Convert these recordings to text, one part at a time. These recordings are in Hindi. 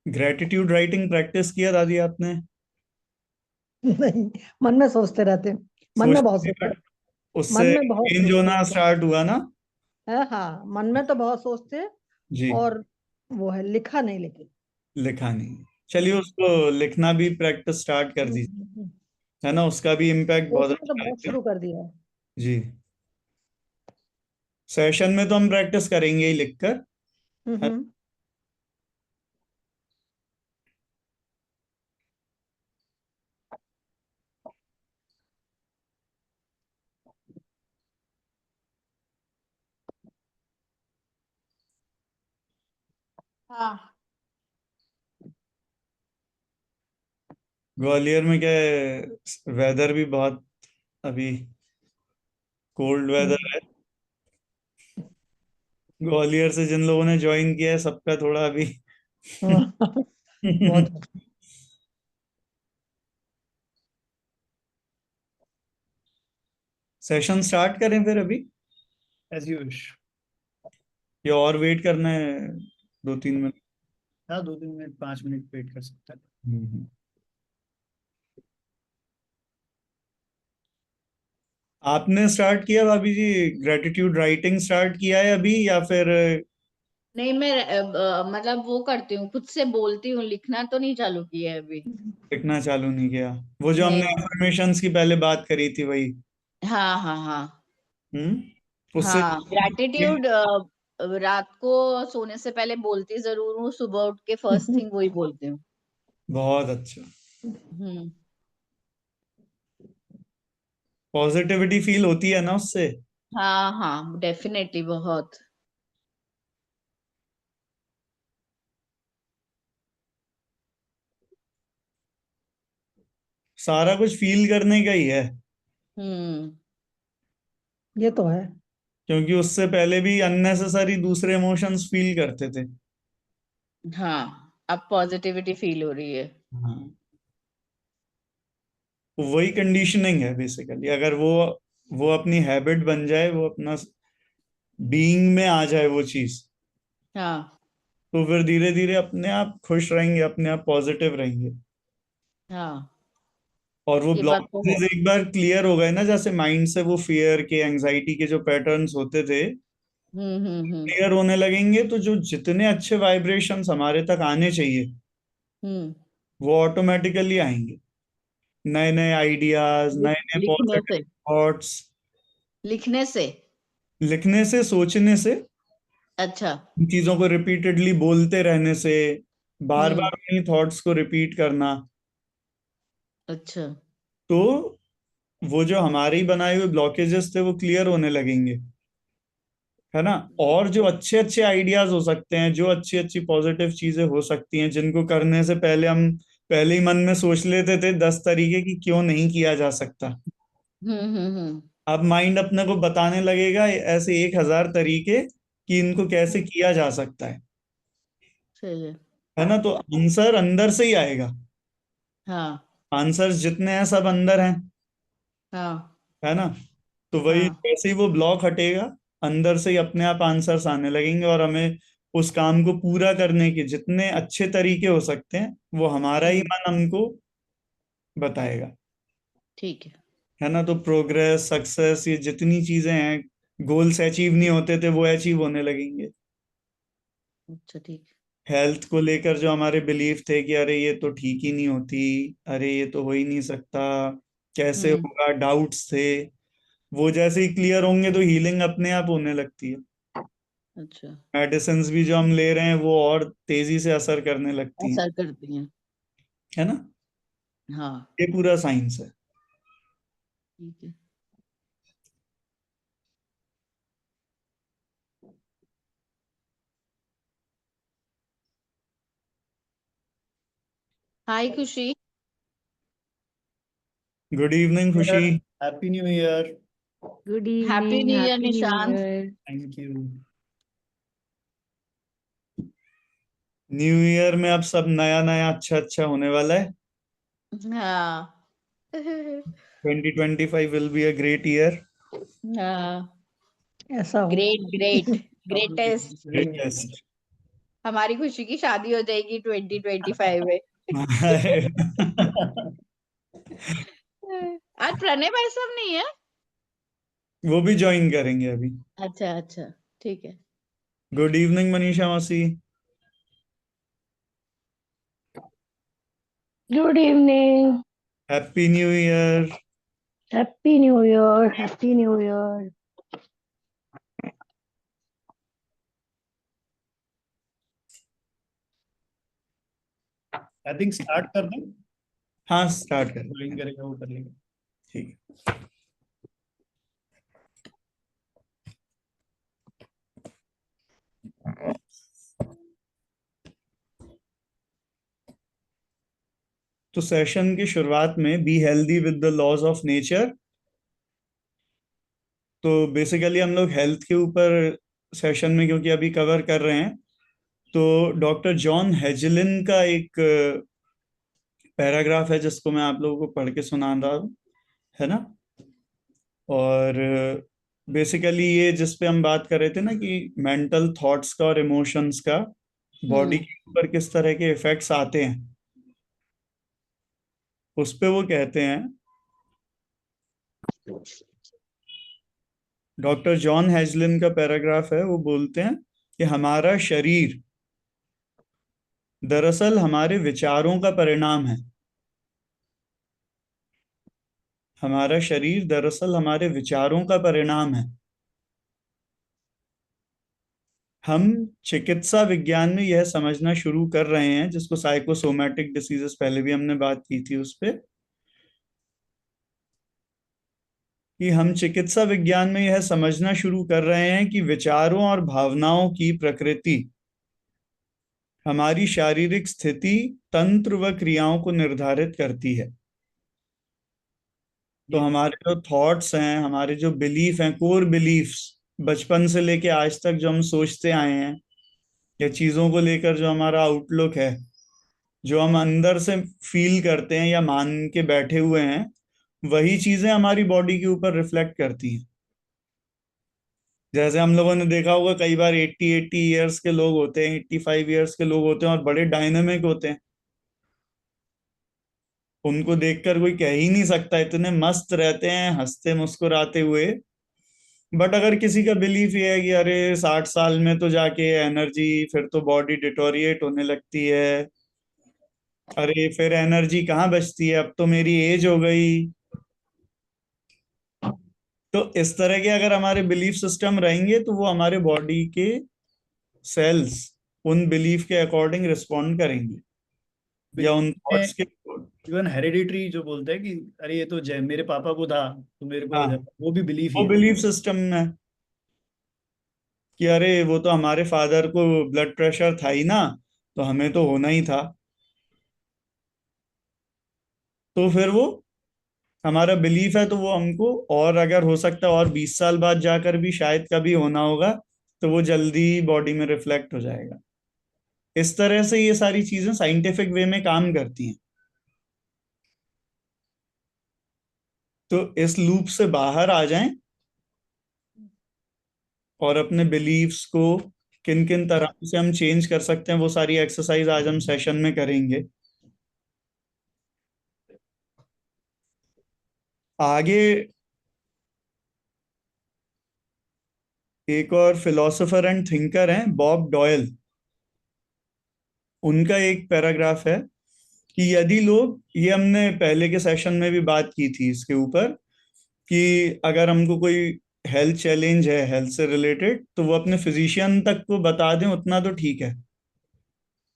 ग्रेटिट्यूड राइटिंग प्रैक्टिस किया दादी आपने? नहीं, मन में सोचते रहते, मन में बहुत सोचते सोचते, मन उससे में बहुत चेंज सोचते। होना स्टार्ट हुआ ना? है हाँ, मन में तो बहुत सोचते। जी। और वो है, लिखा नहीं लेकिन। लिखा नहीं। चलिए हम्म, उसको लिखना भी प्रैक्टिस स्टार्ट कर हम्म, दीजिए, हम्म। है ना? उसका भी इम्पैक्ट बहुत सोचना तो अच्छा बहुत रहेगा। शुरू कर दिया है। जी। सेशन में तो हम प्रैक्टिस करेंगे ही लिखकर। हम्म, है? हाँ। ग्वालियर में क्या है, वेदर भी बहुत अभी कोल्ड वेदर है। ग्वालियर से जिन लोगों ने ज्वाइन किया है सबका थोड़ा अभी हाँ, बहुत। सेशन स्टार्ट करें फिर अभी, एज यू विश। या और वेट करना है 2-3 मिनट? हाँ, 2-3 मिनट, 5 मिनट वेट कर सकता है। हम्म। आपने स्टार्ट किया भाभी जी, ग्रेटिट्यूड राइटिंग स्टार्ट किया है अभी, या फिर? नहीं, मैं मतलब वो करती हूँ, खुद से बोलती हूँ, लिखना तो नहीं चालू किया है अभी। लिखना चालू नहीं किया? वो जो हमने नहीं। अफर्मेशंस की पहले बात करी थी वही? हाँ हाँ हाँ। उससे? हाँ, ग्रैटिट्यूड रात को सोने से पहले बोलती जरूर हूँ, सुबह उठ के फर्स्ट थिंग वही बोलती हूँ। बहुत अच्छा। हम्म। पॉजिटिविटी फील होती है ना उससे? हाँ हाँ, डेफिनेटली बहुत। सारा कुछ फील करने का ही है। हम्म। ये तो है। क्योंकि उससे पहले भी अननेसेसरी दूसरे इमोशंस फील करते थे। हाँ, अब पॉजिटिविटी फील हो रही है। हाँ। तो वही कंडीशनिंग है बेसिकली। अगर वो अपनी हैबिट बन जाए, वो अपना बीइंग में आ जाए वो चीज, हाँ तो फिर धीरे धीरे अपने आप खुश रहेंगे, अपने आप पॉजिटिव रहेंगे। हाँ, और वो ये बात तो है। ब्लॉकेज एक बार क्लियर हो गए ना, जैसे माइंड से वो फियर के, एंजाइटी के जो पैटर्न्स होते थे, हम्म। क्लियर होने लगेंगे, तो जो जितने अच्छे वाइब्रेशंस हमारे तक आने चाहिए हम्म। वो ऑटोमेटिकली आएंगे। नए नए आइडियाज, नए नए लिखने पॉजिटिव से। थॉट्स। लिखने से। लिखने से, सोचने से, अच्छा। इन चीजों को रिपीटेडली बोलते रहने से, बार हम्म। बार उन्हीं थॉट्स को रिपीट करना, अच्छा। तो वो जो हमारे ही बनाए हुए ब्लॉकेजेस थे वो क्लियर होने लगेंगे, है ना? और जो अच्छे अच्छे आइडियाज हो सकते हैं, जो अच्छी अच्छी पॉजिटिव चीजें हो सकती हैं, जिनको करने से पहले हम पहले ही मन में सोच लेते थे 10 तरीके कि क्यों नहीं किया जा सकता, हम्म। अब माइंड अपने को बताने लगेगा ऐसे 1,000 तरीके कि इनको कैसे किया जा सकता सही है। है ना? तो आंसर अंदर से ही आएगा। हाँ आंसर्स जितने हैं सब अंदर हैं, हाँ है ना? तो वही, हाँ। जैसे ही वो ब्लॉक हटेगा, अंदर से ही अपने आप आंसर्स आने लगेंगे, और हमें उस काम को पूरा करने के जितने अच्छे तरीके हो सकते हैं वो हमारा ही हम्म। मन हमको बताएगा, ठीक है। है ना? तो प्रोग्रेस, सक्सेस, ये जितनी चीजें हैं, गोल्स अचीव नहीं होते थे वो अचीव होने लगेंगे। अच्छा, ठीक है। हेल्थ को लेकर जो हमारे बिलीफ थे कि अरे ये तो ठीक ही नहीं होती, अरे ये तो हो ही नहीं सकता, कैसे हम्म। होगा, डाउट्स थे, वो जैसे ही क्लियर होंगे तो हीलिंग अपने आप होने लगती है। अच्छा। मेडिसिन भी जो हम ले रहे हैं वो और तेजी से असर करने लगती हैं, असर करती हैं। है ना? हाँ। ये पूरा साइंस है। ठीक है। हाय खुशी। गुड इवनिंग खुशी। Happy new year. Good happy evening, new year happy new Nishant. Year. Thank you. New year में अब सब नया नया अच्छा अच्छा होने वाला है। हाँ। 2025 will be a great year. हाँ, ऐसा हो। Great great greatest. Greatest. हमारी खुशी की शादी हो जाएगी 2025 में। आज प्रणय भाई साहब नहीं है? वो भी ज्वाइन करेंगे अभी। अच्छा अच्छा, ठीक है। गुड इवनिंग मनीषा मौसी। Good evening, happy new year. Happy new year, happy new year. I think start कर दें, हाँ स्टार्ट कर। ज्वाइन करेगा वो कर लेगा। ठीक है। तो सेशन की शुरुआत में be healthy with the laws of nature. तो बेसिकली हम लोग हेल्थ के ऊपर सेशन में क्योंकि अभी कवर कर रहे हैं, तो डॉक्टर जॉन हेजलिन का एक पैराग्राफ है जिसको मैं आप लोगों को पढ़ के सुना रहा हूं, है ना। और बेसिकली ये जिस पे हम बात कर रहे थे ना कि मेंटल थॉट्स का और इमोशंस का बॉडी के ऊपर किस तरह के इफेक्ट्स आते हैं, उस पे वो कहते हैं, डॉक्टर जॉन हेजलिन का पैराग्राफ है, वो बोलते हैं कि हमारा शरीर दरअसल हमारे विचारों का परिणाम है। हमारा शरीर दरअसल हमारे विचारों का परिणाम है। हम चिकित्सा विज्ञान में यह समझना शुरू कर रहे हैं, जिसको साइकोसोमैटिक डिसीजेस पहले भी हमने बात की थी उस पे, कि हम चिकित्सा विज्ञान में यह समझना शुरू कर रहे हैं कि विचारों और भावनाओं की प्रकृति हमारी शारीरिक स्थिति, तंत्र व क्रियाओं को निर्धारित करती है। तो हमारे जो थॉट्स हैं, हमारे जो बिलीफ हैं, कोर बिलीफ्स, बचपन से लेके आज तक जो हम सोचते आए हैं, या चीजों को लेकर जो हमारा आउटलुक है, जो हम अंदर से फील करते हैं या मान के बैठे हुए हैं, वही चीजें हमारी बॉडी के ऊपर रिफ्लेक्ट करती हैं। जैसे हम लोगों ने देखा होगा कई बार 80 ईयर्स के लोग होते हैं, 85 ईयर्स के लोग होते हैं और बड़े डायनेमिक होते हैं। उनको देखकर कोई कह ही नहीं सकता, इतने मस्त रहते हैं हंसते मुस्कुराते हुए। बट अगर किसी का बिलीफ ये है कि अरे 60 साल में तो जाके एनर्जी, फिर तो बॉडी डिटोरिएट होने लगती है, अरे फिर एनर्जी कहाँ बचती है, अब तो मेरी एज हो गई। तो इस तरह के अगर हमारे बिलीफ सिस्टम रहेंगे तो वो हमारे बॉडी के सेल्स उन बिलीफ के अकॉर्डिंग रिस्पॉन्ड करेंगे, या उन थॉट्स के। इवन हेरिडिटरी जो बोलते हैं कि अरे ये तो मेरे पापा को था तो मेरे को हो हाँ, जाता, वो भी बिलीफ ही वो है। बिलीफ सिस्टम में कि अरे वो तो हमारे फादर को ब्लड प्रेशर था ही ना, तो हमें तो होना ही था। तो फिर वो हमारा बिलीफ है, तो वो हमको, और अगर हो सकता है और 20 साल बाद जाकर भी शायद कभी होना होगा, तो वो जल्दी बॉडी में रिफ्लेक्ट हो जाएगा। इस तरह से ये सारी चीजें साइंटिफिक वे में काम करती हैं। तो इस लूप से बाहर आ जाएं और अपने बिलीव्स को किन किन तरह से हम चेंज कर सकते हैं, वो सारी एक्सरसाइज आज हम सेशन में करेंगे। आगे एक और फिलोसोफर एंड थिंकर हैं, बॉब डॉयल। उनका एक पैराग्राफ है कि यदि लोग, ये हमने पहले के सेशन में भी बात की थी इसके ऊपर, कि अगर हमको कोई हेल्थ चैलेंज है हेल्थ से रिलेटेड, तो वो अपने फिजिशियन तक को बता दें उतना तो ठीक है,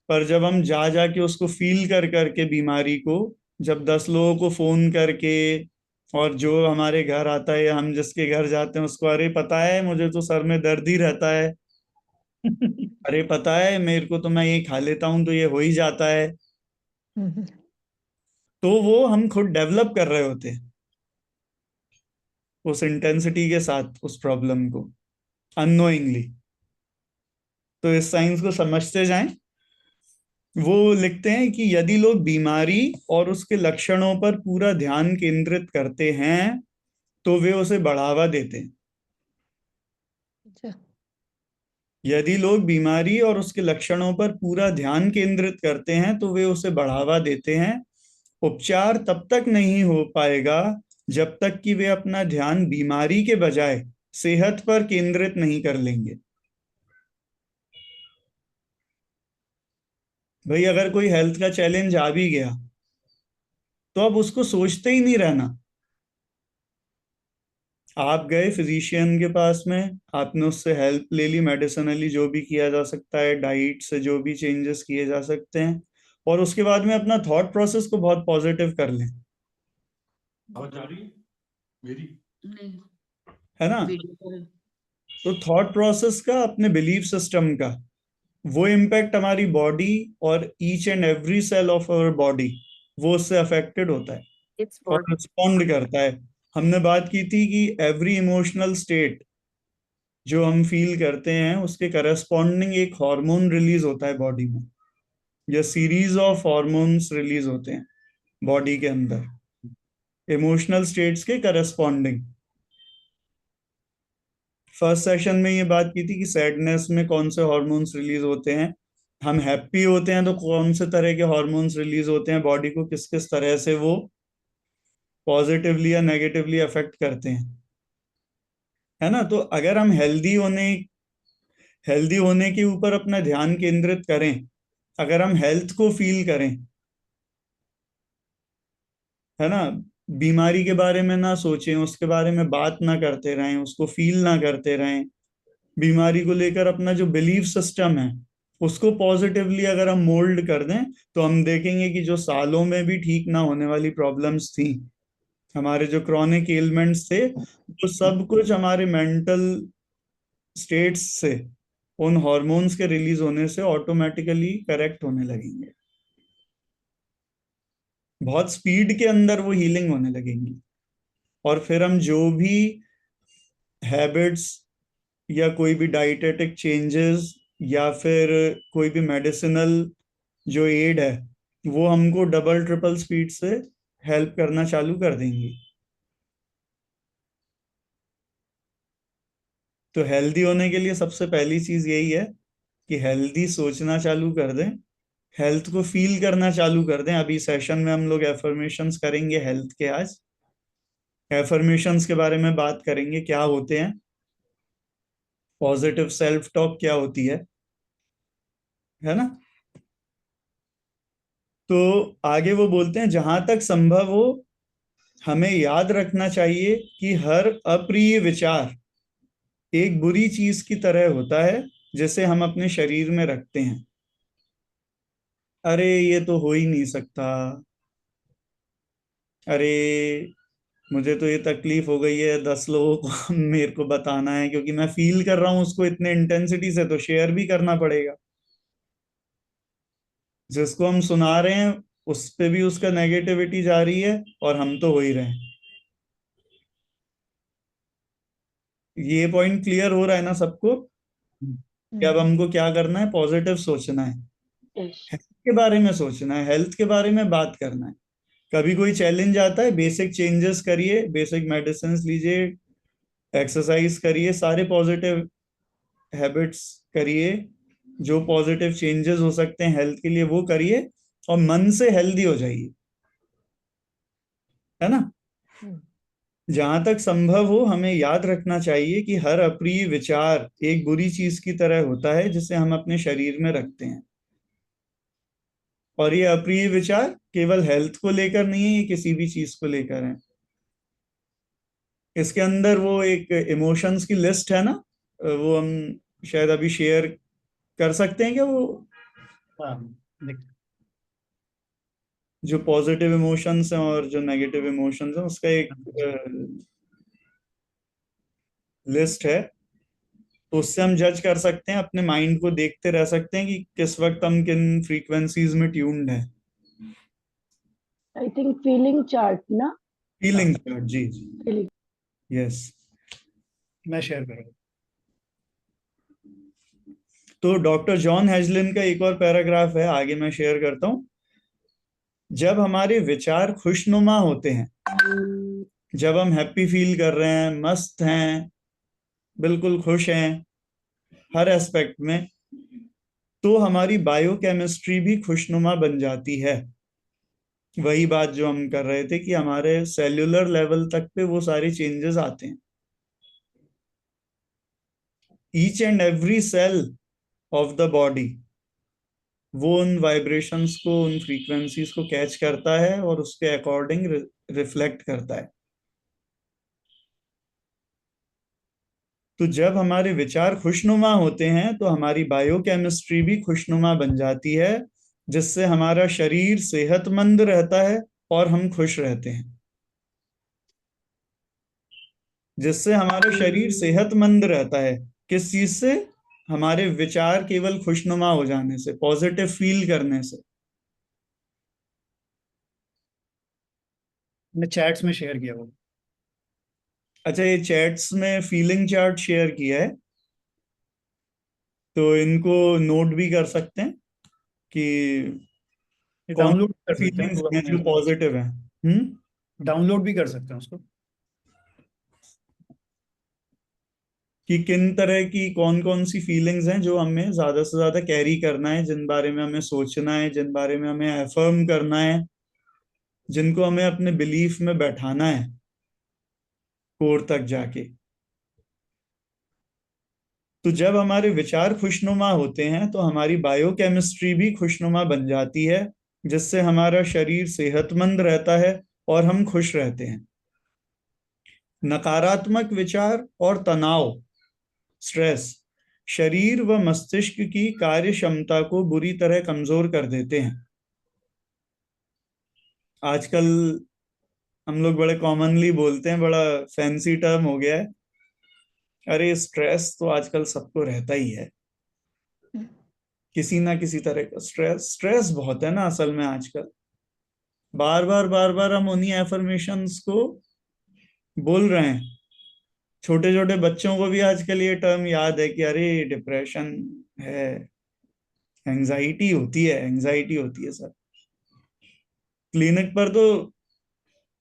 पर जब हम जा जाके उसको फील कर करके बीमारी को, जब 10 लोगों को फोन करके, और जो हमारे घर आता है या हम जिसके घर जाते हैं उसको, अरे पता है मुझे तो सर में दर्द ही रहता है, अरे पता है मेरे को तो मैं ये खा लेता हूं तो ये हो ही जाता है, तो वो हम खुद डेवलप कर रहे होते हैं उस इंटेंसिटी के साथ उस प्रॉब्लम को, अननोइंगली। तो इस साइंस को समझते जाएं, वो लिखते हैं कि यदि लोग बीमारी और उसके लक्षणों पर पूरा ध्यान केंद्रित करते हैं तो वे उसे बढ़ावा देते हैं। अच्छा, यदि लोग बीमारी और उसके लक्षणों पर पूरा ध्यान केंद्रित करते हैं तो वे उसे बढ़ावा देते हैं। उपचार तब तक नहीं हो पाएगा जब तक कि वे अपना ध्यान बीमारी के बजाय सेहत पर केंद्रित नहीं कर लेंगे। भाई अगर कोई हेल्थ का चैलेंज आ भी गया तो अब उसको सोचते ही नहीं रहना। आप गए फिजिशियन के पास में, आपने उससे हेल्प ले ली, मेडिसिनली जो भी किया जा सकता है, डाइट से जो भी चेंजेस किए जा सकते हैं, और उसके बाद में अपना थॉट प्रोसेस को बहुत पॉजिटिव कर लें। आवाज आ रही है मेरी? नहीं, है ना? Video call. तो थॉट प्रोसेस का, अपने बिलीफ सिस्टम का, वो इम्पैक्ट हमारी बॉडी और each and every cell of our body, वो उससे अफेक्टेड होता है इट्स और रिस्पॉन्ड करता है। हमने बात की थी कि एवरी इमोशनल स्टेट जो हम फील करते हैं उसके करस्पॉन्डिंग एक हार्मोन रिलीज होता है बॉडी में, या सीरीज ऑफ हार्मोन्स रिलीज होते हैं बॉडी के अंदर इमोशनल स्टेट्स के करस्पॉन्डिंग। फर्स्ट सेशन में ये बात की थी कि सैडनेस में कौन से हार्मोन्स रिलीज होते हैं, हम हैप्पी होते हैं तो कौन से तरह के हार्मोन्स रिलीज होते हैं, बॉडी को किस किस तरह से वो पॉजिटिवली या नेगेटिवली अफेक्ट करते हैं। है ना? तो अगर हम हेल्दी होने के ऊपर अपना ध्यान केंद्रित करें, अगर हम हेल्थ को फील करें, है ना, बीमारी के बारे में ना सोचें, उसके बारे में बात ना करते रहें, उसको फील ना करते रहें, बीमारी को लेकर अपना जो बिलीफ सिस्टम है उसको पॉजिटिवली अगर हम मोल्ड कर दें, तो हम देखेंगे कि जो सालों में भी ठीक ना होने वाली प्रॉब्लम्स थी, हमारे जो क्रॉनिक एलिमेंट्स थे, वो सब कुछ हमारे मेंटल स्टेट्स से, उन हॉर्मोन्स के रिलीज होने से ऑटोमेटिकली करेक्ट होने लगेंगे। बहुत स्पीड के अंदर वो हीलिंग होने लगेंगी। और फिर हम जो भी हैबिट्स या कोई भी डाइटेटिक चेंजेस या फिर कोई भी मेडिसिनल जो एड है, वो हमको डबल ट्रिपल स्पीड से हेल्प करना चालू कर देंगी। तो हेल्दी होने के लिए सबसे पहली चीज यही है कि हेल्दी सोचना चालू कर दें, हेल्थ को फील करना चालू कर दें। अभी सेशन में हम लोग एफर्मेशंस करेंगे हेल्थ के। आज एफर्मेशंस के बारे में बात करेंगे, क्या होते हैं, पॉजिटिव सेल्फ टॉक क्या होती है ना? तो आगे वो बोलते हैं, जहां तक संभव हो हमें याद रखना चाहिए कि हर अप्रिय विचार एक बुरी चीज की तरह होता है जिसे हम अपने शरीर में रखते हैं। अरे ये तो हो ही नहीं सकता, अरे मुझे तो ये तकलीफ हो गई है, 10 लोगों को मेरे को बताना है, क्योंकि मैं फील कर रहा हूं उसको इतने इंटेंसिटी से, तो शेयर भी करना पड़ेगा। जिसको हम सुना रहे हैं उस पे भी उसका नेगेटिविटी जा रही है, और हम तो हो ही रहे हैं। ये पॉइंट क्लियर हो रहा है ना सबको कि अब हमको क्या करना है? पॉजिटिव सोचना है, हेल्थ के बारे में सोचना है, हेल्थ के बारे में बात करना है। कभी कोई चैलेंज आता है, बेसिक चेंजेस करिए, बेसिक मेडिसिन लीजिए, एक्सरसाइज करिए, सारे पॉजिटिव हैबिट्स करिए, जो पॉजिटिव चेंजेस हो सकते हैं हेल्थ के लिए वो करिए, और मन से हेल्दी हो जाइए। है ना? जहां तक संभव हो हमें याद रखना चाहिए कि हर अप्रिय विचार एक बुरी चीज की तरह होता है जिसे हम अपने शरीर में रखते हैं। और ये अप्रिय विचार केवल हेल्थ को लेकर नहीं है, ये किसी भी चीज को लेकर है। इसके अंदर वो एक इमोशंस की लिस्ट है ना, वो हम शायद अभी शेयर कर सकते हैं क्या? वो हाँ, जो पॉजिटिव इमोशंस हैं और जो नेगेटिव इमोशंस हैं उसका एक लिस्ट है। तो उससे हम जज कर सकते हैं, अपने माइंड को देखते रह सकते हैं कि किस वक्त हम किन फ्रीक्वेंसीज में ट्यून्ड है। आई थिंक फीलिंग चार्ट ना, फीलिंग चार्ट, जी जी, फीलिंग। यस। मैं शेयर करूँ। तो डॉक्टर जॉन हेजलिन का एक और पैराग्राफ है, आगे मैं शेयर करता हूं। जब हमारे विचार खुशनुमा होते हैं, जब हम हैप्पी फील कर रहे हैं, मस्त हैं, बिल्कुल खुश हैं हर एस्पेक्ट में, तो हमारी बायोकेमिस्ट्री भी खुशनुमा बन जाती है। वही बात जो हम कर रहे थे कि हमारे सेल्यूलर लेवल तक पे वो सारे चेंजेस आते हैं। Each and every cell of the body वो उन वाइब्रेशंस को, उन फ्रीक्वेंसीज को कैच करता है और उसके अकॉर्डिंग रिफ्लेक्ट करता है। तो जब हमारे विचार खुशनुमा होते हैं तो हमारी बायोकेमिस्ट्री भी खुशनुमा बन जाती है, जिससे हमारा शरीर सेहतमंद रहता है और हम खुश रहते हैं। जिससे हमारा शरीर सेहतमंद रहता है, किस चीज से? हमारे विचार केवल खुशनुमा हो जाने से, पॉजिटिव फील करने से। मैंने चैट्स में शेयर किया वो। अच्छा, ये चैट्स में फीलिंग चार्ट शेयर किया है, तो इनको नोट भी कर सकते हैं कि कौन डाउनलोड कर सकते हैं फीलिंग्स वो हैं अपने, जो पॉजिटिव हैं। डाउनलोड भी कर सकते हैं उसको। कि किन तरह की कौन कौन सी फीलिंग्स हैं जो हमें ज्यादा से ज्यादा कैरी करना है, जिन बारे में हमें सोचना है, जिन बारे में हमें अफर्म करना है, जिनको हमें अपने बिलीफ में बैठाना है कोर तक जाके। तो जब हमारे विचार खुशनुमा होते हैं तो हमारी बायोकेमिस्ट्री भी खुशनुमा बन जाती है, जिससे हमारा शरीर सेहतमंद रहता है और हम खुश रहते हैं। नकारात्मक विचार और तनाव, स्ट्रेस, शरीर व मस्तिष्क की कार्य क्षमता को बुरी तरह कमजोर कर देते हैं। आजकल हम लोग बड़े कॉमनली बोलते हैं, बड़ा फैंसी टर्म हो गया है, अरे स्ट्रेस तो आजकल सबको रहता ही है, किसी ना किसी तरह का स्ट्रेस। स्ट्रेस बहुत है ना असल में आजकल। बार बार हम उन्हीं एफर्मेशंस को बोल रहे हैं। छोटे छोटे बच्चों को भी आजकल ये टर्म याद है कि अरे डिप्रेशन है, एंजाइटी होती है सर। क्लिनिक पर तो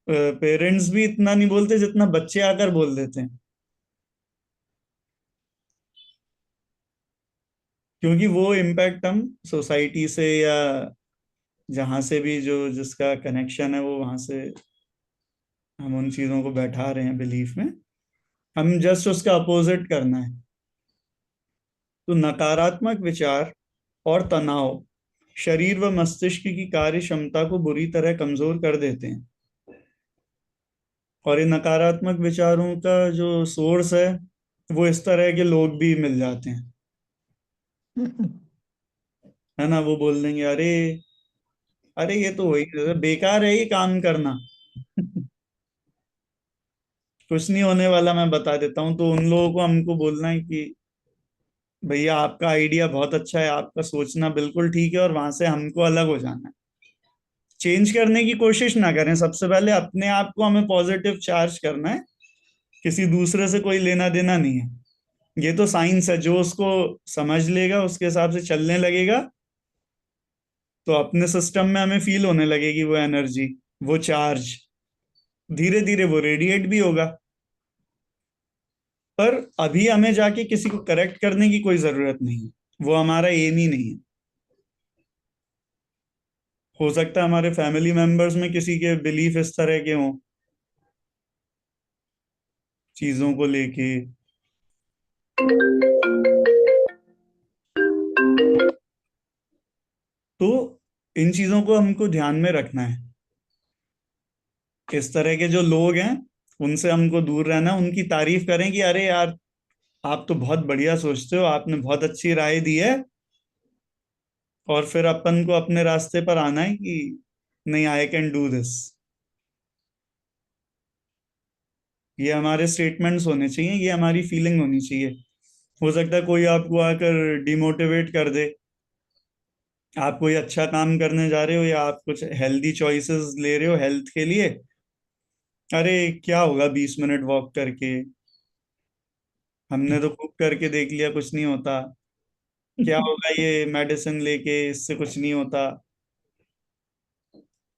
पेरेंट्स भी इतना नहीं बोलते जितना बच्चे आकर बोल देते हैं, क्योंकि वो इम्पैक्ट हम सोसाइटी से या जहां से भी जो जिसका कनेक्शन है वो वहां से हम उन चीजों को बैठा रहे हैं बिलीफ में। हम जस्ट उसका अपोजिट करना है। तो नकारात्मक विचार और तनाव शरीर व मस्तिष्क की कार्य क्षमता को बुरी तरह कमजोर कर देते हैं। और इन नकारात्मक विचारों का जो सोर्स है, वो इस तरह के लोग भी मिल जाते हैं, है ना। वो बोल देंगे अरे अरे ये तो वही बेकार है ये काम करना, कुछ नहीं होने वाला, मैं बता देता हूँ। तो उन लोगों को हमको बोलना है कि भैया आपका आइडिया बहुत अच्छा है, आपका सोचना बिल्कुल ठीक है, और वहां से हमको अलग हो जाना है। चेंज करने की कोशिश ना करें, सबसे पहले अपने आप को हमें पॉजिटिव चार्ज करना है, किसी दूसरे से कोई लेना देना नहीं है। ये तो साइंस है, जो उसको समझ लेगा उसके हिसाब से चलने लगेगा, तो अपने सिस्टम में हमें फील होने लगेगी वो एनर्जी, वो चार्ज, धीरे धीरे वो रेडिएट भी होगा। पर अभी हमें जाके किसी को करेक्ट करने की कोई जरूरत नहीं है, वो हमारा एम ही नहीं है। हो सकता है हमारे फैमिली मेंबर्स में किसी के बिलीफ इस तरह के हों चीजों को लेके। तो इन चीजों को हमको ध्यान में रखना है। इस तरह के जो लोग हैं उनसे हमको दूर रहना है। उनकी तारीफ करें कि अरे यार आप तो बहुत बढ़िया सोचते हो, आपने बहुत अच्छी राय दी है, और फिर अपन को अपने रास्ते पर आना है कि नहीं, आई कैन डू दिस। ये हमारे स्टेटमेंट्स होने चाहिए, ये हमारी फीलिंग होनी चाहिए। हो सकता है कोई आपको आकर डिमोटिवेट कर दे, आप कोई अच्छा काम करने जा रहे हो या आप कुछ हेल्दी चॉइसेस ले रहे हो हेल्थ के लिए, अरे क्या होगा 20 मिनट वॉक करके, हमने तो खूब करके देख लिया, कुछ नहीं होता। क्या होगा ये मेडिसिन लेके, इससे कुछ नहीं होता,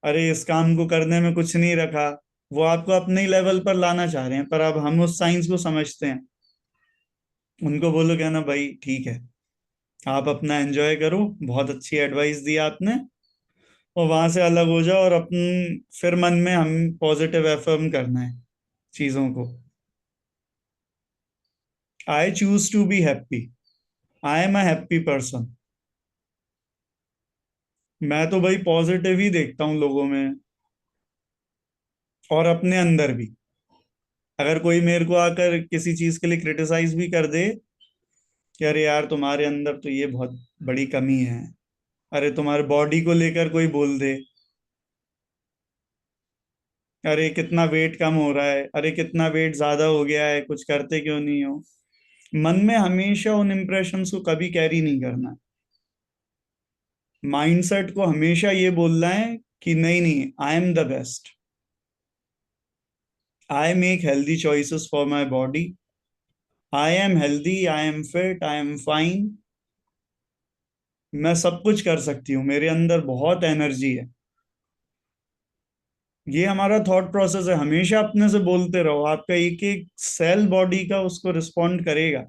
अरे इस काम को करने में कुछ नहीं रखा। वो आपको अपने ही लेवल पर लाना चाह रहे हैं, पर अब हम उस साइंस को समझते हैं। उनको बोलो क्या ना भाई ठीक है, आप अपना एंजॉय करो, बहुत अच्छी एडवाइस दी आपने, और वहां से अलग हो जाओ, और अपन फिर मन में हम पॉजिटिव एफर्म करना है चीजों को। I choose to be happy, I am a happy person. मैं तो भाई पॉजिटिव ही देखता हूँ लोगों में, और अपने अंदर भी। अगर कोई मेरे को आकर किसी चीज के लिए क्रिटिसाइज भी कर दे कि अरे यार तुम्हारे अंदर तो ये बहुत बड़ी कमी है, अरे तुम्हारे बॉडी को लेकर कोई बोल दे, अरे कितना वेट कम हो रहा है, अरे कितना वेट ज्यादा हो गया है, कुछ करते क्यों नहीं हो, मन में हमेशा उन इंप्रेशंस को कभी कैरी नहीं करना। माइंडसेट को हमेशा ये बोलना है कि नहीं नहीं, I am the best, I make healthy choices for my body, I am healthy, I am fit, I am fine, मैं सब कुछ कर सकती हूँ, मेरे अंदर बहुत एनर्जी है। ये हमारा थॉट प्रोसेस है, हमेशा अपने से बोलते रहो, आपका एक एक सेल बॉडी का उसको रिस्पॉन्ड करेगा।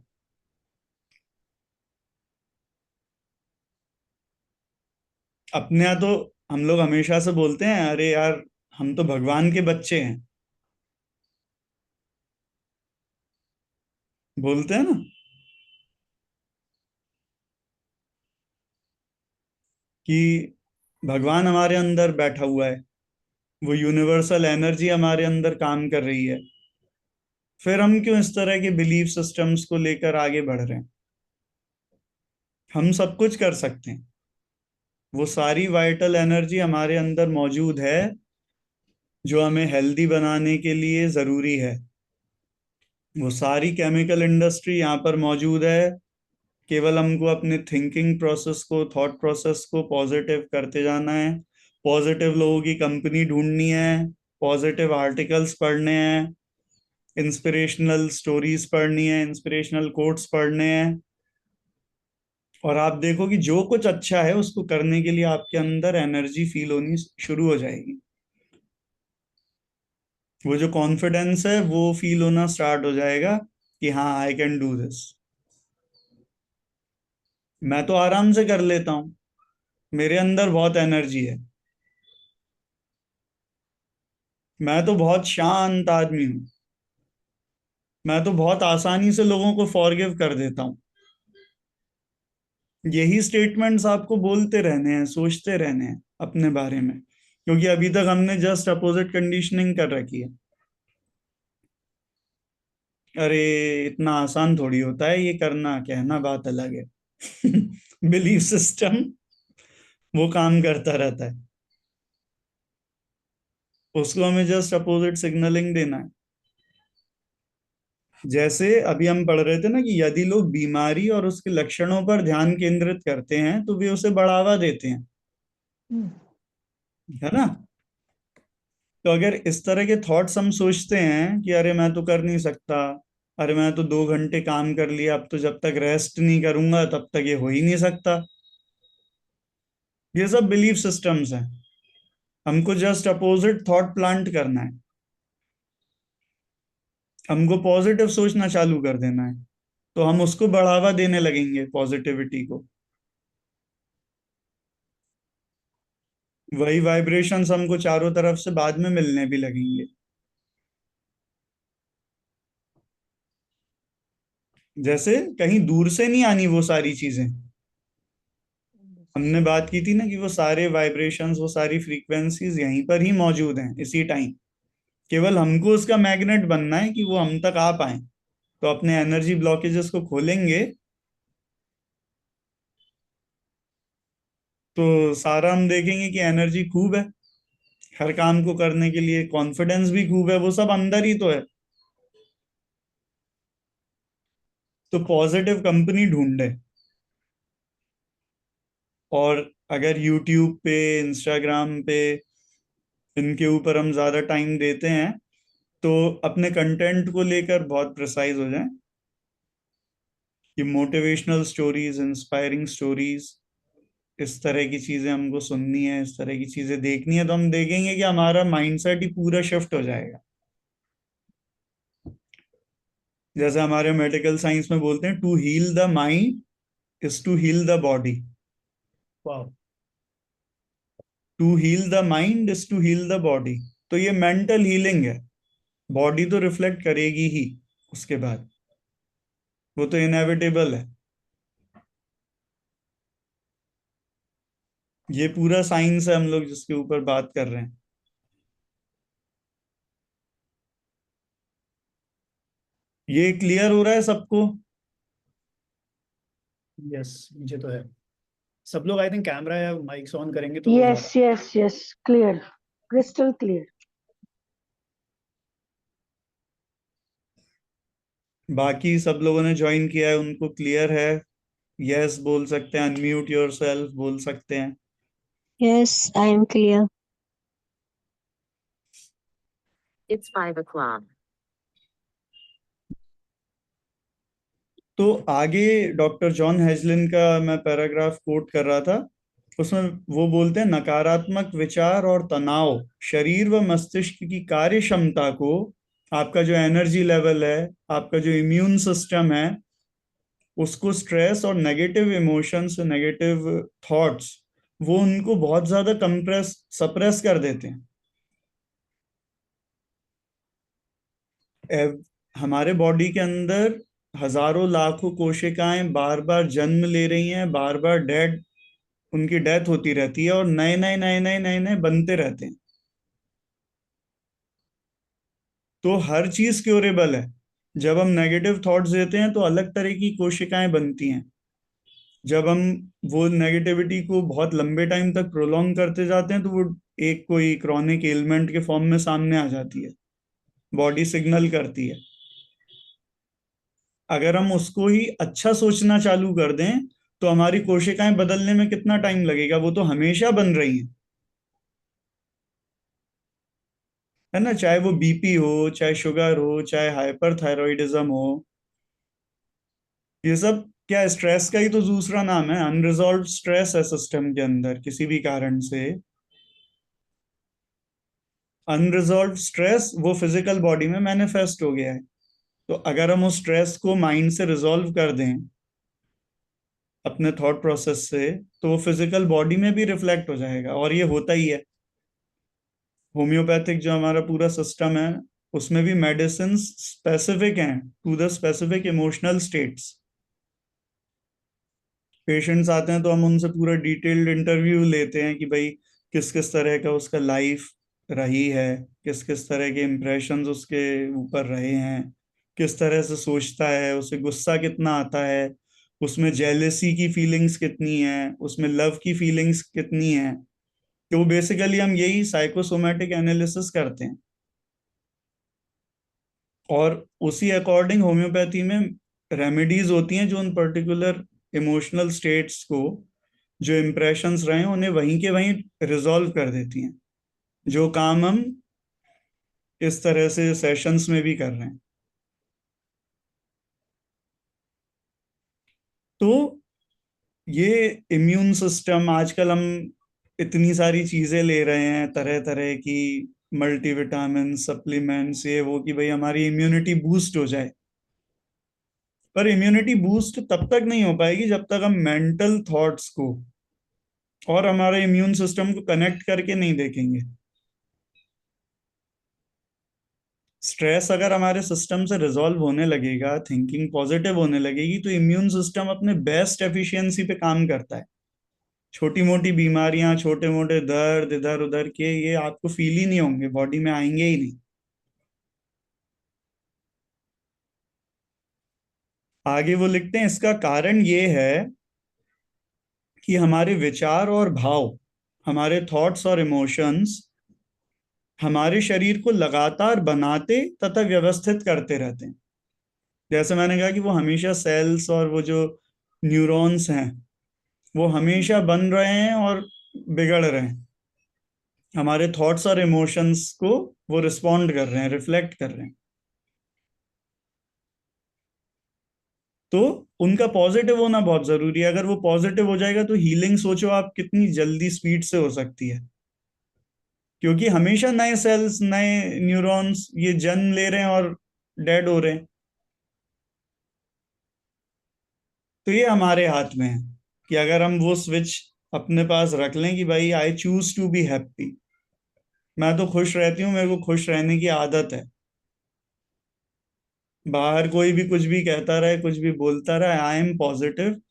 अपने यहाँ तो हम लोग हमेशा से बोलते हैं अरे यार हम तो भगवान के बच्चे हैं, बोलते हैं ना, कि भगवान हमारे अंदर बैठा हुआ है, वो यूनिवर्सल एनर्जी हमारे अंदर काम कर रही है। फिर हम क्यों इस तरह के बिलीफ सिस्टम्स को लेकर आगे बढ़ रहे हैं? हम सब कुछ कर सकते हैं, वो सारी वाइटल एनर्जी हमारे अंदर मौजूद है, जो हमें हेल्दी बनाने के लिए जरूरी है। वो सारी केमिकल इंडस्ट्री यहाँ पर मौजूद है, केवल हमको अपने थिंकिंग प्रोसेस को, थॉट प्रोसेस को पॉजिटिव करते जाना है, पॉजिटिव लोगों की कंपनी ढूंढनी है, पॉजिटिव आर्टिकल्स पढ़ने हैं, इंस्पिरेशनल स्टोरीज पढ़नी है, इंस्पिरेशनल कोट्स पढ़ने हैं, और आप देखो कि जो कुछ अच्छा है उसको करने के लिए आपके अंदर एनर्जी फील होनी शुरू हो जाएगी। वो जो कॉन्फिडेंस है वो फील होना स्टार्ट हो जाएगा कि हाँ आई कैन डू दिस, मैं तो आराम से कर लेता हूँ, मेरे अंदर बहुत एनर्जी है, मैं तो बहुत शांत आदमी हूँ, मैं तो बहुत आसानी से लोगों को फॉरगिव कर देता हूँ। यही स्टेटमेंट्स आपको बोलते रहने हैं, सोचते रहने हैं अपने बारे में, क्योंकि अभी तक हमने जस्ट अपोजिट कंडीशनिंग कर रखी है। अरे इतना आसान थोड़ी होता है ये करना, कहना बात अलग है। बिलीफ सिस्टम वो काम करता रहता है, उसको हमें जस्ट अपोजिट सिग्नलिंग देना है। जैसे अभी हम पढ़ रहे थे ना कि यदि लोग बीमारी और उसके लक्षणों पर ध्यान केंद्रित करते हैं तो वे उसे बढ़ावा देते हैं, हम्म, है ना। तो अगर इस तरह के थॉट्स हम सोचते हैं कि अरे मैं तो कर नहीं सकता, अरे मैं तो 2 घंटे काम कर लिया, अब तो जब तक रेस्ट नहीं करूंगा तब तक ये हो ही नहीं सकता, ये सब बिलीफ सिस्टम्स हैं। हमको जस्ट अपोजिट थॉट प्लांट करना है, हमको पॉजिटिव सोचना चालू कर देना है, तो हम उसको बढ़ावा देने लगेंगे पॉजिटिविटी को। वही वाइब्रेशंस हमको चारों तरफ से बाद में मिलने भी लगेंगे। जैसे कहीं दूर से नहीं आनी वो सारी चीजें, हमने बात की थी ना कि वो सारे वाइब्रेशंस, वो सारी फ्रीक्वेंसीज यहीं पर ही मौजूद हैं इसी टाइम, केवल हमको उसका मैग्नेट बनना है कि वो हम तक आ पाए। तो अपने एनर्जी ब्लॉकेजेस को खोलेंगे तो सारा हम देखेंगे कि एनर्जी खूब है, हर काम को करने के लिए कॉन्फिडेंस भी खूब है, वो सब अंदर ही तो है। तो पॉजिटिव कंपनी ढूंढे, और अगर यूट्यूब पे, इंस्टाग्राम पे, इनके ऊपर हम ज्यादा टाइम देते हैं तो अपने कंटेंट को लेकर बहुत प्रिसाइज हो जाए ये मोटिवेशनल स्टोरीज, इंस्पायरिंग स्टोरीज, इस तरह की चीजें हमको सुननी है, इस तरह की चीजें देखनी है, तो हम देखेंगे कि हमारा माइंडसेट ही पूरा शिफ्ट हो जाएगा। जैसे हमारे मेडिकल साइंस में बोलते हैं, to heal the mind is to heal the body. वाह। To heal the mind is to heal the body. तो ये मेंटल हीलिंग है। बॉडी तो रिफ्लेक्ट करेगी ही उसके बाद, वो तो इनएविटेबल है। ये पूरा साइंस है हम लोग जिसके ऊपर बात कर रहे हैं। ये क्लियर हो रहा है सबको? यस, मुझे तो है। सब लोग आई थिंक कैमरा या माइक्स ऑन करेंगे तो वो Yes, ज्यादा। yes, yes. Clear. Crystal clear. बाकी सब लोगों ने ज्वाइन किया है, उनको क्लियर है? यस बोल सकते हैं, अनम्यूट योरसेल्फ बोल सकते हैं। Yes, I am clear. It's 5 o'clock. तो आगे डॉक्टर जॉन हेजलिन का मैं पैराग्राफ कोट कर रहा था, उसमें वो बोलते हैं, नकारात्मक विचार और तनाव शरीर व मस्तिष्क की कार्य क्षमता को, आपका जो एनर्जी लेवल है, आपका जो इम्यून सिस्टम है, उसको स्ट्रेस और नेगेटिव इमोशंस, नेगेटिव थॉट्स, वो उनको बहुत ज्यादा कंप्रेस सप्रेस कर देते हैं। हमारे बॉडी के अंदर हजारों लाखों कोशिकाएं बार बार जन्म ले रही हैं, बार बार उनकी डेथ होती रहती है, और नए नए नए नए नए नए बनते रहते हैं। तो हर चीज क्योरेबल है। जब हम नेगेटिव थॉट्स देते हैं तो अलग तरह की कोशिकाएं बनती हैं। जब हम वो नेगेटिविटी को बहुत लंबे टाइम तक प्रोलॉन्ग करते जाते हैं तो वो एक कोई क्रॉनिक एलिमेंट के फॉर्म में सामने आ जाती है, बॉडी सिग्नल करती है। अगर हम उसको ही अच्छा सोचना चालू कर दें तो हमारी कोशिकाएं बदलने में कितना टाइम लगेगा, वो तो हमेशा बन रही हैं, है ना। चाहे वो बीपी हो, चाहे शुगर हो, चाहे हाइपरथायरॉइडिज्म हो, ये सब क्या स्ट्रेस का ही तो दूसरा नाम है। अनरिजॉल्व स्ट्रेस है सिस्टम के अंदर किसी भी कारण से। अनरिजॉल्व स्ट्रेस वो फिजिकल बॉडी में मैनिफेस्ट हो गया है। तो अगर हम उस स्ट्रेस को माइंड से रिजॉल्व कर दें अपने थॉट प्रोसेस से, तो वो फिजिकल बॉडी में भी रिफ्लेक्ट हो जाएगा, और ये होता ही है। होम्योपैथिक जो हमारा पूरा सिस्टम है, उसमें भी मेडिसिन स्पेसिफिक हैं to the specific emotional states. Patients आते हैं तो हम उनसे पूरा डिटेल्ड इंटरव्यू लेते हैं कि भाई किस किस तरह का उसका लाइफ रही है, किस किस तरह के इम्प्रेशंस उसके ऊपर रहे हैं, किस तरह से सोचता है, उसे गुस्सा कितना आता है, उसमें जेलेसी की फीलिंग्स कितनी है, उसमें लव की फीलिंग्स कितनी है। तो बेसिकली हम यही साइकोसोमैटिक एनालिसिस करते हैं, और उसी अकॉर्डिंग होम्योपैथी में रेमेडीज होती हैं जो उन पर्टिकुलर इमोशनल स्टेट्स को, जो इम्प्रेशंस रहे हैं, उन्हें वहीं के वहीं रिजॉल्व कर देती हैं, जो काम हम इस तरह से सेशंस में भी कर रहे हैं। तो ये इम्यून सिस्टम, आजकल हम इतनी सारी चीजें ले रहे हैं, तरह तरह की मल्टीविटामिन सप्लीमेंट्स, ये वो, कि भाई हमारी इम्यूनिटी बूस्ट हो जाए। पर इम्यूनिटी बूस्ट तब तक नहीं हो पाएगी जब तक हम मेंटल थॉट्स को और हमारे इम्यून सिस्टम को कनेक्ट करके नहीं देखेंगे। स्ट्रेस अगर हमारे सिस्टम से रिजॉल्व होने लगेगा, थिंकिंग पॉजिटिव होने लगेगी, तो इम्यून सिस्टम अपने बेस्ट एफिशिएंसी पे काम करता है। छोटी मोटी बीमारियां, छोटे मोटे दर्द इधर उधर के, ये आपको फील ही नहीं होंगे, बॉडी में आएंगे ही नहीं। आगे वो लिखते हैं, इसका कारण ये है कि हमारे विचार और भाव, हमारे थॉट्स और इमोशंस हमारे शरीर को लगातार बनाते तथा व्यवस्थित करते रहते हैं। जैसे मैंने कहा कि वो हमेशा सेल्स और वो जो न्यूरॉन्स हैं वो हमेशा बन रहे हैं और बिगड़ रहे हैं। हमारे थॉट्स और इमोशंस को वो रिस्पॉन्ड कर रहे हैं, रिफ्लेक्ट कर रहे हैं। तो उनका पॉजिटिव होना बहुत जरूरी है। अगर वो पॉजिटिव हो जाएगा तो हीलिंग सोचो आप कितनी जल्दी स्पीड से हो सकती है, क्योंकि हमेशा नए सेल्स नए न्यूरॉन्स ये जन्म ले रहे हैं और डेड हो रहे हैं। तो ये हमारे हाथ में है कि अगर हम वो स्विच अपने पास रख लें कि भाई I choose to be happy, मैं तो खुश रहती हूँ, मेरे को खुश रहने की आदत है, बाहर कोई भी कुछ भी कहता रहे कुछ भी बोलता रहे, आई एम पॉजिटिव,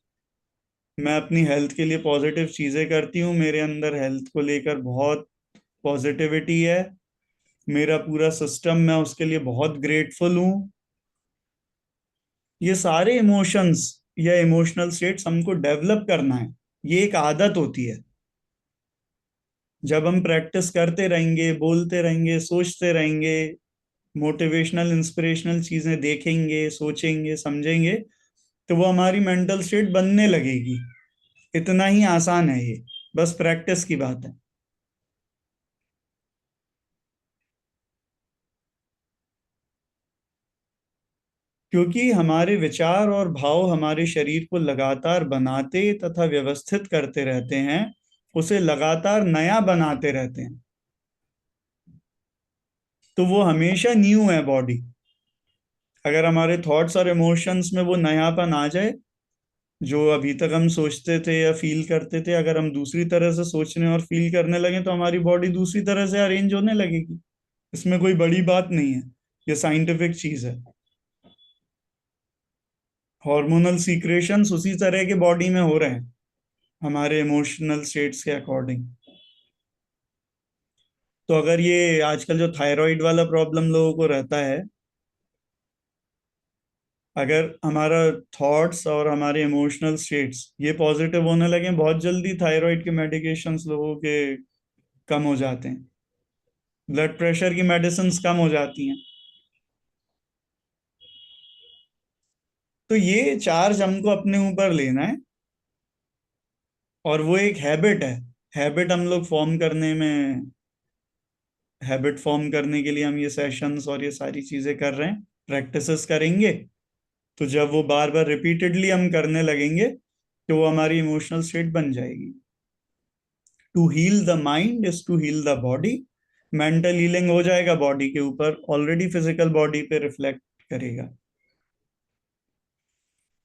मैं अपनी हेल्थ के लिए पॉजिटिव चीजें करती हूँ, मेरे अंदर हेल्थ को लेकर बहुत पॉजिटिविटी है, मेरा पूरा सिस्टम, मैं उसके लिए बहुत ग्रेटफुल हूँ। ये सारे इमोशंस या इमोशनल स्टेट्स हमको डेवलप करना है, ये एक आदत होती है। जब हम प्रैक्टिस करते रहेंगे, बोलते रहेंगे, सोचते रहेंगे, मोटिवेशनल इंस्पिरेशनल चीजें देखेंगे, सोचेंगे, समझेंगे, तो वो हमारी मेंटल स्टेट बनने लगेगी। इतना ही आसान है ये, बस प्रैक्टिस की बात है। क्योंकि हमारे विचार और भाव हमारे शरीर को लगातार बनाते तथा व्यवस्थित करते रहते हैं, उसे लगातार नया बनाते रहते हैं। तो वो हमेशा न्यू है बॉडी। अगर हमारे थॉट्स और इमोशंस में वो नयापन आ जाए, जो अभी तक हम सोचते थे या फील करते थे, अगर हम दूसरी तरह से सोचने और फील करने लगे तो हमारी बॉडी दूसरी तरह से अरेंज होने लगेगी। इसमें कोई बड़ी बात नहीं है, ये साइंटिफिक चीज है। हार्मोनल सीक्रेशंस उसी तरह के बॉडी में हो रहे हैं हमारे इमोशनल स्टेट्स के अकॉर्डिंग। तो अगर ये आजकल जो थायराइड वाला प्रॉब्लम लोगों को रहता है, अगर हमारा थॉट्स और हमारे इमोशनल स्टेट्स ये पॉजिटिव होने लगे, बहुत जल्दी थायराइड के मेडिकेशंस लोगों के कम हो जाते हैं, ब्लड प्रेशर की मेडिसिन कम हो जाती हैं। तो ये चार्ज हमको अपने ऊपर लेना है, और वो एक हैबिट है। हैबिट हम लोग फॉर्म करने में, हैबिट फॉर्म करने के लिए हम ये सेशंस और ये सारी चीजें कर रहे हैं, प्रैक्टिसेस करेंगे। तो जब वो बार बार रिपीटेडली हम करने लगेंगे तो वो हमारी इमोशनल स्टेट बन जाएगी। To heal the mind is to heal the body. Mental healing हो जाएगा बॉडी के ऊपर, ऑलरेडी फिजिकल बॉडी पे रिफ्लेक्ट करेगा।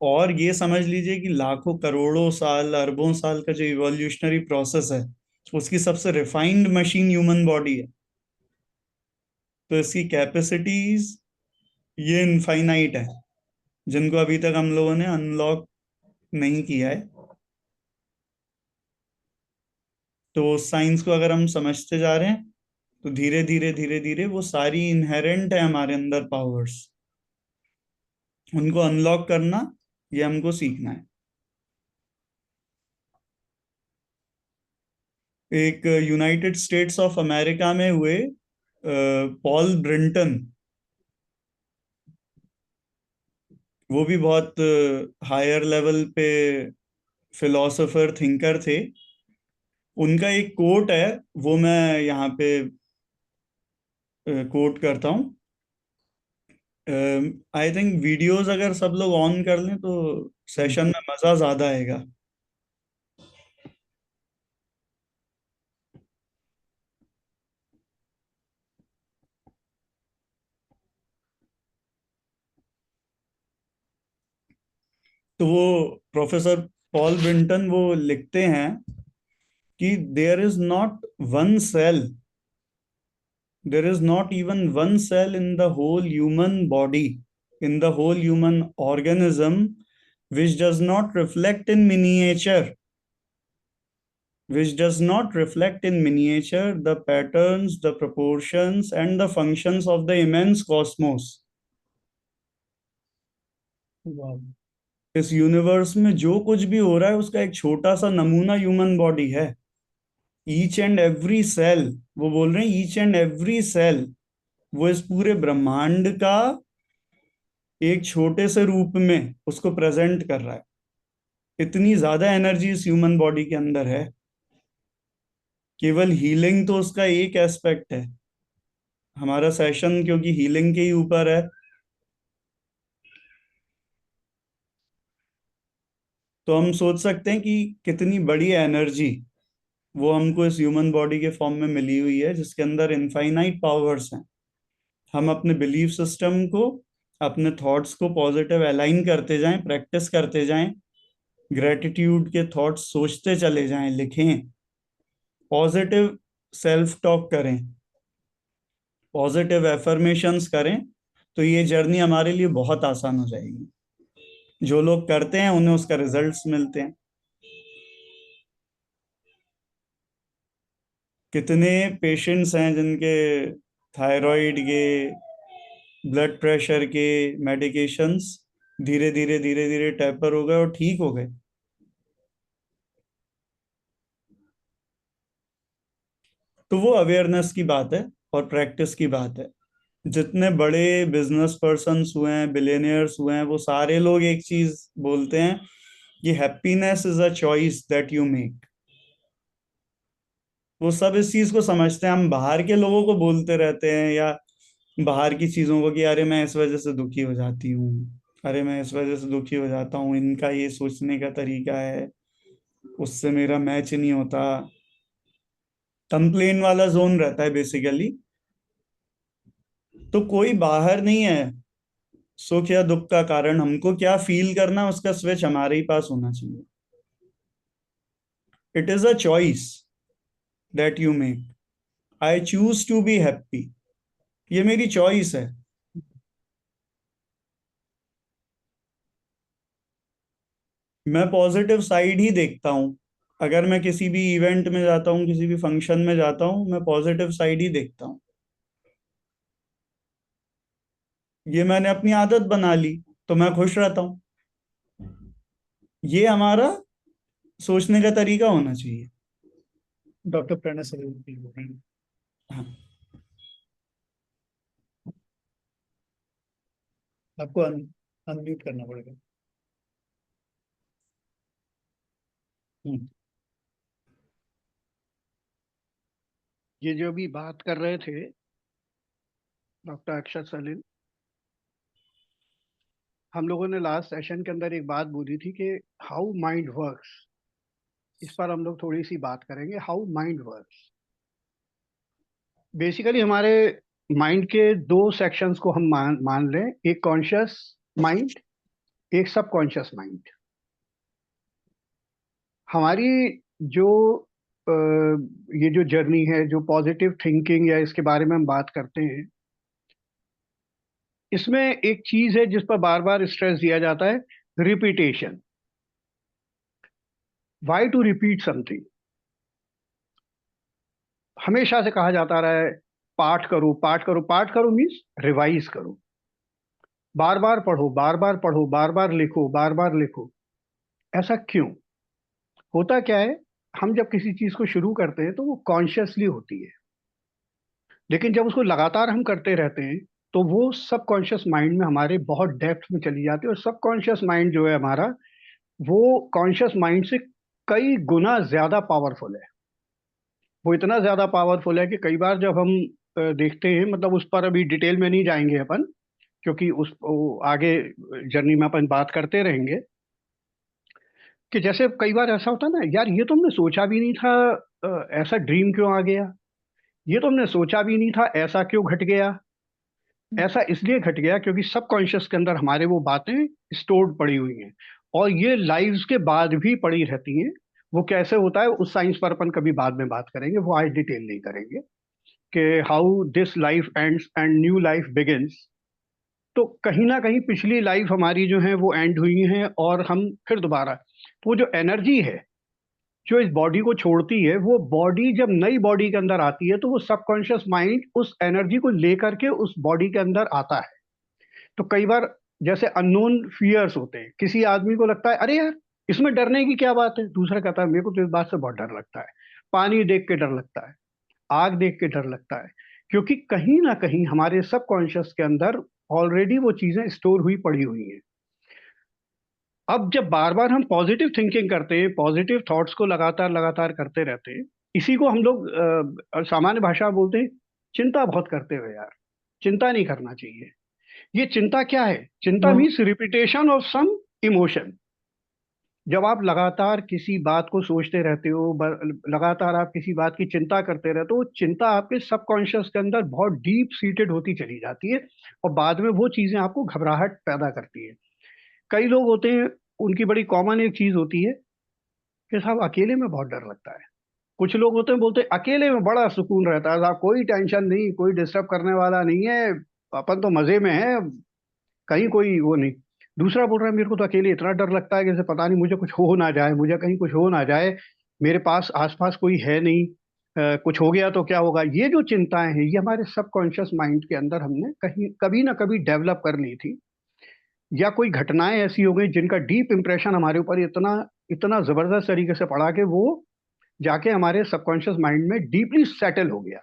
और ये समझ लीजिए कि लाखों करोड़ों साल अरबों साल का जो इवोल्यूशनरी प्रोसेस है, उसकी सबसे रिफाइंड मशीन ह्यूमन बॉडी है। तो इसकी कैपेसिटीज ये इनफाइनाइट है, जिनको अभी तक हम लोगों ने अनलॉक नहीं किया है। तो साइंस को अगर हम समझते जा रहे हैं तो धीरे धीरे धीरे धीरे वो सारी इनहेरेंट है हमारे अंदर पावर्स, उनको अनलॉक करना ये हमको सीखना है। एक यूनाइटेड स्टेट्स ऑफ अमेरिका में हुए पॉल ब्रिंटन, वो भी बहुत हायर लेवल पे फिलोसोफर थिंकर थे। उनका एक कोट है, वो मैं यहाँ पे कोट करता हूँ। आई थिंक वीडियोस अगर सब लोग ऑन कर लें तो सेशन में मजा ज्यादा आएगा। तो वो प्रोफेसर पॉल ब्रिंटन वो लिखते हैं कि there is not one cell, there is not even one cell in the whole human body, in the whole human organism which does not reflect in miniature, which does not reflect in miniature the patterns, the proportions and the functions of the immense cosmos। इस यूनिवर्स में जो कुछ भी हो रहा है उसका एक छोटा सा नमूना ह्यूमन बॉडी है। ईच एंड एवरी सेल, वो बोल रहे हैं ईच एंड एवरी सेल वो इस पूरे ब्रह्मांड का एक छोटे से रूप में उसको प्रेजेंट कर रहा है। इतनी ज्यादा एनर्जी इस ह्यूमन बॉडी के अंदर है। केवल हीलिंग तो उसका एक एस्पेक्ट है। हमारा सेशन क्योंकि हीलिंग के ही ऊपर है, तो हम सोच सकते हैं कि कितनी बड़ी एनर्जी वो हमको इस ह्यूमन बॉडी के फॉर्म में मिली हुई है, जिसके अंदर इनफाइनाइट पावर्स हैं। हम अपने बिलीफ सिस्टम को, अपने थॉट्स को पॉजिटिव अलाइन करते जाएं, प्रैक्टिस करते जाएं, ग्रेटिट्यूड के थॉट्स सोचते चले जाएं, लिखें, पॉजिटिव सेल्फ टॉक करें, पॉजिटिव एफर्मेशंस करें, तो ये जर्नी हमारे लिए बहुत आसान हो जाएगी। जो लोग करते हैं उन्हें उसका रिजल्ट्स मिलते हैं। कितने पेशेंट्स हैं जिनके थायराइड के, ब्लड प्रेशर के मेडिकेशंस धीरे धीरे धीरे धीरे टेपर हो गए और ठीक हो गए। तो वो अवेयरनेस की बात है और प्रैक्टिस की बात है। जितने बड़े बिजनेस पर्सन्स हुए हैं, बिलियनियर्स हुए हैं, वो सारे लोग एक चीज बोलते हैं कि happiness is a choice that you make. वो सब इस चीज को समझते हैं। हम बाहर के लोगों को बोलते रहते हैं, या बाहर की चीजों को, कि अरे मैं इस वजह से दुखी हो जाती हूँ, अरे मैं इस वजह से दुखी हो जाता हूँ, इनका ये सोचने का तरीका है, उससे मेरा मैच नहीं होता। कंप्लेन वाला जोन रहता है बेसिकली। तो कोई बाहर नहीं है सुख या दुख का कारण। हमको क्या फील करना, उसका स्विच हमारे ही पास होना चाहिए। It is a choice that you make. I choose to be happy. ये मेरी चॉइस है। मैं पॉजिटिव साइड ही देखता हूँ। अगर मैं किसी भी इवेंट में जाता हूँ, किसी भी फंक्शन में जाता हूँ, मैं पॉजिटिव साइड ही देखता हूँ। ये मैंने अपनी आदत बना ली, तो मैं खुश रहता हूँ। ये हमारा सोचने का तरीका होना चाहिए। डॉक्टर प्रणय सर बोल रहे हैं। हाँ। आपको अनम्यूट करना पड़ेगा। हम्म। ये जो अभी बात कर रहे थे डॉक्टर अक्षत सलील, हम लोगों ने लास्ट सेशन के अंदर एक बात बोली थी कि हाउ माइंड वर्क्स। इस पर हम लोग थोड़ी सी बात करेंगे, हाउ माइंड वर्क्स। बेसिकली हमारे माइंड के दो सेक्शंस को हम मान लें, एक कॉन्शियस माइंड, एक सबकॉन्शियस माइंड। हमारी जो ये जो जर्नी है, जो पॉजिटिव थिंकिंग या इसके बारे में हम बात करते हैं, इसमें एक चीज है जिस पर बार बार स्ट्रेस दिया जाता है, repetition. Why to repeat something. हमेशा से कहा जाता रहा है पाठ करो पाठ करो। पाठ करो मीन्स रिवाइज करो, बार बार पढ़ो, बार बार पढ़ो, बार बार लिखो, बार बार लिखो। ऐसा क्यों होता? क्या है, हम जब किसी चीज को शुरू करते हैं तो वो कॉन्शियसली होती है, लेकिन जब उसको लगातार हम करते रहते हैं तो वो सबकॉन्शियस माइंड में हमारे बहुत डेप्थ में चली जाती है। और सबकॉन्शियस माइंड जो है हमारा, वो कॉन्शियस माइंड से कई गुना ज्यादा पावरफुल है। वो इतना ज्यादा पावरफुल है कि कई बार जब हम देखते हैं, मतलब उस पर अभी डिटेल में नहीं जाएंगे अपन, क्योंकि आगे जर्नी में अपन बात करते रहेंगे, कि जैसे कई बार ऐसा होता है ना, यार ये तो हमने सोचा भी नहीं था, ऐसा ड्रीम क्यों आ गया, ये तो हमने सोचा भी नहीं था, ऐसा क्यों घट गया। ऐसा इसलिए घट गया क्योंकि सबकॉन्शियस के अंदर हमारे वो बातें स्टोर्ड पड़ी हुई हैं, और ये लाइव्स के बाद भी पड़ी रहती हैं। वो कैसे होता है उस साइंस पर अपन कभी बाद में बात करेंगे, वो आज डिटेल नहीं करेंगे कि how this life ends and new life begins. तो कहीं ना कहीं पिछली लाइफ हमारी जो है वो एंड हुई है, और हम फिर दोबारा, तो वो जो एनर्जी है जो इस बॉडी को छोड़ती है, वो बॉडी जब नई बॉडी के अंदर आती है तो वो सबकॉन्शियस माइंड उस एनर्जी को लेकर के उस बॉडी के अंदर आता है। तो कई बार जैसे अननोन फियर्स होते हैं, किसी आदमी को लगता है अरे यार इसमें डरने की क्या बात है, दूसरा कहता है मेरे को तो इस बात से बहुत डर लगता है, पानी देख के डर लगता है, आग देख के डर लगता है। क्योंकि कहीं ना कहीं हमारे सबकॉन्शियस के अंदर ऑलरेडी वो चीजें स्टोर हुई पड़ी हुई हैं। अब जब बार बार हम पॉजिटिव थिंकिंग करते हैं, पॉजिटिव थॉट्स को लगातार लगातार करते रहते हैं, इसी को हम लोग सामान्य भाषा में बोलते हैं चिंता बहुत करते हुए। यार चिंता नहीं करना चाहिए। ये चिंता क्या है? चिंता means repetition of some emotion. जब आप लगातार किसी बात को सोचते रहते हो, लगातार आप किसी बात की चिंता करते रहते हो, वो चिंता आपके सबकॉन्शियस के अंदर बहुत डीप सीटेड होती चली जाती है और बाद में वो चीजें आपको घबराहट पैदा करती है। कई लोग होते हैं, उनकी बड़ी कॉमन एक चीज होती है कि साहब अकेले में बहुत डर लगता है। कुछ लोग होते हैं बोलते हैं अकेले में बड़ा सुकून रहता है साहब, कोई टेंशन नहीं, कोई डिस्टर्ब करने वाला नहीं है, अपन तो मजे में है, कहीं कोई वो नहीं। दूसरा बोल रहा है मेरे को तो अकेले इतना डर लगता है कि जैसे पता नहीं मुझे कुछ हो ना जाए, मुझे कहीं कुछ हो ना जाए, मेरे पास आसपास कोई है नहीं, कुछ हो गया तो क्या होगा। ये जो चिंताएं हैं ये हमारे सबकॉन्शियस माइंड के अंदर हमने कहीं कभी ना कभी डेवलप कर ली थी, या कोई घटनाएं ऐसी हो गई जिनका डीप इंप्रेशन हमारे ऊपर इतना इतना जबरदस्त तरीके से पड़ा कि वो जाके हमारे सबकॉन्शियस माइंड में डीपली सेटल हो गया।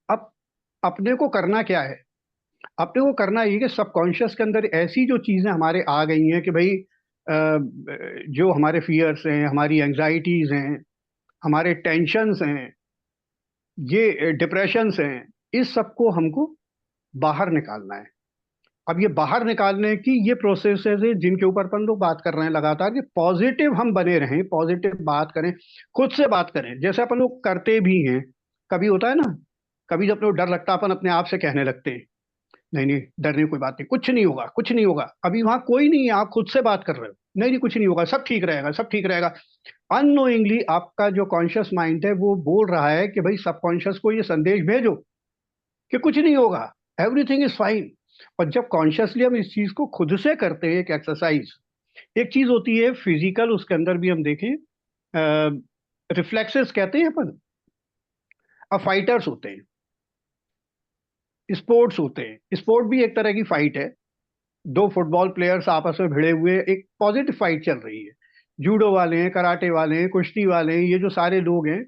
अब अपने को करना क्या है? अपने को करना ये कि सबकॉन्शियस के अंदर ऐसी जो चीजें हमारे आ गई हैं कि भाई जो हमारे फियर्स हैं, हमारी एंजाइटीज हैं, हमारे टेंशन्स हैं, ये डिप्रेशंस हैं, इस सबको हमको बाहर निकालना है। अब ये बाहर निकालने की ये प्रोसेसेस है जिनके ऊपर अपन लोग बात कर रहे हैं लगातार, कि पॉजिटिव हम बने रहें, पॉजिटिव बात करें, खुद से बात करें जैसे अपन लोग करते भी हैं। कभी होता है ना, कभी जब अपने को डर लगता है अपन अपने आप से कहने लगते हैं नहीं नहीं डरने की कोई बात नहीं, कुछ नहीं होगा, कुछ नहीं होगा। अभी वहां कोई नहीं है, आप खुद से बात कर रहे हो, नहीं नहीं कुछ नहीं होगा, सब ठीक रहेगा, सब ठीक रहेगा। अननोइंगली आपका जो कॉन्शियस माइंड है वो बोल रहा है कि भाई सबकॉन्शियस को ये संदेश भेजो कि कुछ नहीं होगा, एवरीथिंग इज फाइन। और जब कॉन्शियसली हम इस चीज को खुद से करते हैं, एक एक्सरसाइज, एक चीज होती है फिजिकल, उसके अंदर भी हम देखें रिफ्लेक्सेस कहते हैं अपन। अब फाइटर्स होते हैं, स्पोर्ट्स होते हैं, स्पोर्ट भी एक तरह की फाइट है। दो फुटबॉल प्लेयर्स आपस में भिड़े हुए एक पॉजिटिव फाइट चल रही है। जूडो वाले हैं, कराटे वाले हैं, कुश्ती वाले हैं, ये जो सारे लोग हैं,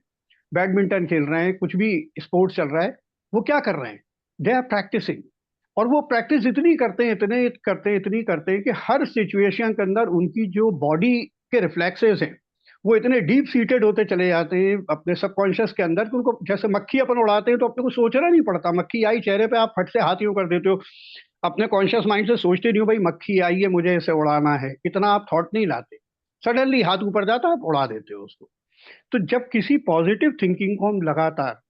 बैडमिंटन खेल रहे हैं, कुछ भी स्पोर्ट्स चल रहा है, वो क्या कर रहे हैं? They are practising. और वो प्रैक्टिस इतनी करते हैं, इतने करते हैं, इतनी करते हैं कि हर सिचुएशन के अंदर उनकी जो बॉडी के रिफ्लेक्सेस हैं वो इतने डीप सीटेड होते चले जाते हैं अपने सबकॉन्शियस के अंदर कि उनको, जैसे मक्खी अपन उड़ाते हैं तो अपने को सोचना नहीं पड़ता, मक्खी आई चेहरे पे आप फट से हाथ यूं कर देते हो, अपने कॉन्शियस माइंड से सोचते नहीं हो भाई मक्खी आई है मुझे इसे उड़ाना है, इतना आप थॉट नहीं लाते, सडनली हाथ ऊपर जाता आप उड़ा देते हो उसको। तो जब किसी पॉजिटिव थिंकिंग को हम लगातार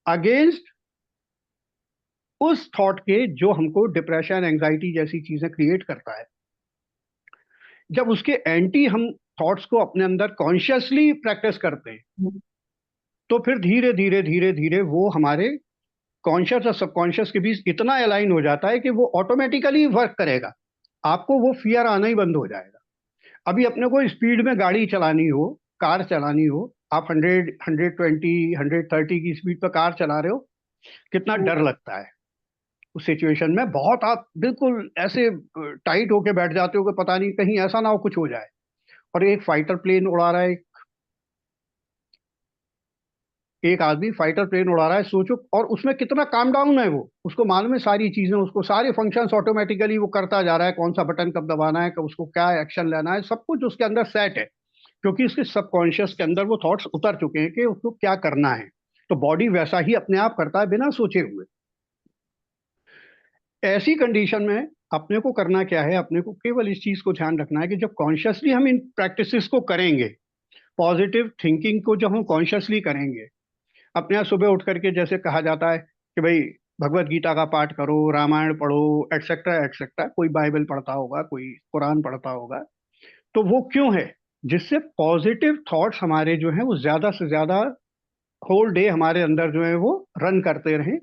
अगेंस्ट उस थॉट के जो हमको डिप्रेशन, एंजाइटी जैसी चीजें क्रिएट करता है, जब उसके एंटी हम थॉट्स को अपने अंदर कॉन्शियसली प्रैक्टिस करते हैं, तो फिर धीरे धीरे धीरे धीरे वो हमारे कॉन्शियस और सबकॉन्शियस के बीच इतना अलाइन हो जाता है कि वो ऑटोमेटिकली वर्क करेगा, आपको वो फियर आना ही बंद हो जाएगा। अभी अपने को स्पीड में गाड़ी चलानी हो, कार चलानी हो, आप 100, 120, 130 की स्पीड पर कार चला रहे हो, कितना डर लगता है उस सिचुएशन में। बहुत आप बिल्कुल ऐसे टाइट होके बैठ जाते हो कि पता नहीं कहीं ऐसा ना हो कुछ हो जाए। और एक फाइटर प्लेन उड़ा रहा है, एक आदमी फाइटर प्लेन उड़ा रहा है, सोचो, और उसमें कितना काम डाउन है, वो उसको मालूम है सारी चीजें, उसको सारे फंक्शंस ऑटोमेटिकली वो करता जा रहा है, कौन सा बटन कब दबाना है, कब उसको क्या एक्शन लेना है, सब कुछ उसके अंदर सेट है, क्योंकि उसके सबकॉन्शियस के अंदर वो थॉट्स उतर चुके हैं कि उसको क्या करना है। तो बॉडी वैसा ही अपने आप करता है बिना सोचे हुए। ऐसी कंडीशन में अपने को करना क्या है? अपने को केवल इस चीज को ध्यान रखना है कि जब कॉन्शियसली हम इन प्रैक्टिसेस को करेंगे, पॉजिटिव थिंकिंग को जब हम कॉन्शियसली करेंगे, अपने आप सुबह उठ करके जैसे कहा जाता है कि भाई भगवत गीता का पाठ करो, रामायण पढ़ो, एटसेट्रा एटसेट्रा, कोई बाइबल पढ़ता होगा, कोई कुरान पढ़ता होगा, तो वो क्यों है? जिससे पॉजिटिव थॉट्स हमारे जो हैं वो ज्यादा से ज्यादा होल डे हमारे अंदर जो है वो रन करते रहें,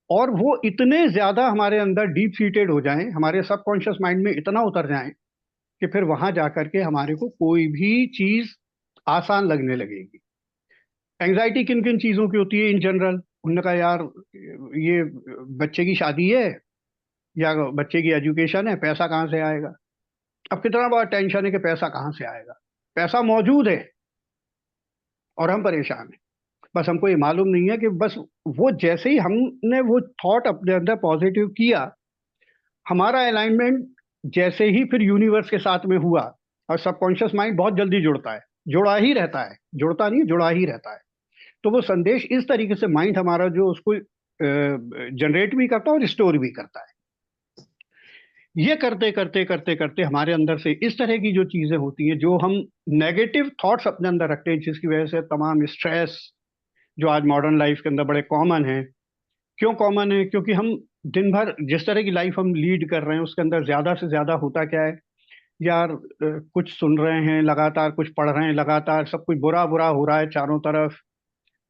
और वो इतने ज्यादा हमारे अंदर डीप सीटेड हो जाएं, हमारे सबकॉन्शियस माइंड में इतना उतर जाएं कि फिर वहां जाकर के हमारे को कोई भी चीज आसान लगने लगेगी। एंजाइटी किन किन चीजों की होती है इन जनरल? उन्होंने कहा यार ये बच्चे की शादी है या बच्चे की एजुकेशन है, पैसा कहाँ से आएगा? अब कितना बड़ा टेंशन है कि पैसा कहाँ से आएगा। पैसा मौजूद है और हम परेशान हैं, बस हमको ये मालूम नहीं है कि बस वो जैसे ही हमने वो थॉट अपने अंदर पॉजिटिव किया, हमारा अलाइनमेंट जैसे ही फिर यूनिवर्स के साथ में हुआ, और सबकॉन्शियस माइंड बहुत जल्दी जुड़ता है, जुड़ा ही रहता है, जुड़ता नहीं, जुड़ा ही रहता है। तो वो संदेश इस तरीके से माइंड हमारा जो उसको जनरेट भी करता है और स्टोर भी करता है। ये करते करते करते करते हमारे अंदर से इस तरह की जो चीजें होती हैं, जो हम नेगेटिव थॉट्स अपने अंदर रखते हैं, जिसकी वजह से तमाम स्ट्रेस जो आज मॉडर्न लाइफ के अंदर बड़े कॉमन है। क्यों कॉमन है? क्योंकि हम दिन भर जिस तरह की लाइफ हम लीड कर रहे हैं उसके अंदर ज्यादा से ज्यादा होता क्या है यार, कुछ सुन रहे हैं लगातार, कुछ पढ़ रहे हैं लगातार, सब कुछ बुरा बुरा हो रहा है चारों तरफ।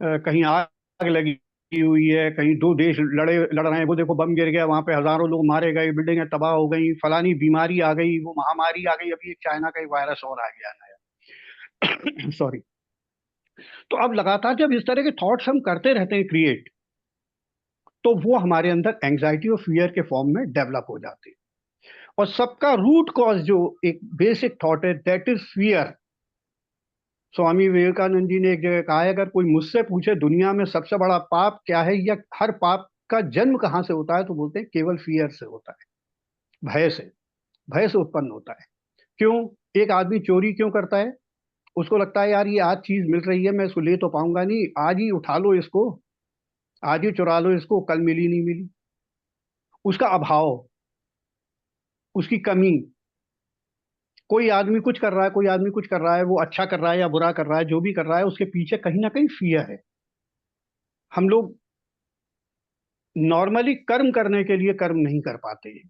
कहीं आग लगी हुई है, कहीं दो देश लड़ रहे हैं, वो देखो बम गिर गया, वहां पे हजारों लोग मारे गए, बिल्डिंगें तबाह हो गई, फलानी बीमारी आ गई, वो महामारी आ गई, अभी एक चाइना का एक वायरस और आ गया नया। सॉरी। तो अब लगातार जब इस तरह के थॉट्स हम करते रहते हैं क्रिएट, तो वो हमारे अंदर एंजाइटी और फियर के फॉर्म में डेवलप हो जाते हैं। और सबका रूट कॉज जो एक बेसिक थॉट है, that is fear. Swami Vivekananda ji ने एक जगह कहा है, अगर कोई मुझसे पूछे दुनिया में सबसे बड़ा पाप क्या है या हर पाप का जन्म कहाँ से होता है, तो बोलते हैं केवल फियर से होता है, भय से। भय से उत्पन्न होता है। क्यों? एक आदमी चोरी क्यों करता है? उसको लगता है यार ये आज चीज मिल रही है, मैं इसको ले तो पाऊंगा नहीं, आज ही उठा लो इसको, आज ही चुरा लो इसको, कल मिली नहीं मिली। उसका अभाव, उसकी कमी। कोई आदमी कुछ कर रहा है, कोई आदमी कुछ कर रहा है, वो अच्छा कर रहा है या बुरा कर रहा है, जो भी कर रहा है उसके पीछे कहीं ना कहीं फियर है। हम लोग नॉर्मली कर्म करने के लिए कर्म नहीं कर पाते हैं।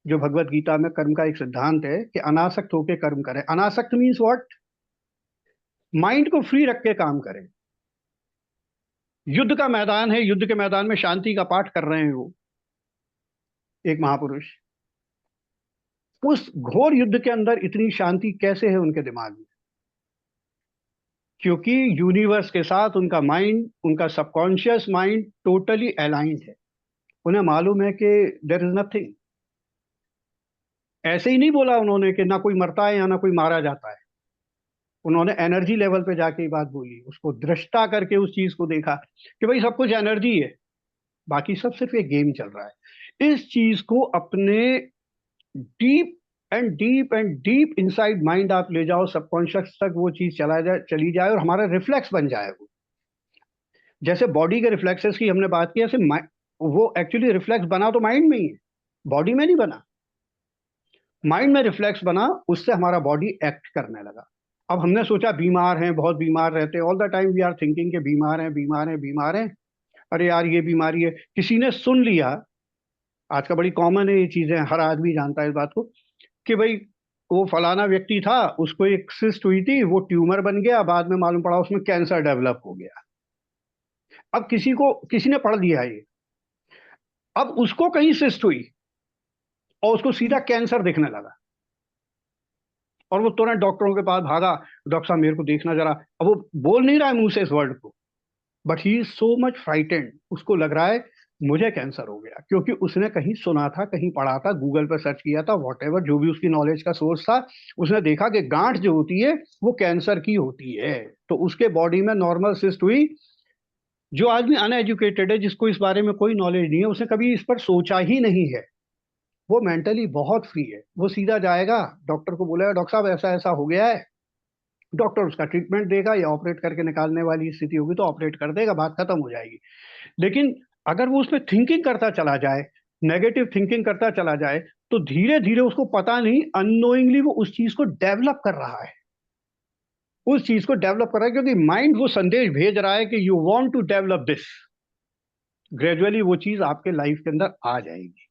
जो भगवत गीता में कर्म का एक सिद्धांत है कि अनासक्त होकर कर्म करें। अनासक्त मीन्स व्हाट? माइंड को फ्री रख के काम करें। युद्ध का मैदान है, युद्ध के मैदान में शांति का पाठ कर रहे हैं वो एक महापुरुष। उस घोर युद्ध के अंदर इतनी शांति कैसे है उनके दिमाग में? क्योंकि यूनिवर्स के साथ उनका माइंड, उनका सबकॉन्शियस माइंड टोटली अलाइंड है। उन्हें मालूम है कि देयर इज नथिंग। ऐसे ही नहीं बोला उन्होंने कि ना कोई मरता है या ना कोई मारा जाता है। उन्होंने एनर्जी लेवल पे जाके ये बात बोली, उसको दृष्टा करके उस चीज को देखा कि भाई सब कुछ एनर्जी है, बाकी सब सिर्फ एक गेम चल रहा है। इस चीज को अपने deep and deep inside mind आप ले जाओ, सबकॉन्शियस तक वो चीज चली जाए और हमारा रिफ्लेक्स बन जाए। वो जैसे बॉडी के रिफ्लेक्सेस की हमने बात की, ऐसे वो एक्चुअली रिफ्लेक्स बना तो माइंड में ही है, बॉडी में नहीं बना। माइंड में रिफ्लेक्स बना, उससे हमारा बॉडी एक्ट करने लगा। अब हमने सोचा बीमार हैं, बहुत बीमार रहते हैं, all the time we are thinking के बीमार हैं बीमार हैं बीमार हैं, अरे यार ये बीमारी है। किसी ने सुन लिया, आज का बड़ी कॉमन है ये चीजें, हर आदमी जानता है इस बात को, कि भाई वो फलाना व्यक्ति था, उसको एक सिस्ट हुई थी, वो ट्यूमर बन गया, बाद में मालूम पड़ा उसमें कैंसर डेवलप हो गया। अब किसी ने पढ़ लिया ये, अब उसको कहीं सिस्ट हुई और उसको सीधा कैंसर दिखने लगा, और वो तुरंत डॉक्टरों के पास भागा, डॉक्टर साहब मेरे को देखना जरा। अब वो बोल नहीं रहा है मुंह से इस वर्ड को, but he is so much frightened. उसको लग रहा है मुझे कैंसर हो गया, क्योंकि उसने कहीं सुना था, कहीं पढ़ा था, गूगल पर सर्च किया था, वॉटेवर जो भी उसकी नॉलेज का सोर्स था, उसने देखा कि गांठ जो होती है वो कैंसर की होती है। तो उसके बॉडी में नॉर्मल सिस्ट हुई। जो आदमी अनएजुकेटेड है, जिसको इस बारे में कोई नॉलेज नहीं है, उसने कभी इस पर सोचा ही नहीं है, वो मेंटली बहुत फ्री है। वो सीधा जाएगा, डॉक्टर को बोलेगा डॉक्टर साहब ऐसा ऐसा हो गया है, डॉक्टर उसका ट्रीटमेंट देगा, या ऑपरेट करके निकालने वाली स्थिति होगी तो ऑपरेट कर देगा, बात खत्म हो जाएगी। लेकिन अगर वो उसमें थिंकिंग करता चला जाए, नेगेटिव थिंकिंग करता चला जाए, तो धीरे धीरे उसको पता नहीं, अननोइंगली वो उस चीज को डेवलप कर रहा है, उस चीज को डेवलप कर रहा है, क्योंकि माइंड वो संदेश भेज रहा है कि you want to develop this. Gradually वो चीज आपके लाइफ के अंदर आ जाएगी।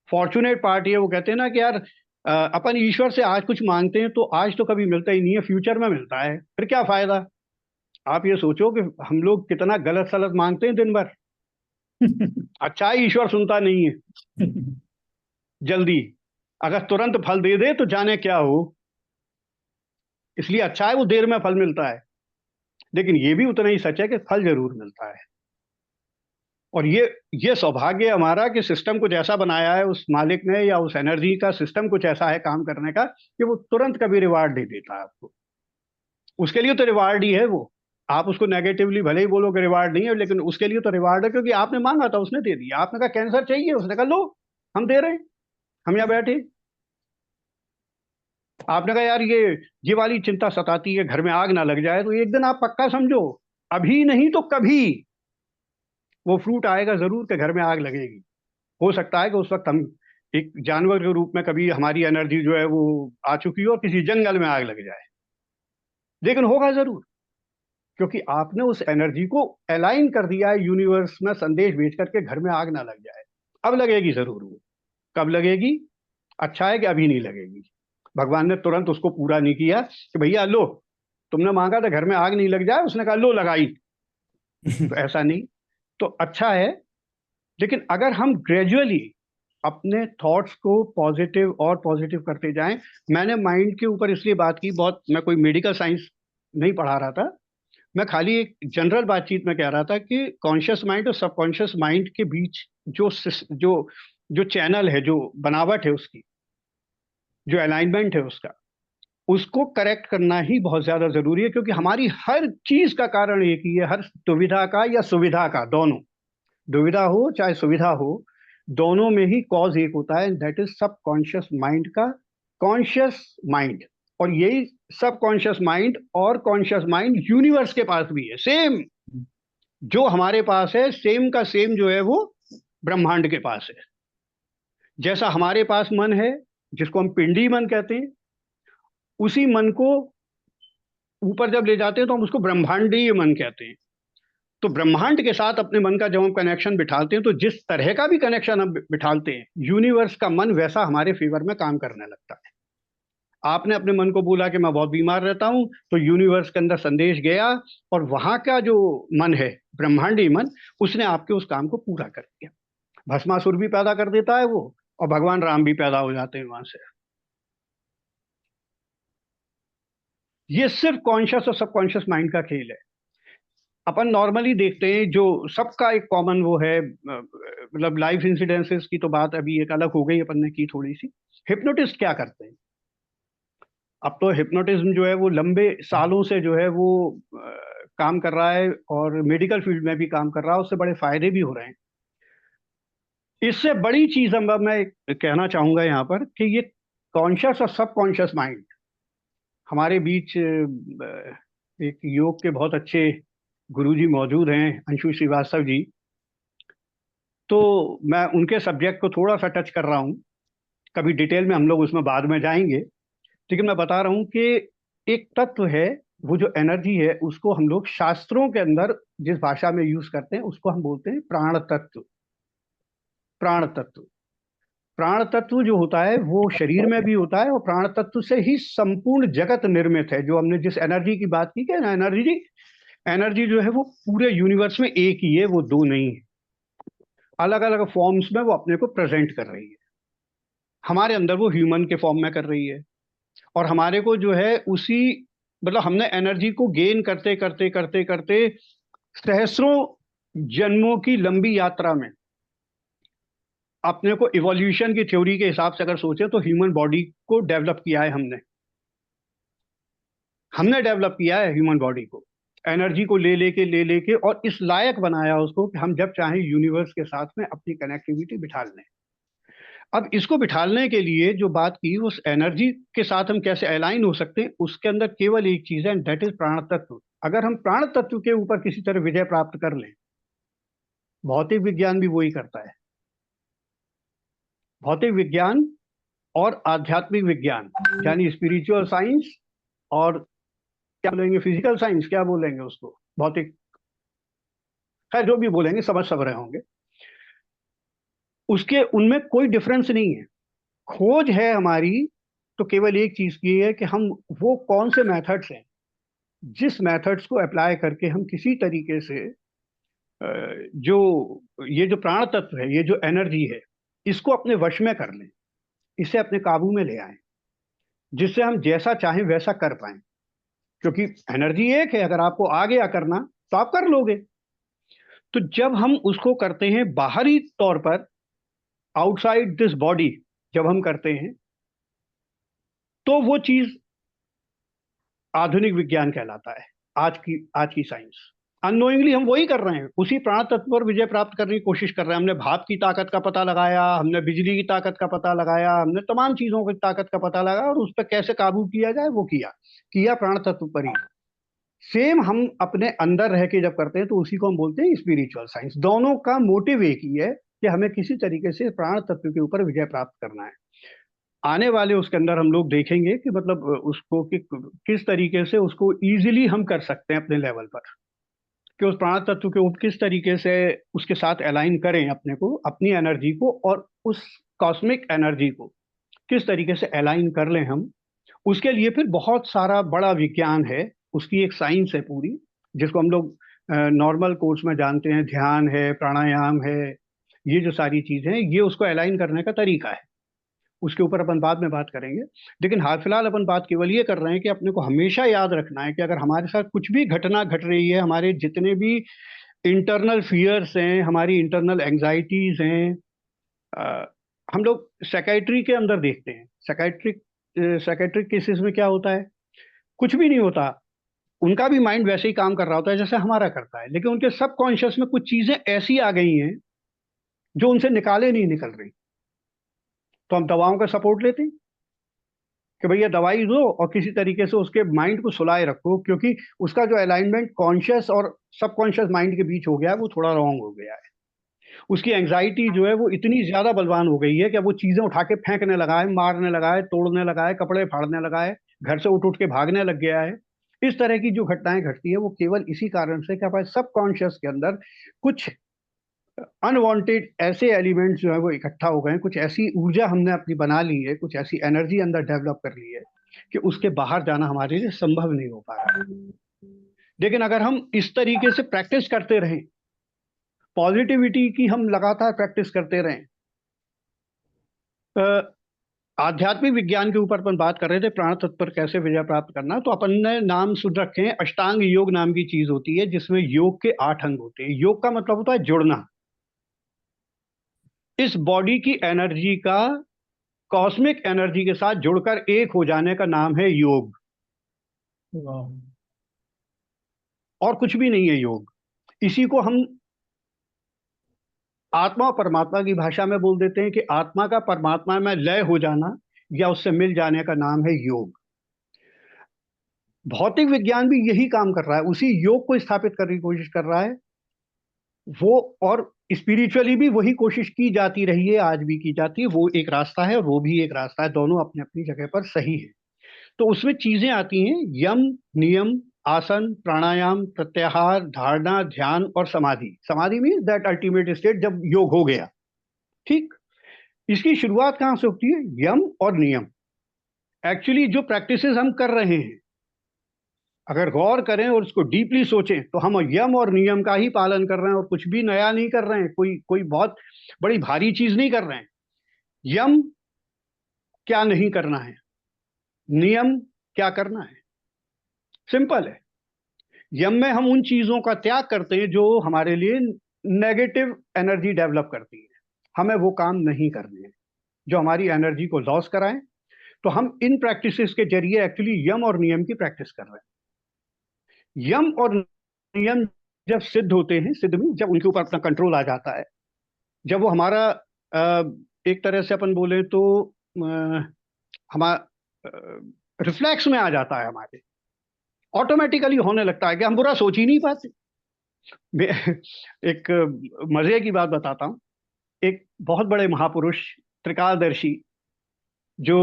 फॉर्चुनेट पार्ट ये, वो कहते हैं ना कि यार अपन ईश्वर से आज कुछ मांगते हैं तो आज तो कभी मिलता ही नहीं है, फ्यूचर में मिलता है, फिर क्या फायदा। आप ये सोचो कि हम लोग कितना गलत सलत मांगते हैं दिन भर। अच्छा ही ईश्वर सुनता नहीं है जल्दी, अगर तुरंत फल दे दे तो जाने क्या हो। इसलिए अच्छा है वो देर में फल मिलता है, लेकिन ये भी उतना ही सच है कि फल जरूर मिलता है। और ये सौभाग्य हमारा कि सिस्टम कुछ ऐसा बनाया है उस मालिक ने, या उस एनर्जी का सिस्टम कुछ ऐसा है काम करने का, कि वो तुरंत कभी रिवार्ड दे देता है आपको। उसके लिए तो रिवार्ड ही है वो। आप उसको नेगेटिवली भले ही बोलो कि रिवार्ड नहीं है, लेकिन उसके लिए तो रिवार्ड है, क्योंकि आपने मांगा था उसने दे दिया। आपने कहा कैंसर चाहिए, उसने कहा लो हम दे रहे हैं, हम यहाँ बैठे। आपने कहा यार ये वाली चिंता सताती है, घर में आग ना लग जाए, तो एक दिन आप पक्का समझो, अभी नहीं तो कभी वो फ्रूट आएगा जरूर कि घर में आग लगेगी। हो सकता है कि उस वक्त हम एक जानवर के रूप में कभी हमारी एनर्जी जो है वो आ चुकी हो और किसी जंगल में आग लग जाए, लेकिन होगा जरूर, क्योंकि आपने उस एनर्जी को अलाइन कर दिया है यूनिवर्स में संदेश भेज करके घर में आग ना लग जाए। अब लगेगी जरूर वो, कब लगेगी? अच्छा है कि अभी नहीं लगेगी। भगवान ने तुरंत उसको पूरा नहीं किया कि भैया लो, तुमने मांगा था घर में आग नहीं लग जाए, उसने कहा लो लगाई, तो ऐसा नहीं। तो अच्छा है, लेकिन अगर हम ग्रेजुअली अपने थॉट्स को पॉजिटिव और पॉजिटिव करते जाएं। मैंने माइंड के ऊपर इसलिए बात की, बहुत मैं कोई मेडिकल साइंस नहीं पढ़ा रहा था, मैं खाली एक जनरल बातचीत में कह रहा था कि कॉन्शियस माइंड और सबकॉन्शियस माइंड के बीच जो जो जो चैनल है, जो बनावट है उसकी, जो अलाइनमेंट है उसका, उसको करेक्ट करना ही बहुत ज्यादा जरूरी है, क्योंकि हमारी हर चीज का कारण एक ही है, हर दुविधा का या सुविधा का, दोनों, दुविधा हो चाहे सुविधा हो, दोनों में ही कॉज एक होता है, दैट इज सबकॉन्शियस माइंड का कॉन्शियस माइंड। और यही सबकॉन्शियस माइंड और कॉन्शियस माइंड यूनिवर्स के पास भी है, सेम जो हमारे पास है, सेम का सेम जो है वो ब्रह्मांड के पास है। जैसा हमारे पास मन है, जिसको हम पिंडी मन कहते हैं, उसी मन को ऊपर जब ले जाते हैं तो हम उसको ब्रह्मांडीय मन कहते हैं। तो ब्रह्मांड के साथ अपने मन का जब हम कनेक्शन बिठाते हैं, तो जिस तरह का भी कनेक्शन हम बिठाते हैं, यूनिवर्स का मन वैसा हमारे फेवर में काम करने लगता है। आपने अपने मन को बोला कि मैं बहुत बीमार रहता हूं, तो यूनिवर्स के अंदर संदेश गया और वहां का जो मन है, ब्रह्मांडी मन, उसने आपके उस काम को पूरा कर दिया। भस्मासुर भी पैदा कर देता है वो, और भगवान राम भी पैदा हो जाते हैं वहां से। ये सिर्फ कॉन्शियस और सबकॉन्शियस माइंड का खेल है। अपन नॉर्मली देखते हैं जो सबका एक कॉमन वो है, मतलब लाइफ इंसिडेंसेस की तो बात अभी एक अलग हो गई, अपन ने की थोड़ी सी। हिप्नोटिस्ट क्या करते हैं? अब तो हिप्नोटिज्म जो है वो लंबे सालों से जो है वो काम कर रहा है, और मेडिकल फील्ड में भी काम कर रहा है, उससे बड़े फायदे भी हो रहे हैं। इससे बड़ी चीज अब मैं कहना चाहूंगा यहाँ पर कि ये कॉन्शियस और सबकॉन्शियस माइंड, हमारे बीच एक योग के बहुत अच्छे गुरुजी मौजूद हैं, अंशु श्रीवास्तव जी, तो मैं उनके सब्जेक्ट को थोड़ा सा टच कर रहा हूँ, कभी डिटेल में हम लोग उसमें बाद में जाएंगे, लेकिन मैं बता रहा हूँ कि एक तत्व है, वो जो एनर्जी है, उसको हम लोग शास्त्रों के अंदर जिस भाषा में यूज करते हैं उसको हम बोलते हैं प्राण तत्व। प्राण तत्व, प्राण तत्व जो होता है वो शरीर में भी होता है, और प्राण तत्व से ही संपूर्ण जगत निर्मित है। जो हमने जिस एनर्जी की बात की, क्या एनर्जी, एनर्जी जो है वो पूरे यूनिवर्स में एक ही है, वो दो नहीं है, अलग अलग फॉर्म्स में वो अपने को प्रेजेंट कर रही है। हमारे अंदर वो ह्यूमन के फॉर्म में कर रही है, और हमारे को जो है उसी, मतलब हमने एनर्जी को गेन करते करते करते करते सहस्रों जन्मों की लंबी यात्रा में अपने को इवोल्यूशन की थ्योरी के हिसाब से अगर सोचे तो ह्यूमन बॉडी को डेवलप किया है हमने डेवलप किया है ह्यूमन बॉडी को, एनर्जी को ले लेके और इस लायक बनाया उसको कि हम जब चाहें यूनिवर्स के साथ में अपनी कनेक्टिविटी बिठा लें। अब इसको बिठालने के लिए जो बात की, उस एनर्जी के साथ हम कैसे अलाइन हो सकते हैं, उसके अंदर केवल एक चीज है, दैट इज प्राण तत्व। अगर हम प्राण तत्व के ऊपर किसी तरह विजय प्राप्त कर लें, भौतिक विज्ञान भी वही करता है। भौतिक विज्ञान और आध्यात्मिक विज्ञान, यानी स्पिरिचुअल साइंस और क्या बोलेंगे, फिजिकल साइंस, क्या बोलेंगे उसको, भौतिक, खैर जो भी बोलेंगे समझ सब रहे होंगे, उसके उनमें कोई डिफरेंस नहीं है। खोज है हमारी तो केवल एक चीज की है कि हम वो कौन से मेथड्स हैं जिस मेथड्स को अप्लाई करके हम किसी तरीके से जो ये जो प्राण तत्व है, ये जो एनर्जी है, इसको अपने वश में कर लें, इसे अपने काबू में ले आए, जिससे हम जैसा चाहें वैसा कर पाए। क्योंकि एनर्जी एक है, अगर आपको आ गया करना तो आप कर लोगे। तो जब हम उसको करते हैं बाहरी तौर पर, आउटसाइड दिस बॉडी जब हम करते हैं, तो वो चीज आधुनिक विज्ञान कहलाता है। आज की साइंस, अननोइंगली हम वही कर रहे हैं, उसी प्राण तत्व पर विजय प्राप्त करने की कोशिश कर रहे हैं। हमने भाप की ताकत का पता लगाया, हमने बिजली की ताकत का पता लगाया, हमने तमाम चीजों की ताकत का पता लगाया, और उस पर कैसे काबू किया जाए वो किया प्राण तत्व पर ही। सेम हम अपने अंदर रह के जब करते हैं तो उसी को हम बोलते हैं स्पिरिचुअल साइंस। दोनों का मोटिव एक ही है कि हमें किसी तरीके से प्राण तत्व के ऊपर विजय प्राप्त करना है। आने वाले उसके अंदर हम लोग देखेंगे कि मतलब उसको कि किस तरीके से उसको इजीली हम कर सकते हैं अपने लेवल पर, कि उस प्राण तत्व के ऊपर किस तरीके से उसके साथ अलाइन करें अपने को, अपनी एनर्जी को, और उस कॉस्मिक एनर्जी को किस तरीके से अलाइन कर लें हम। उसके लिए फिर बहुत सारा बड़ा विज्ञान है, उसकी एक साइंस है पूरी, जिसको हम लोग नॉर्मल कोर्स में जानते हैं, ध्यान है, प्राणायाम है, ये जो सारी चीजें हैं ये उसको अलाइन करने का तरीका है। उसके ऊपर अपन बाद में बात करेंगे, लेकिन हाल फिलहाल अपन बात केवल ये कर रहे हैं कि अपने को हमेशा याद रखना है कि अगर हमारे साथ कुछ भी घटना घट रही है, हमारे जितने भी इंटरनल फियर्स हैं, हमारी इंटरनल एंजाइटीज हैं, हम लोग साइकेट्री के अंदर देखते हैं, साइकेट्रिक केसेस में क्या होता है, कुछ भी नहीं होता, उनका भी माइंड वैसे ही काम कर रहा होता है जैसे हमारा करता है, लेकिन उनके सबकॉन्शियस में कुछ चीजें ऐसी आ गई हैं जो उनसे निकाले नहीं निकल रही। तो हम दवाओं का सपोर्ट लेते हैं कि भैया दवाई दो और किसी तरीके से उसके माइंड को सुलाए रखो, क्योंकि उसका जो अलाइनमेंट कॉन्शियस और सबकॉन्शियस माइंड के बीच हो गया है वो थोड़ा रॉन्ग हो गया है। उसकी एंजाइटी जो है वो इतनी ज्यादा बलवान हो गई है कि अब वो चीजें उठा के फेंकने लगा है, मारने लगा है, तोड़ने लगा है, कपड़े फाड़ने लगा है, घर से उठ उठ के भागने लग गया है। इस तरह की जो घटनाएं घटती है वो केवल इसी कारण से कि हमारे सबकॉन्शियस के अंदर कुछ अनवांटेड ऐसे एलिमेंट्स जो है वो इकट्ठा हो गए हैं, कुछ ऐसी ऊर्जा हमने अपनी बना ली है, कुछ ऐसी एनर्जी अंदर डेवलप कर ली है कि उसके बाहर जाना हमारे लिए संभव नहीं हो पा रहा है। लेकिन अगर हम इस तरीके से प्रैक्टिस करते रहें, पॉजिटिविटी की हम लगातार प्रैक्टिस करते रहें, आध्यात्मिक विज्ञान के ऊपर अपन बात कर रहे थे, प्राण तत्व पर कैसे विजय प्राप्त करना, तो अपन ने नाम सुन रखे हैं, अष्टांग योग नाम की चीज होती है जिसमें योग के 8 अंग होते हैं। योग का मतलब होता है जुड़ना, इस बॉडी की एनर्जी का कॉस्मिक एनर्जी के साथ जुड़कर एक हो जाने का नाम है योग, और कुछ भी नहीं है योग। इसी को हम आत्मा और परमात्मा की भाषा में बोल देते हैं कि आत्मा का परमात्मा में लय हो जाना या उससे मिल जाने का नाम है योग। भौतिक विज्ञान भी यही काम कर रहा है, उसी योग को स्थापित करने की कोशिश कर रहा है वो, और स्पिरिचुअली भी वही कोशिश की जाती रही है, आज भी की जाती है। वो एक रास्ता है और वो भी एक रास्ता है, दोनों अपनी अपनी जगह पर सही है। तो उसमें चीजें आती हैं, यम, नियम, आसन, प्राणायाम, प्रत्याहार, धारणा, ध्यान और समाधि। समाधि मीन्स दैट अल्टीमेट स्टेट जब योग हो गया। ठीक, इसकी शुरुआत कहां से होती है? यम और नियम। एक्चुअली जो प्रैक्टिसेस हम कर रहे हैं, अगर गौर करें और उसको डीपली सोचें, तो हम यम और नियम का ही पालन कर रहे हैं और कुछ भी नया नहीं कर रहे हैं, कोई बहुत बड़ी भारी चीज नहीं कर रहे हैं। यम क्या नहीं करना है, नियम क्या करना है, सिंपल है। यम में हम उन चीजों का त्याग करते हैं जो हमारे लिए नेगेटिव एनर्जी डेवलप करती है, हमें वो काम नहीं करने हैं जो हमारी एनर्जी को लॉस कराएं। तो हम इन प्रैक्टिसेस के जरिए एक्चुअली यम और नियम की प्रैक्टिस कर रहे हैं। यम और नियम जब सिद्ध होते हैं, सिद्ध में जब उनके ऊपर अपना कंट्रोल आ जाता है, जब वो हमारा एक तरह से अपन बोले तो हमारा रिफ्लेक्स में आ जाता है, हमारे ऑटोमेटिकली होने लगता है कि हम बुरा सोच ही नहीं पाते। एक मजे की बात बताता हूँ। एक बहुत बड़े महापुरुष, त्रिकालदर्शी, जो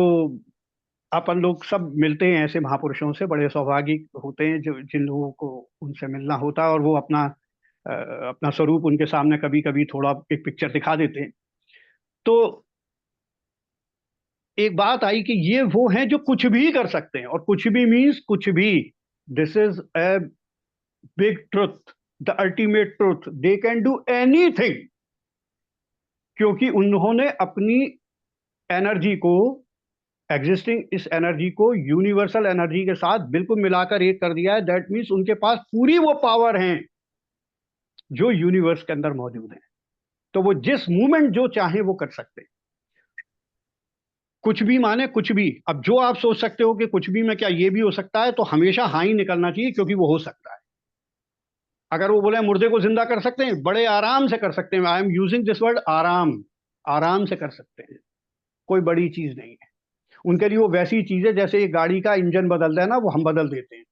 अपन लोग सब मिलते हैं ऐसे महापुरुषों से, बड़े सौभागी होते हैं जो जिन लोगों को उनसे मिलना होता है, और वो अपना स्वरूप उनके सामने कभी कभी थोड़ा एक पिक्चर दिखा देते हैं। तो एक बात आई कि ये वो हैं जो कुछ भी कर सकते हैं, और कुछ भी मीन्स कुछ भी। This is a big truth, the ultimate truth, they can do anything, क्योंकि उन्होंने अपनी एनर्जी को, एग्जिस्टिंग इस एनर्जी को यूनिवर्सल एनर्जी के साथ बिल्कुल मिलाकर एक कर दिया है। दैट मीन्स उनके पास पूरी वो पावर है जो यूनिवर्स के अंदर मौजूद है। तो वो जिस मूवमेंट जो चाहे वो कर सकते हैं। कुछ भी माने कुछ भी। अब जो आप सोच सकते हो कि कुछ भी में क्या ये भी हो सकता है, तो हमेशा हाँ ही निकलना चाहिए, क्योंकि वो हो सकता है। अगर वो बोले मुर्दे को जिंदा कर सकते हैं, बड़े आराम से कर सकते हैं। I am using this word आराम से कर सकते हैं, कोई बड़ी चीज नहीं है उनके लिए। वो वैसी चीज है जैसे ये गाड़ी का इंजन बदल देना, वो हम बदल देते हैं।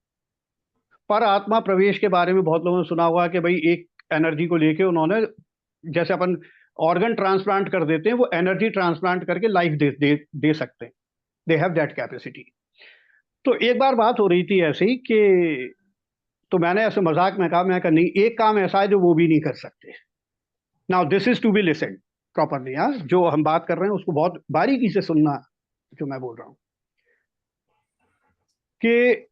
पर आत्मा प्रवेश के बारे में बहुत लोगों ने सुना हुआ है कि भाई एक एनर्जी को लेके उन्होंने, जैसे अपन ऑर्गन ट्रांसप्लांट कर देते हैं, वो एनर्जी ट्रांसप्लांट करके लाइफ दे सकते हैं। They have that capacity. तो एक बार बात हो रही थी ऐसे ही कि, तो मैंने ऐसे मजाक में कहा, मैं कहा नहीं, एक काम ऐसा है जो वो भी नहीं कर सकते। Now this is to be listen properly. हाँ, जो हम बात कर रहे हैं उसको बहुत बारीकी से सुनना, जो मैं बोल रहा हूं कि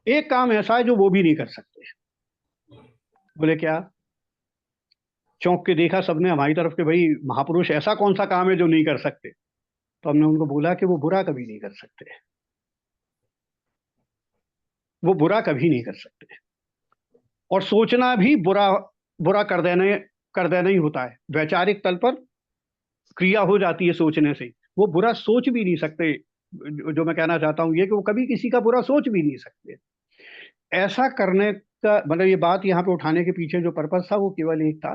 एक काम ऐसा है जो वो भी नहीं कर सकते। बोले क्या? चौंक के देखा सबने हमारी तरफ के, भाई महापुरुष ऐसा कौन सा काम है जो नहीं कर सकते? तो हमने उनको बोला कि वो बुरा कभी नहीं कर सकते, वो बुरा कभी नहीं कर सकते। और सोचना भी बुरा बुरा कर देना ही होता है। वैचारिक तल पर क्रिया हो जाती है सोचने से, वो बुरा सोच भी नहीं सकते। जो मैं कहना चाहता हूं ये कि वो कभी किसी का बुरा सोच भी नहीं सकते। ऐसा करने का मतलब, ये बात यहाँ पे उठाने के पीछे जो पर्पस था वो केवल एक था,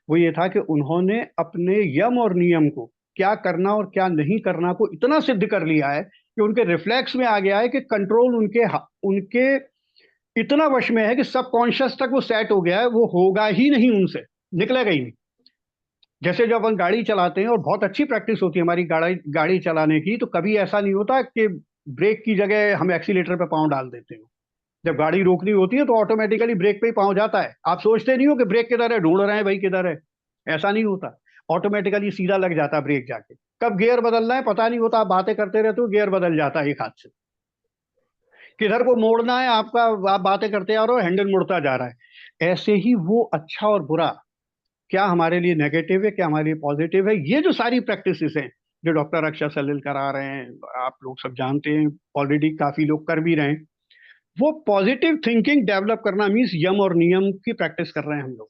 वो ये था कि उन्होंने अपने यम और नियम को, क्या करना और क्या नहीं करना को इतना सिद्ध कर लिया है कि उनके रिफ्लेक्स में आ गया है कि कंट्रोल उनके इतना वश में है कि सबकॉन्शियस तक वो सेट हो गया है, वो होगा ही नहीं, उनसे निकलेगा ही नहीं। जैसे जब हम गाड़ी चलाते हैं और बहुत अच्छी प्रैक्टिस होती है हमारी गाड़ी चलाने की, तो कभी ऐसा नहीं होता कि ब्रेक की जगह हम एक्सीलेटर पे पांव डाल देते हो। जब गाड़ी रोकनी होती है तो ऑटोमेटिकली ब्रेक पे ही पांव जाता है। आप सोचते नहीं हो कि ब्रेक किधर है, ढूंढ रहे हैं भाई किधर है, ऐसा नहीं होता। ऑटोमेटिकली सीधा लग जाता है ब्रेक जाके। कब गियर बदलना है पता नहीं होता, आप बातें करते रहते हो, गियर बदल जाता है एक हाथ से। किधर को मोड़ना है आपका, आप बातें करते आ रहे हो, हैंडल मुड़ता जा रहा है। ऐसे ही वो अच्छा और बुरा, क्या हमारे लिए नेगेटिव है, क्या हमारे लिए पॉजिटिव है, ये जो सारी प्रैक्टिसेस हैं जो डॉक्टर अक्षर सलील करा रहे हैं, आप लोग सब जानते हैं, ऑलरेडी काफी लोग कर भी रहे हैं। वो पॉजिटिव थिंकिंग डेवलप करना मीन्स यम और नियम की प्रैक्टिस कर रहे हैं हम लोग।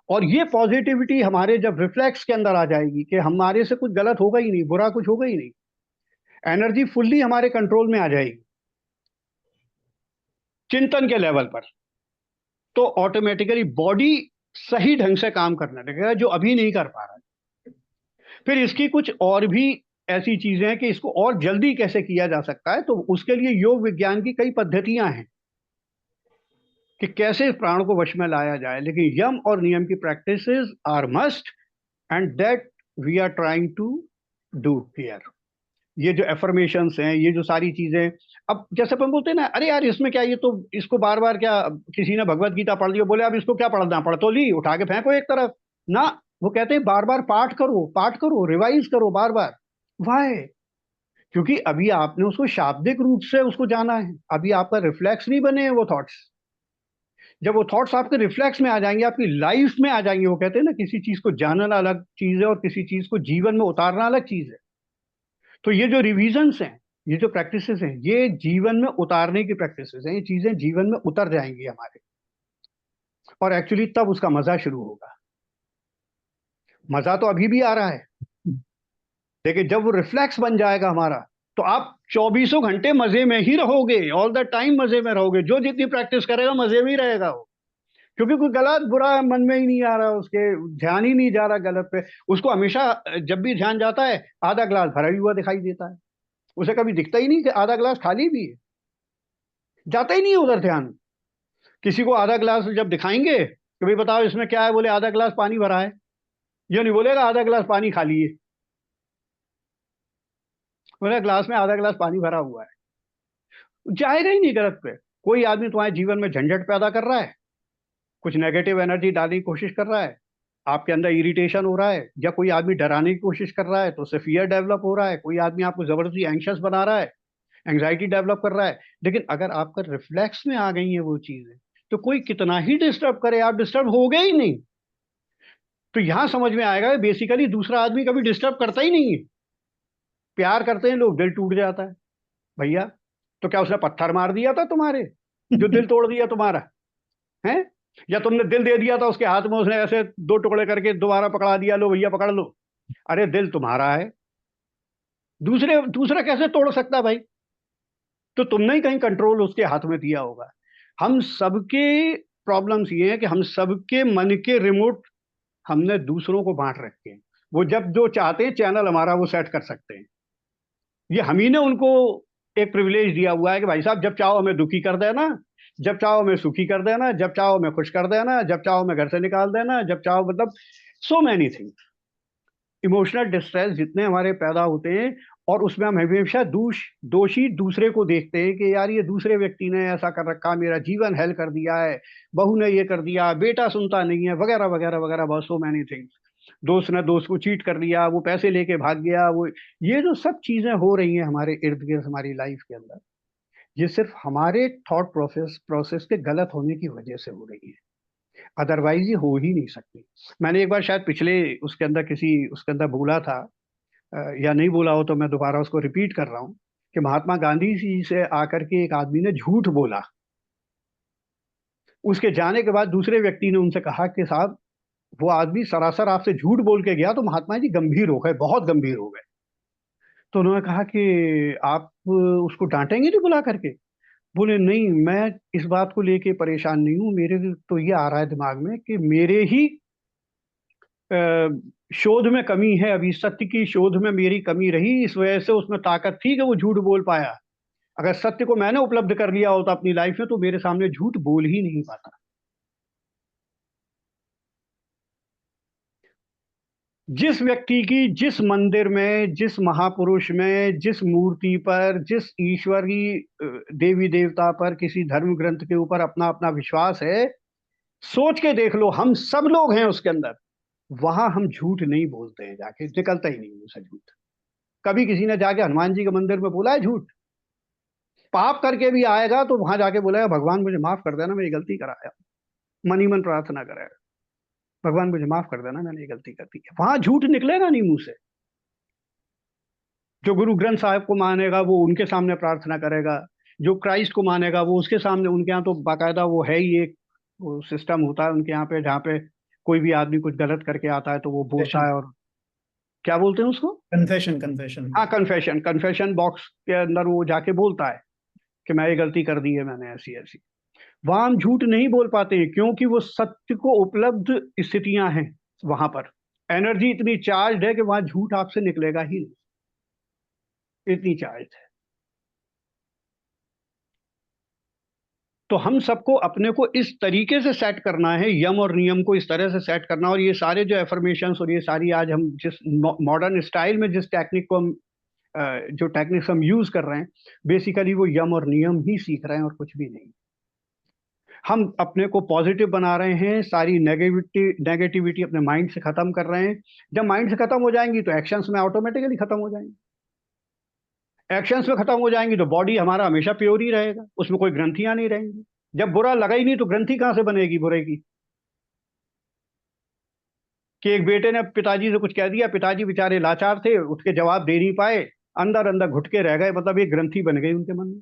और ये पॉजिटिविटी हमारे जब रिफ्लेक्स के अंदर आ जाएगी कि हमारे से कुछ गलत होगा ही नहीं, बुरा कुछ होगा ही नहीं, एनर्जी फुल्ली हमारे कंट्रोल में आ जाएगी चिंतन के लेवल पर, तो ऑटोमेटिकली बॉडी सही ढंग से काम करने लगेगा, जो अभी नहीं कर पा रहा है। फिर इसकी कुछ और भी ऐसी चीजें हैं कि इसको और जल्दी कैसे किया जा सकता है, तो उसके लिए योग विज्ञान की कई पद्धतियां हैं कि कैसे प्राण को वश में लाया जाए। लेकिन यम और नियम की practices are must, and that we are trying to do here. ये जो एफर्मेशंस हैं, ये जो सारी चीजें, अब जैसे अपन बोलते हैं ना, अरे यार इसमें क्या, ये तो इसको बार बार क्या, किसी ने भगवत गीता पढ़ ली, बोले अब इसको क्या पढ़ना, पढ़ तो ली, उठा के फेंको एक तरफ ना। वो कहते हैं बार बार पाठ करो, रिवाइज करो बार बार। वाई? क्योंकि अभी आपने उसको शाब्दिक रूप से उसको जाना है, अभी आपका रिफ्लेक्स नहीं बने हैं वो थॉट्स। जब वो थॉट्स आपके रिफ्लेक्स में आ जाएंगे, आपकी लाइफ में आ जाएंगे, वो कहते हैं ना किसी चीज को जानना अलग चीज है और किसी चीज को जीवन में उतारना अलग चीज है। तो ये जो रिविजन्स हैं, ये जो प्रैक्टिसेस हैं, ये जीवन में उतारने की प्रैक्टिसेस हैं। ये चीजें जीवन में उतर जाएंगी हमारे, और एक्चुअली तब उसका मजा शुरू होगा। मजा तो अभी भी आ रहा है, लेकिन जब वो रिफ्लेक्स बन जाएगा हमारा, तो आप 24 घंटे मजे में ही रहोगे, ऑल द टाइम मजे में रहोगे। जो जितनी प्रैक्टिस करेगा मजे में ही रहेगा वो, क्योंकि कोई गलत बुरा मन में ही नहीं आ रहा, उसके ध्यान ही नहीं जा रहा गलत पे। उसको हमेशा जब भी ध्यान जाता है आधा ग्लास भरा ही हुआ दिखाई देता है, उसे कभी दिखता ही नहीं कि आधा ग्लास खाली भी है, जाता ही नहीं है उधर ध्यान। किसी को आधा ग्लास जब दिखाएंगे कि भाई बताओ इसमें क्या है, बोले आधा ग्लास पानी भरा है, ये नहीं बोलेगा आधा ग्लास पानी खाली है, बोले ग्लास में आधा ग्लास पानी भरा हुआ है। जाएगा ही नहीं गलत पे। कोई आदमी तुम्हारे जीवन में झंझट पैदा कर रहा है, कुछ नेगेटिव एनर्जी डालने की कोशिश कर रहा है, आपके अंदर इरिटेशन हो रहा है, या कोई आदमी डराने की कोशिश कर रहा है तो उससे फियर डेवलप हो रहा है, कोई आदमी आपको जबरदस्ती एंशियस बना रहा है, एंग्जाइटी डेवलप कर रहा है। लेकिन अगर आपका रिफ्लेक्स में आ गई है वो चीजें, तो कोई कितना ही डिस्टर्ब करे, आप डिस्टर्ब हो गए ही नहीं। तो यहां समझ में आएगा बेसिकली दूसरा आदमी कभी डिस्टर्ब करता ही नहीं है। प्यार करते हैं लोग, दिल टूट जाता है। भैया तो क्या उसने पत्थर मार दिया था तुम्हारे जो दिल तोड़ दिया तुम्हारा है, या तुमने दिल दे दिया था उसके हाथ में, उसने ऐसे दो टुकड़े करके दोबारा पकड़ा दिया, लो भैया पकड़ लो। अरे दिल तुम्हारा है, दूसरा कैसे तोड़ सकता भाई? तो तुमने ही कहीं कंट्रोल उसके हाथ में दिया होगा। हम सबके प्रॉब्लम्स ये हैं कि हम सबके मन के रिमोट हमने दूसरों को बांट रखे हैं। वो जब जो चाहते हैं चैनल हमारा वो सेट कर सकते हैं। ये हम ही ने उनको एक प्रिविलेज दिया हुआ है कि भाई साहब जब चाहो हमें दुखी कर देना, जब चाहो हमें सुखी कर देना, जब चाहो हमें खुश कर देना, जब चाहो हमें घर से निकाल देना, जब चाहो, मतलब so many things. Emotional distress जितने हमारे पैदा होते हैं, और उसमें हम हमेशा दोषी दूसरे को देखते हैं कि यार ये दूसरे व्यक्ति ने ऐसा कर रखा, मेरा जीवन हेल कर दिया है, बहू ने ये कर दिया, बेटा सुनता नहीं है, वगैरह वगैरह वगैरह, बहुत सो मैनी थिंग्स। दोस्त ने दोस्त को चीट कर लिया, वो पैसे लेके भाग गया, वो ये जो सब चीजें हो रही हैं हमारे इर्द गिर्द हमारी लाइफ के अंदर, ये सिर्फ हमारे थॉट प्रोसेस के गलत होने की वजह से हो रही है, अदरवाइज ये हो ही नहीं सकती। मैंने एक बार शायद पिछले उसके अंदर बोला था, या नहीं बोला हो तो मैं दोबारा उसको रिपीट कर रहा हूं, कि महात्मा गांधी जी से आकर के एक आदमी ने झूठ बोला। उसके जाने के बाद दूसरे व्यक्ति ने उनसे कहा कि साहब वो आदमी सरासर आपसे झूठ बोल के गया, तो महात्मा जी गंभीर हो गए, बहुत गंभीर हो गए। तो उन्होंने कहा कि आप उसको डांटेंगे नहीं बुला करके? बोले नहीं, मैं इस बात को लेके परेशान नहीं हूं, मेरे तो ये आ रहा है दिमाग में कि मेरे ही शोध में कमी है, अभी सत्य की शोध में मेरी कमी रही, इस वजह से उसमें ताकत थी कि वो झूठ बोल पाया। अगर सत्य को मैंने उपलब्ध कर लिया होता अपनी लाइफ में, तो मेरे सामने झूठ बोल ही नहीं पाता। जिस व्यक्ति की जिस मंदिर में, जिस महापुरुष में, जिस मूर्ति पर, जिस ईश्वरी देवी देवता पर, किसी धर्म ग्रंथ के ऊपर अपना अपना विश्वास है, सोच के देख लो, हम सब लोग हैं उसके अंदर, वहां हम झूठ नहीं बोलते हैं, जाके निकलता ही नहीं मुंह से झूठ। कभी किसी ने जाके हनुमान जी के मंदिर में बोला है झूठ? पाप करके भी आएगा तो वहां जाके बोलेगा भगवान मुझे माफ कर देना, मेरी गलती कराया, मन ही मन प्रार्थना करेगा, भगवान मुझे माफ कर देना, मैंने ये गलती कर दी है। वहां झूठ निकलेगा नहीं मुंह से। जो गुरु ग्रंथ साहिब को मानेगा वो उनके सामने प्रार्थना करेगा, जो क्राइस्ट को मानेगा वो उसके सामने, उनके यहाँ तो बाकायदा वो है ही एक वो सिस्टम होता है उनके यहाँ पे, जहाँ पे कोई भी आदमी कुछ गलत करके आता है तो वो बोलता है, और क्या बोलते हैं उसको, कन्फेशन। हाँ कन्फेशन बॉक्स के अंदर वो जाके बोलता है कि मैं ये गलती कर दी है, मैंने ऐसी ऐसी। वहां हम झूठ नहीं बोल पाते हैं, क्योंकि वो सत्य को उपलब्ध स्थितियां हैं, वहां पर एनर्जी इतनी चार्ज है कि वहां झूठ आपसे निकलेगा ही नहीं, इतनी चार्ज है। तो हम सबको अपने को इस तरीके से सेट करना है, यम और नियम को इस तरह से सेट करना, और ये सारे जो एफर्मेशंस और ये सारी आज हम जिस मॉडर्न स्टाइल में जिस टेक्निक को हम जो टेक्निक्स हम यूज कर रहे हैं, बेसिकली वो यम और नियम ही सीख रहे हैं और कुछ भी नहीं। हम अपने को पॉजिटिव बना रहे हैं, सारी नेगेटिविटी अपने माइंड से खत्म कर रहे हैं। जब माइंड से खत्म हो जाएंगी तो एक्शंस में ऑटोमेटिकली खत्म हो जाएंगी, एक्शंस में खत्म हो जाएंगी तो बॉडी हमारा हमेशा प्योर ही रहेगा, उसमें कोई ग्रंथियां नहीं रहेंगी। जब बुरा लगा ही नहीं तो ग्रंथि कहां से बनेगी बुरे की? कि एक बेटे ने पिताजी से कुछ कह दिया, पिताजी बेचारे लाचार थे, उठ के जवाब दे नहीं पाए, अंदर अंदर घुट के रह गए, मतलब एक ग्रंथि बन गई उनके मन में।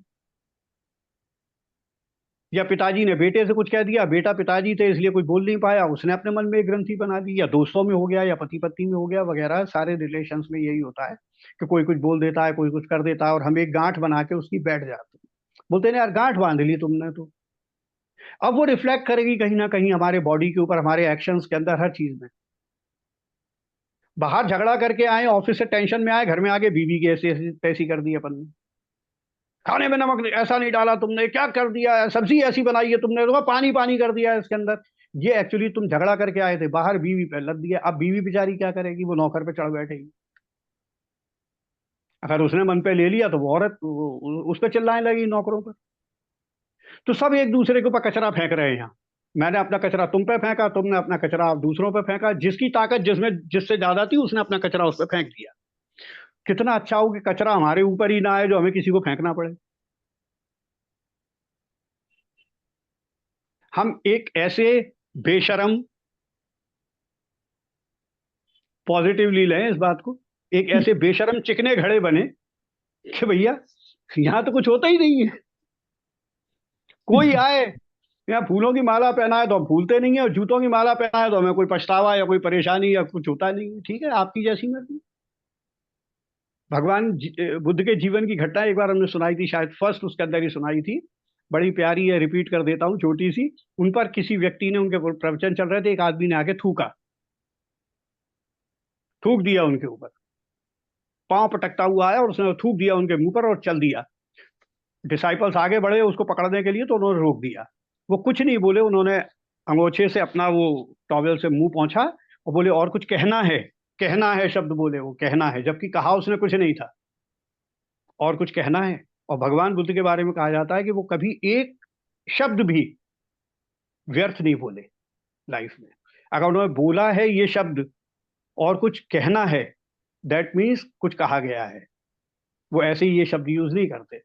या पिताजी ने बेटे से कुछ कह दिया, बेटा पिताजी थे इसलिए कुछ बोल नहीं पाया, उसने अपने मन में एक ग्रंथि बना दी। या दोस्तों में हो गया, या पति पत्नी में हो गया, वगैरह सारे रिलेशंस में यही होता है कि कोई कुछ बोल देता है, कोई कुछ कर देता है, और हम एक गांठ बना के उसकी बैठ जाते हैं। बोलते हैं यार गांठ बांध ली तुमने तो। अब वो रिफ्लेक्ट करेगी कहीं ना कहीं हमारे बॉडी के ऊपर, हमारे एक्शंस के अंदर, हर चीज में। बाहर झगड़ा करके आए, ऑफिस से टेंशन में आए, घर में आके बीवी की ऐसी तैसी कर दी अपन ने, खाने में नमक ऐसा नहीं डाला तुमने, क्या कर दिया है, सब्जी ऐसी बनाई है तुमने, तो पानी पानी कर दिया है इसके अंदर। ये एक्चुअली तुम झगड़ा करके आए थे, बाहर बीवी पे लद दिया। अब बीवी बेचारी क्या करेगी, वो नौकर पे चढ़ बैठेगी। अगर उसने मन पे ले लिया तो वो औरत उस पर चिल्लाने लगी, नौकरों पर। तो सब एक दूसरे के ऊपर कचरा फेंक रहे हैं यहाँ। मैंने अपना कचरा तुम पे फेंका, तुमने अपना कचरा दूसरों पे फेंका, जिसकी ताकत जिससे ज्यादा थी उसने अपना कचरा उस पर फेंक दिया। कितना अच्छा हो कि कचरा हमारे ऊपर ही ना आए जो हमें किसी को फेंकना पड़े। हम एक ऐसे बेशरम, पॉजिटिवली लें इस बात को, एक ऐसे बेशरम चिकने घड़े बने कि भैया यहां तो कुछ होता ही नहीं है। कोई आए यहाँ फूलों की माला पहना है तो हम फूलते नहीं है, और जूतों की माला पहना है तो हमें कोई पछतावा या कोई परेशानी या कुछ होता नहीं है। ठीक है, आपकी जैसी मर्जी। भगवान बुद्ध के जीवन की घटना एक बार हमने सुनाई थी, शायद फर्स्ट उसके अंदर ही सुनाई थी, बड़ी प्यारी है, रिपीट कर देता हूँ, छोटी सी। उन पर किसी व्यक्ति ने, उनके प्रवचन चल रहे थे, एक आदमी ने आके थूक दिया उनके ऊपर, पांव पटकता हुआ आया और उसने थूक दिया उनके मुंह पर और चल दिया। डिसाइपल्स आगे बढ़े उसको पकड़ने के लिए तो उन्होंने रोक दिया। वो कुछ नहीं बोले, उन्होंने अंगोछे से अपना वो टॉवेल से मुंह पोंछा और बोले और कुछ कहना है शब्द बोले, वो कहना है, जबकि कहा उसने कुछ नहीं था, और कुछ कहना है। और भगवान बुद्ध के बारे में कहा जाता है कि वो कभी एक शब्द भी व्यर्थ नहीं बोले लाइफ में। अगर उन्होंने बोला है ये शब्द और कुछ कहना है, दैट मीन्स कुछ कहा गया है। वो ऐसे ही ये शब्द यूज नहीं करते।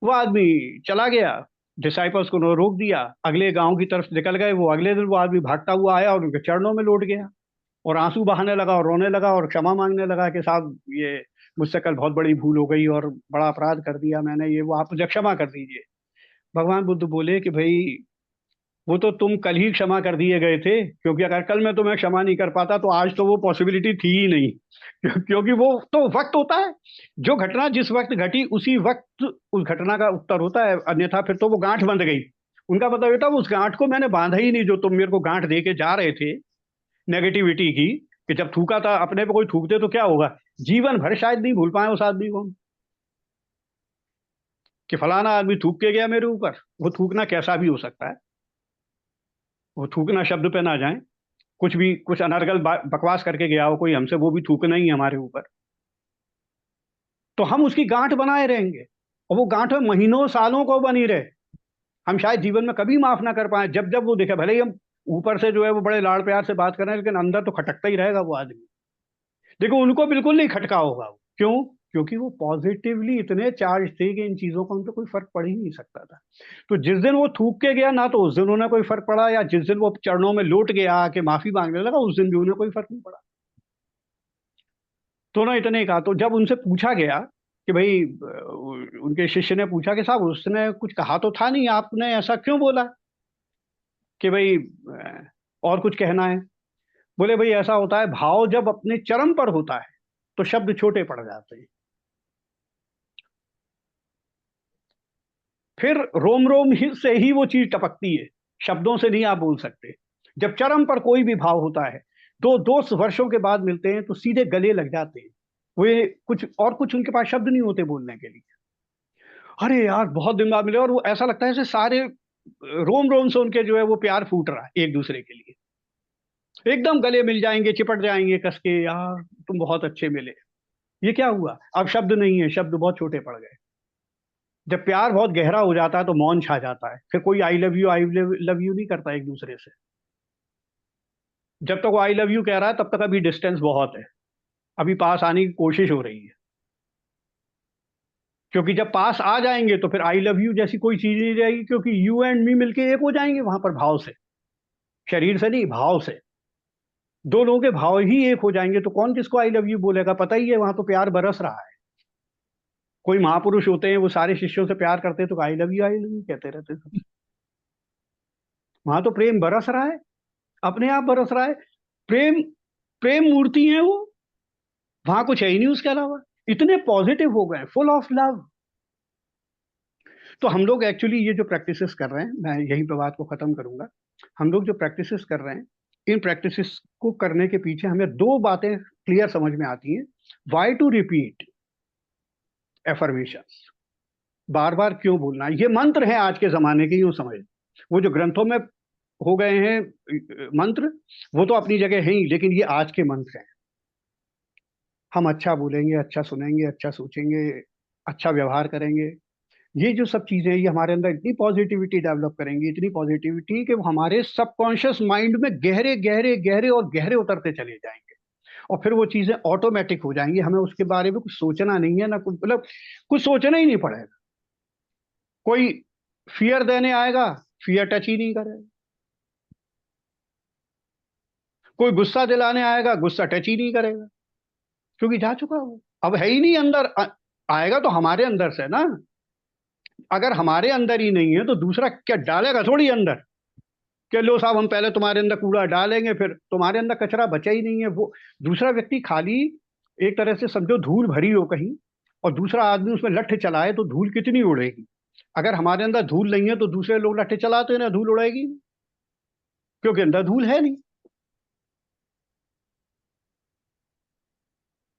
वो आदमी चला गया, डिसाइपल्स को उन्होंने रोक दिया, अगले गांव की तरफ निकल गए। वो अगले दिन वो आदमी भागता हुआ आया और उनके चरणों में लौट गया और आंसू बहाने लगा और रोने लगा और क्षमा मांगने लगा कि साहब ये मुझसे कल बहुत बड़ी भूल हो गई और बड़ा अपराध कर दिया मैंने, ये वो आप मुझे क्षमा कर दीजिए। भगवान बुद्ध बोले कि भाई वो तो तुम कल ही क्षमा कर दिए गए थे, क्योंकि अगर कल मैं तुम्हें क्षमा नहीं कर पाता तो आज तो वो पॉसिबिलिटी थी ही नहीं। क्योंकि वो तो वक्त होता है, जो घटना जिस वक्त घटी उसी वक्त उस घटना का उत्तर होता है, अन्यथा फिर तो वो गांठ बंध गई। उनका मतलब ये था उस गांठ को मैंने बांधा ही नहीं, जो तुम मेरे को गांठ दे के जा रहे थे नेगेटिविटी की, कि जब थूका था अपने पे कोई थूक दे तो क्या होगा, जीवन भर शायद नहीं भूल पाए उस आदमी को कि फलाना आदमी थूक के गया मेरे ऊपर। वो थूकना कैसा भी हो सकता है, वो थूकना शब्द पे ना जाए, कुछ भी कुछ अनर्गल बकवास करके गया हो कोई हमसे, वो भी थूकना ही है हमारे ऊपर। तो हम उसकी गांठ बनाए रहेंगे और वो गांठ में महीनों सालों को बनी रहे। हम शायद जीवन में कभी माफ ना कर पाए। जब जब वो देखे, भले ही हम ऊपर से जो है वो बड़े लाड़ प्यार से बात कर रहे हैं, लेकिन अंदर तो खटकता ही रहेगा वो आदमी। देखो उनको बिल्कुल नहीं खटका होगा। क्यों? क्योंकि वो पॉजिटिवली इतने चार्ज थे कि इन चीजों का उन पर कोई फर्क पड़ ही नहीं सकता था। तो जिस दिन वो थूक के गया ना तो उस दिन उन्हें कोई फर्क पड़ा, या जिस दिन वो चरणों में लौट गया कि माफी मांगने लगा उस दिन भी उन्हें कोई फर्क नहीं पड़ा। तो उन्होंने इतने कहा। तो जब उनसे पूछा गया कि भाई, उनके शिष्य ने पूछा कि साहब उसने कुछ कहा तो था नहीं, आपने ऐसा क्यों बोला कि भाई और कुछ कहना है? बोले भाई ऐसा होता है, भाव जब अपने चरम पर होता है तो शब्द छोटे पड़ जाते हैं, फिर रोम रोम ही से ही वो चीज टपकती है, शब्दों से नहीं आप बोल सकते। जब चरम पर कोई भी भाव होता है, दो दोस्त वर्षों के बाद मिलते हैं तो सीधे गले लग जाते हैं। वे कुछ उनके पास शब्द नहीं होते बोलने के लिए। अरे यार बहुत दिन बाद मिले और वो ऐसा लगता है जैसे सारे रोम रोम से उनके जो है वो प्यार फूट रहा है एक दूसरे के लिए। एकदम गले मिल जाएंगे, चिपट जाएंगे कस के, यार तुम बहुत अच्छे मिले। ये क्या हुआ? अब शब्द नहीं है, शब्द बहुत छोटे पड़ गए। जब प्यार बहुत गहरा हो जाता है तो मौन छा जाता है, फिर कोई आई लव यू नहीं करता एक दूसरे से। जब तक वो आई लव यू कह रहा है तब तक अभी डिस्टेंस बहुत है, अभी पास आने की कोशिश हो रही है। क्योंकि जब पास आ जाएंगे तो फिर आई लव यू जैसी कोई चीज नहीं रहेगी, क्योंकि यू एंड मी मिलके एक हो जाएंगे वहां पर, भाव से, शरीर से नहीं, भाव से। दो लोगों के भाव ही एक हो जाएंगे तो कौन किसको आई लव यू बोलेगा? पता ही है वहां तो प्यार बरस रहा है। कोई महापुरुष होते हैं वो सारे शिष्यों से प्यार करते तो आई लव यू कहते रहते थे। वहां तो प्रेम बरस रहा है, अपने आप बरस रहा है। प्रेम प्रेम मूर्ति है वो, वहां कुछ है ही नहीं उसके अलावा। इतने पॉजिटिव हो गए, फुल ऑफ लव। तो हम लोग एक्चुअली ये जो प्रैक्टिसेस कर रहे हैं, मैं यहीं पे बात को खत्म करूंगा। हम लोग जो प्रैक्टिसेस कर रहे हैं, इन प्रैक्टिसेस को करने के पीछे हमें दो बातें क्लियर समझ में आती हैं। वाई टू रिपीट एफर्मेशंस, बार बार क्यों बोलना? ये मंत्र है आज के जमाने के, यूं समझ। वो जो ग्रंथों में हो गए हैं मंत्र, वो तो अपनी जगह है ही, लेकिन ये आज के मंत्र हैं। हम अच्छा बोलेंगे, अच्छा सुनेंगे, अच्छा सोचेंगे, अच्छा व्यवहार करेंगे, ये जो सब चीजें ये हमारे अंदर इतनी पॉजिटिविटी डेवलप करेंगी, इतनी पॉजिटिविटी कि वो हमारे सबकॉन्शियस माइंड में गहरे गहरे गहरे और गहरे उतरते चले जाएंगे। और फिर वो चीजें ऑटोमेटिक हो जाएंगी, हमें उसके बारे में कुछ सोचना नहीं है, ना कुछ, मतलब कुछ सोचना ही नहीं पड़ेगा। कोई फियर देने आएगा, फियर टच ही नहीं करेगा। कोई गुस्सा दिलाने आएगा, गुस्सा टच ही नहीं करेगा, क्योंकि जा चुका वो, अब है ही नहीं अंदर। आएगा तो हमारे अंदर से ना। अगर हमारे अंदर ही नहीं है तो दूसरा क्या डालेगा थोड़ी अंदर, कि लो साहब हम पहले तुम्हारे अंदर कूड़ा डालेंगे, फिर तुम्हारे अंदर कचरा बचा ही नहीं है। वो दूसरा व्यक्ति खाली एक तरह से समझो धूल भरी हो कहीं, और दूसरा आदमी उसमें लठ चलाए तो धूल कितनी उड़ेगी। अगर हमारे अंदर धूल नहीं है तो दूसरे लोग लठ चलाते हैं ना, धूल उड़ेगी, क्योंकि अंदर धूल है नहीं।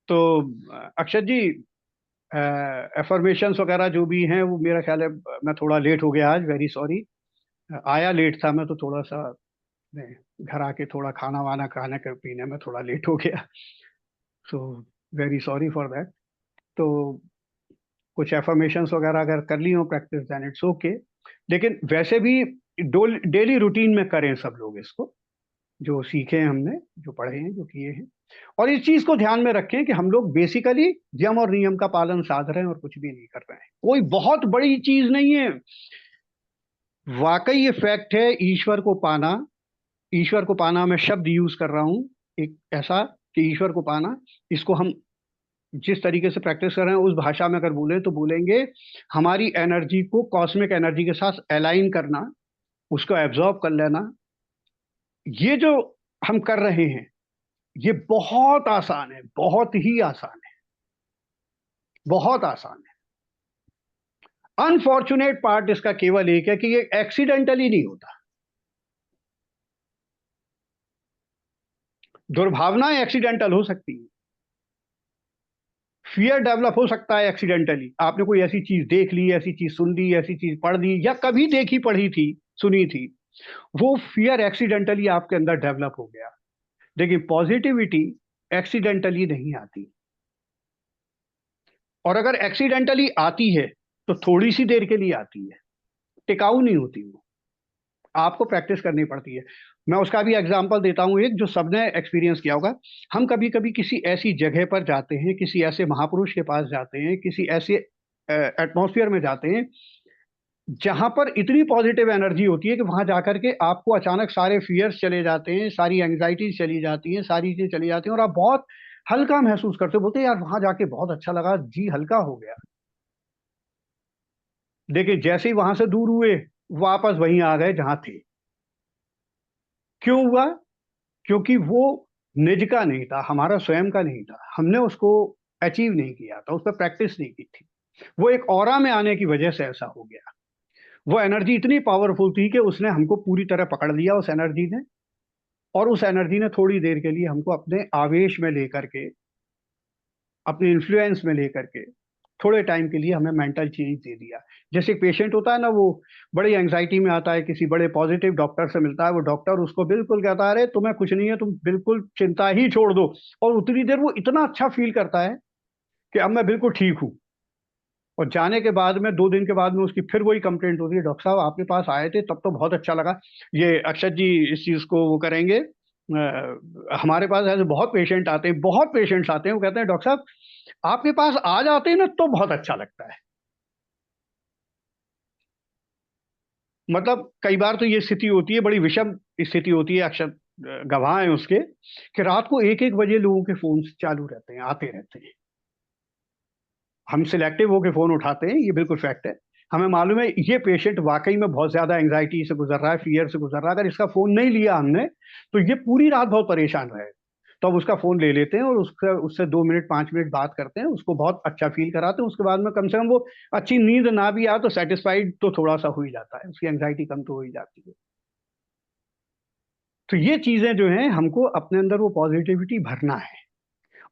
तो अक्षत जी, एफर्मेशंस वगैरह जो भी हैं वो मेरा ख्याल है, मैं थोड़ा लेट हो गया आज, वेरी सॉरी। आया लेट था मैं तो थोड़ा सा घर आके थोड़ा खाना वाना खाने के पीने में थोड़ा लेट हो गया, so very sorry for that. तो कुछ एफर्मेशंस वगैरह अगर कर ली हो प्रैक्टिस देन इट्स ओके, लेकिन वैसे भी डेली रूटीन में करें सब लोग इसको, जो सीखे हैं हमने, जो पढ़े हैं, जो किए हैं। और इस चीज को ध्यान में रखें कि हम लोग बेसिकली यम और नियम का पालन साध रहे हैं और कुछ भी नहीं कर रहे हैं। कोई बहुत बड़ी चीज नहीं है, वाकई ये फैक्ट है। ईश्वर को पाना, मैं शब्द यूज कर रहा हूं एक ऐसा कि ईश्वर को पाना, इसको हम जिस तरीके से प्रैक्टिस कर रहे हैं उस भाषा में अगर बोले तो बोलेंगे हमारी एनर्जी को कॉस्मिक एनर्जी के साथ अलाइन करना, उसको एब्जॉर्ब कर लेना। ये जो हम कर रहे हैं ये बहुत आसान है, बहुत ही आसान है, बहुत आसान है। अनफॉर्चुनेट पार्ट इसका केवल एक है कि ये एक्सीडेंटली नहीं होता। दुर्भावनाएं एक्सीडेंटल हो सकती है, फियर डेवलप हो सकता है एक्सीडेंटली। आपने कोई ऐसी चीज देख ली, ऐसी चीज सुन ली, ऐसी चीज पढ़ ली, या कभी देखी पढ़ी थी, सुनी थी, वो फियर एक्सीडेंटली आपके अंदर डेवलप हो गया। लेकिन पॉजिटिविटी एक्सीडेंटली नहीं आती, और अगर एक्सीडेंटली आती है तो थोड़ी सी देर के लिए आती है, टिकाऊ नहीं होती, वो आपको प्रैक्टिस करनी पड़ती है। मैं उसका भी एग्जांपल देता हूं एक, जो सबने एक्सपीरियंस किया होगा। हम कभी कभी किसी ऐसी जगह पर जाते हैं, किसी ऐसे महापुरुष के पास जाते हैं, किसी ऐसे एटमॉस्फेयर में जाते हैं जहां पर इतनी पॉजिटिव एनर्जी होती है कि वहां जाकर के आपको अचानक सारे फियर्स चले जाते हैं, सारी एंग्जाइटीज चली जाती हैं, सारी चीजें चली जाती हैं, और आप बहुत हल्का महसूस करते हो। बोलते हैं यार वहां जाके बहुत अच्छा लगा, जी हल्का हो गया। लेकिन जैसे ही वहां से दूर हुए वापस वहीं आ गए जहां थे। क्यों हुआ? क्योंकि वो निज का नहीं था, हमारा स्वयं का नहीं था, हमने उसको अचीव नहीं किया था, उस पर प्रैक्टिस नहीं की थी। वो एक ऑरा में आने की वजह से ऐसा हो गया। वो एनर्जी इतनी पावरफुल थी कि उसने हमको पूरी तरह पकड़ लिया, उस एनर्जी ने। और उस एनर्जी ने थोड़ी देर के लिए हमको अपने आवेश में लेकर के, अपने इन्फ्लुएंस में लेकर के, थोड़े टाइम के लिए हमें मेंटल चेंज दे दिया। जैसे एक पेशेंट होता है ना, वो बड़ी एंग्जाइटी में आता है, किसी बड़े पॉजिटिव डॉक्टर से मिलता है, वो डॉक्टर उसको बिल्कुल कहता है अरे तुम्हें कुछ नहीं है, तुम बिल्कुल चिंता ही छोड़ दो। और उतनी देर वो इतना अच्छा फील करता है कि अब मैं बिल्कुल ठीक हूँ। और जाने के बाद में 2 दिन के बाद में उसकी फिर वही कंप्लेंट होती है, डॉक्टर साहब आपके पास आए थे तब तो बहुत अच्छा लगा। ये अक्षत जी इस चीज को वो करेंगे। हमारे पास ऐसे बहुत पेशेंट आते हैं, बहुत पेशेंट्स आते हैं, वो कहते हैं डॉक्टर साहब आपके पास आ जाते हैं ना तो बहुत अच्छा लगता है। मतलब कई बार तो ये स्थिति होती है, बड़ी विषम स्थिति होती है, अक्षर गवाह है उसके, कि रात को 1-1 बजे लोगों के फोन चालू रहते हैं, आते रहते हैं। हम सिलेक्टिव होकर फोन उठाते हैं, ये बिल्कुल फैक्ट है। हमें मालूम है ये पेशेंट वाकई में बहुत ज्यादा एंग्जाइटी से गुजर रहा है, फियर से गुजर रहा है। अगर इसका फोन नहीं लिया हमने तो ये पूरी रात बहुत परेशान रहे। तो अब उसका फोन ले लेते हैं और उससे 2 मिनट 5 मिनट बात करते हैं, उसको बहुत अच्छा फील कराते हैं। उसके बाद में कम से कम वो अच्छी नींद ना भी आए तो सेटिस्फाइड तो थोड़ा सा हो ही जाता है, उसकी एंग्जाइटी कम तो हो ही जाती है। तो ये चीजें जो हैं, हमको अपने अंदर वो पॉजिटिविटी भरना है,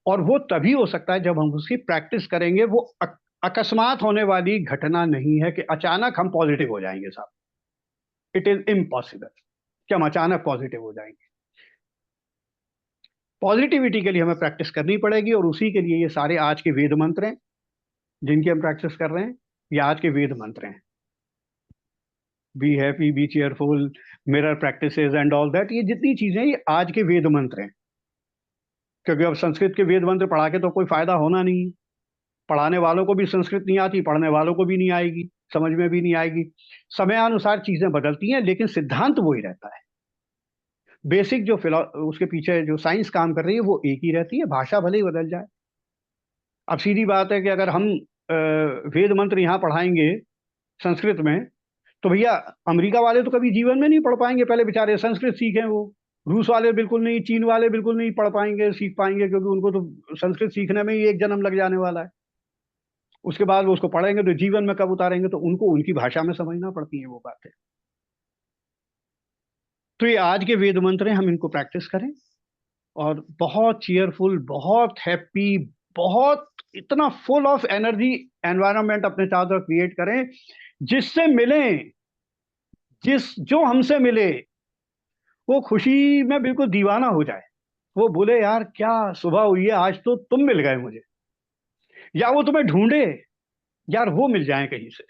और वो तभी हो सकता है जब हम उसकी प्रैक्टिस करेंगे। वो अकस्मात होने वाली घटना नहीं है कि अचानक हम पॉजिटिव हो जाएंगे साहब। इट इज इम्पॉसिबल कि हम अचानक पॉजिटिव हो जाएंगे। पॉजिटिविटी के लिए हमें प्रैक्टिस करनी पड़ेगी, और उसी के लिए ये सारे आज के वेद मंत्र हैं जिनकी हम प्रैक्टिस कर रहे हैं। ये आज के वेद मंत्र हैं, be happy, B cheerful, mirror practices and all that. ये जितनी चीजें ये आज के वेद मंत्र हैं। क्योंकि अब संस्कृत के वेद मंत्र पढ़ा के तो कोई फायदा होना नहीं। पढ़ाने वालों को भी संस्कृत नहीं आती, पढ़ने वालों को भी नहीं आएगी, समझ में भी नहीं आएगी। समयानुसार चीजें बदलती हैं, लेकिन सिद्धांत वही रहता है। बेसिक जो उसके पीछे जो साइंस काम कर रही है वो एक ही रहती है, भाषा भले ही बदल जाए। अब सीधी बात है कि अगर हम वेद मंत्र यहाँ पढ़ाएंगे संस्कृत में, तो भैया अमेरिका वाले तो कभी जीवन में नहीं पढ़ पाएंगे, पहले बेचारे संस्कृत सीखें वो। रूस वाले बिल्कुल नहीं, चीन वाले बिल्कुल नहीं पढ़ पाएंगे, सीख पाएंगे, क्योंकि उनको तो संस्कृत सीखने में ही एक जन्म लग जाने वाला है। उसके बाद वो उसको पढ़ेंगे तो जीवन में कब उतारेंगे, तो उनको उनकी भाषा में समझना पड़ती है वो बातें। तो ये आज के वेद मंत्र हैं, हम इनको प्रैक्टिस करें और बहुत चीयरफुल, बहुत हैप्पी, बहुत इतना फुल ऑफ एनर्जी एनवायरनमेंट अपने चारों तरफ क्रिएट करें, जिससे मिले, जो हमसे मिले वो खुशी में बिल्कुल दीवाना हो जाए, वो बोले यार क्या सुबह हुई है, आज तो तुम मिल गए मुझे, या वो तुम्हें ढूंढे यार वो मिल जाए कहीं से,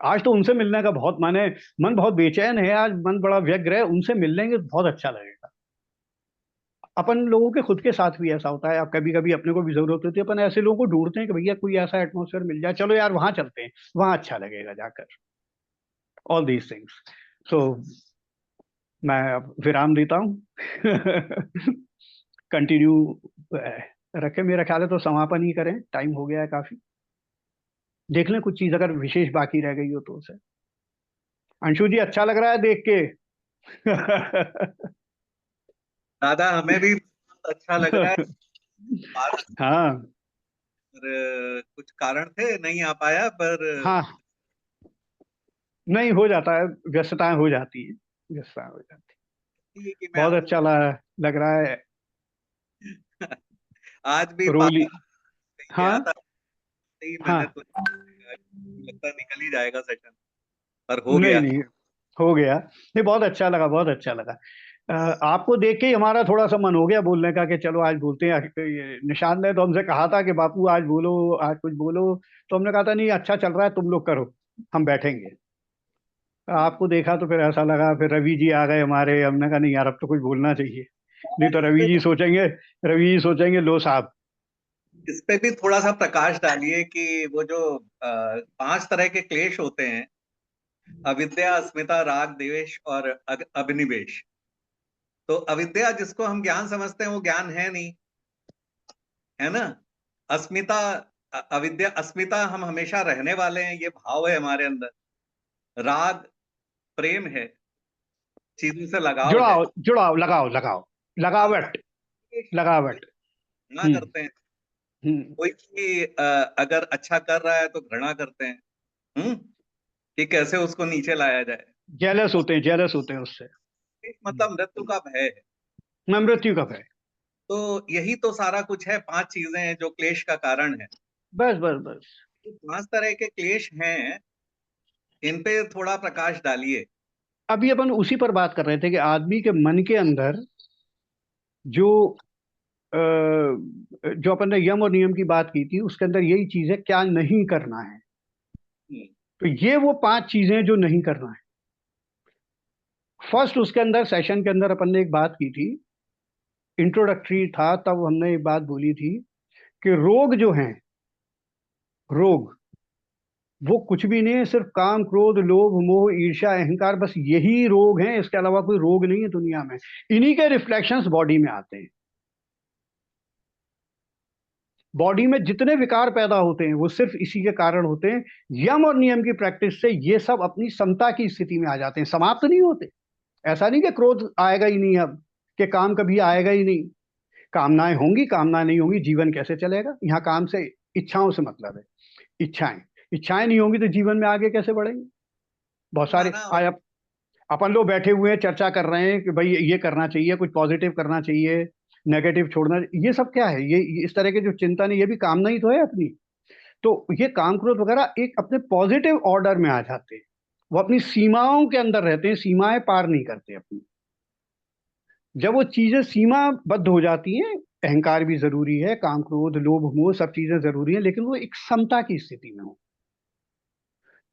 आज तो उनसे मिलने का बहुत मन है, मन बहुत बेचैन है, आज मन बड़ा व्यग्र है, उनसे मिल लेंगे तो बहुत अच्छा लगेगा। अपन लोगों के खुद के साथ भी ऐसा होता है, अब कभी कभी अपने को भी जरूरत होती है, अपन ऐसे लोगों को ढूंढते हैं कि भैया कोई ऐसा एटमोसफेयर मिल जाए, चलो यार वहां चलते हैं, वहां अच्छा लगेगा जाकर, ऑल दीज थिंग्स। सो मैं अब विराम देता हूँ। कंटिन्यू रखें, मेरा ख्याल है तो समापन ही करें, टाइम हो गया है काफी। देख लें कुछ चीज अगर विशेष बाकी रह गई हो तो उसे। अंशु जी अच्छा लग रहा है देख के। दादा हमें भी बहुत अच्छा लग रहा है। बात हाँ पर कुछ कारण थे नहीं आ पाया, पर हाँ, नहीं हो जाता है, व्यस्तताएं हो जाती है, व्यस्तताएं हो जाती है। कि मैं बहुत आऊं। अच्छा लग रहा है। आज भी रोली, पापा से हाँ गया था, ही मैंने हाँ, तो लगता निकल ही जाएगा सेशन, पर हो नहीं गया। नहीं हो गया, नहीं बहुत अच्छा लगा, बहुत अच्छा लगा। आपको देख के ही हमारा थोड़ा सा मन हो गया बोलने का कि चलो आज बोलते हैं। ये निशांत ने तो हमसे कहा था कि बापू आज बोलो, आज कुछ बोलो, तो हमने कहा था नहीं अच्छा चल रहा है, तुम लोग करो, हम बैठेंगे। आपको देखा तो फिर ऐसा लगा, फिर रवि जी आ गए हमारे, हमने कहा नहीं यार अब तो कुछ बोलना चाहिए, नहीं तो रवि जी सोचेंगे लो साहब। इस पे भी थोड़ा सा प्रकाश डालिए कि वो जो 5 तरह के क्लेश होते हैं, अविद्या, अस्मिता, राग, द्वेष और अभिनिवेश। तो अविद्या जिसको हम ज्ञान समझते हैं वो ज्ञान है नहीं, है ना। अस्मिता, अविद्या, अस्मिता हम हमेशा रहने वाले हैं, ये भाव है हमारे अंदर। राग प्रेम है, चीजों से लगाव है। जुड़ाओ जुड़ाओ, लगाओ लगाओ, लगावट, लगावट। घृणा हम्म करते हैं। हम्म। कोई भी अगर अच्छा कर रहा है तो घृणा करते हैं, हम्म, कि कैसे उसको नीचे लाया जाए। जेलस होते हैं उससे। मतलब मृत्यु का भय है। मैं मृत्यु का भय। तो यही तो सारा कुछ है, 5 चीजें हैं जो क्लेश का कारण है। बस बस बस। तो 5 तरह के क्लेश हैं, इन पे थोड़ा प्रकाश डालिए। अभी अपन उसी पर बात कर रहे थे कि आदमी के मन के अंदर जो अ, जो अपन ने यम और नियम की बात की थी, उसके अंदर यही चीज है क्या नहीं करना है। हम्म, तो ये वो 5 चीजें जो नहीं करना है। फर्स्ट उसके अंदर सेशन के अंदर अपन ने एक बात की थी, इंट्रोडक्टरी था, तब हमने एक बात बोली थी कि रोग जो हैं, रोग वो कुछ भी नहीं है, सिर्फ काम, क्रोध, लोभ, मोह, ईर्ष्या, अहंकार, बस यही रोग हैं, इसके अलावा कोई रोग नहीं है दुनिया में। इन्हीं के रिफ्लेक्शंस बॉडी में आते हैं। बॉडी में जितने विकार पैदा होते हैं वो सिर्फ इसी के कारण होते हैं। यम और नियम की प्रैक्टिस से ये सब अपनी समता की स्थिति में आ जाते हैं, समाप्त नहीं होते। ऐसा नहीं कि क्रोध आएगा ही नहीं, अब कि काम कभी आएगा ही नहीं। कामनाएं होंगी, कामनाएं नहीं होंगी, जीवन कैसे चलेगा। यहाँ काम से, इच्छाओं से मतलब है, इच्छाएं। इच्छाएं नहीं होंगी तो जीवन में आगे कैसे बढ़ेंगे। बहुत सारे माना। आज अपन लोग बैठे हुए हैं, चर्चा कर रहे हैं कि भाई ये करना चाहिए, कुछ पॉजिटिव करना चाहिए, नेगेटिव छोड़ना, ये सब क्या है, ये इस तरह के जो चिंतन है, ये भी कामना ही तो है अपनी। तो ये काम क्रोध वगैरह एक अपने पॉजिटिव ऑर्डर में आ जाते हैं, वो अपनी सीमाओं के अंदर रहते हैं, सीमाएं पार नहीं करते अपनी। जब वो चीजें सीमाबद्ध हो जाती हैं, अहंकार भी जरूरी है, काम क्रोध लोभ मोह सब चीजें जरूरी हैं, लेकिन वो एक समता की स्थिति में हो,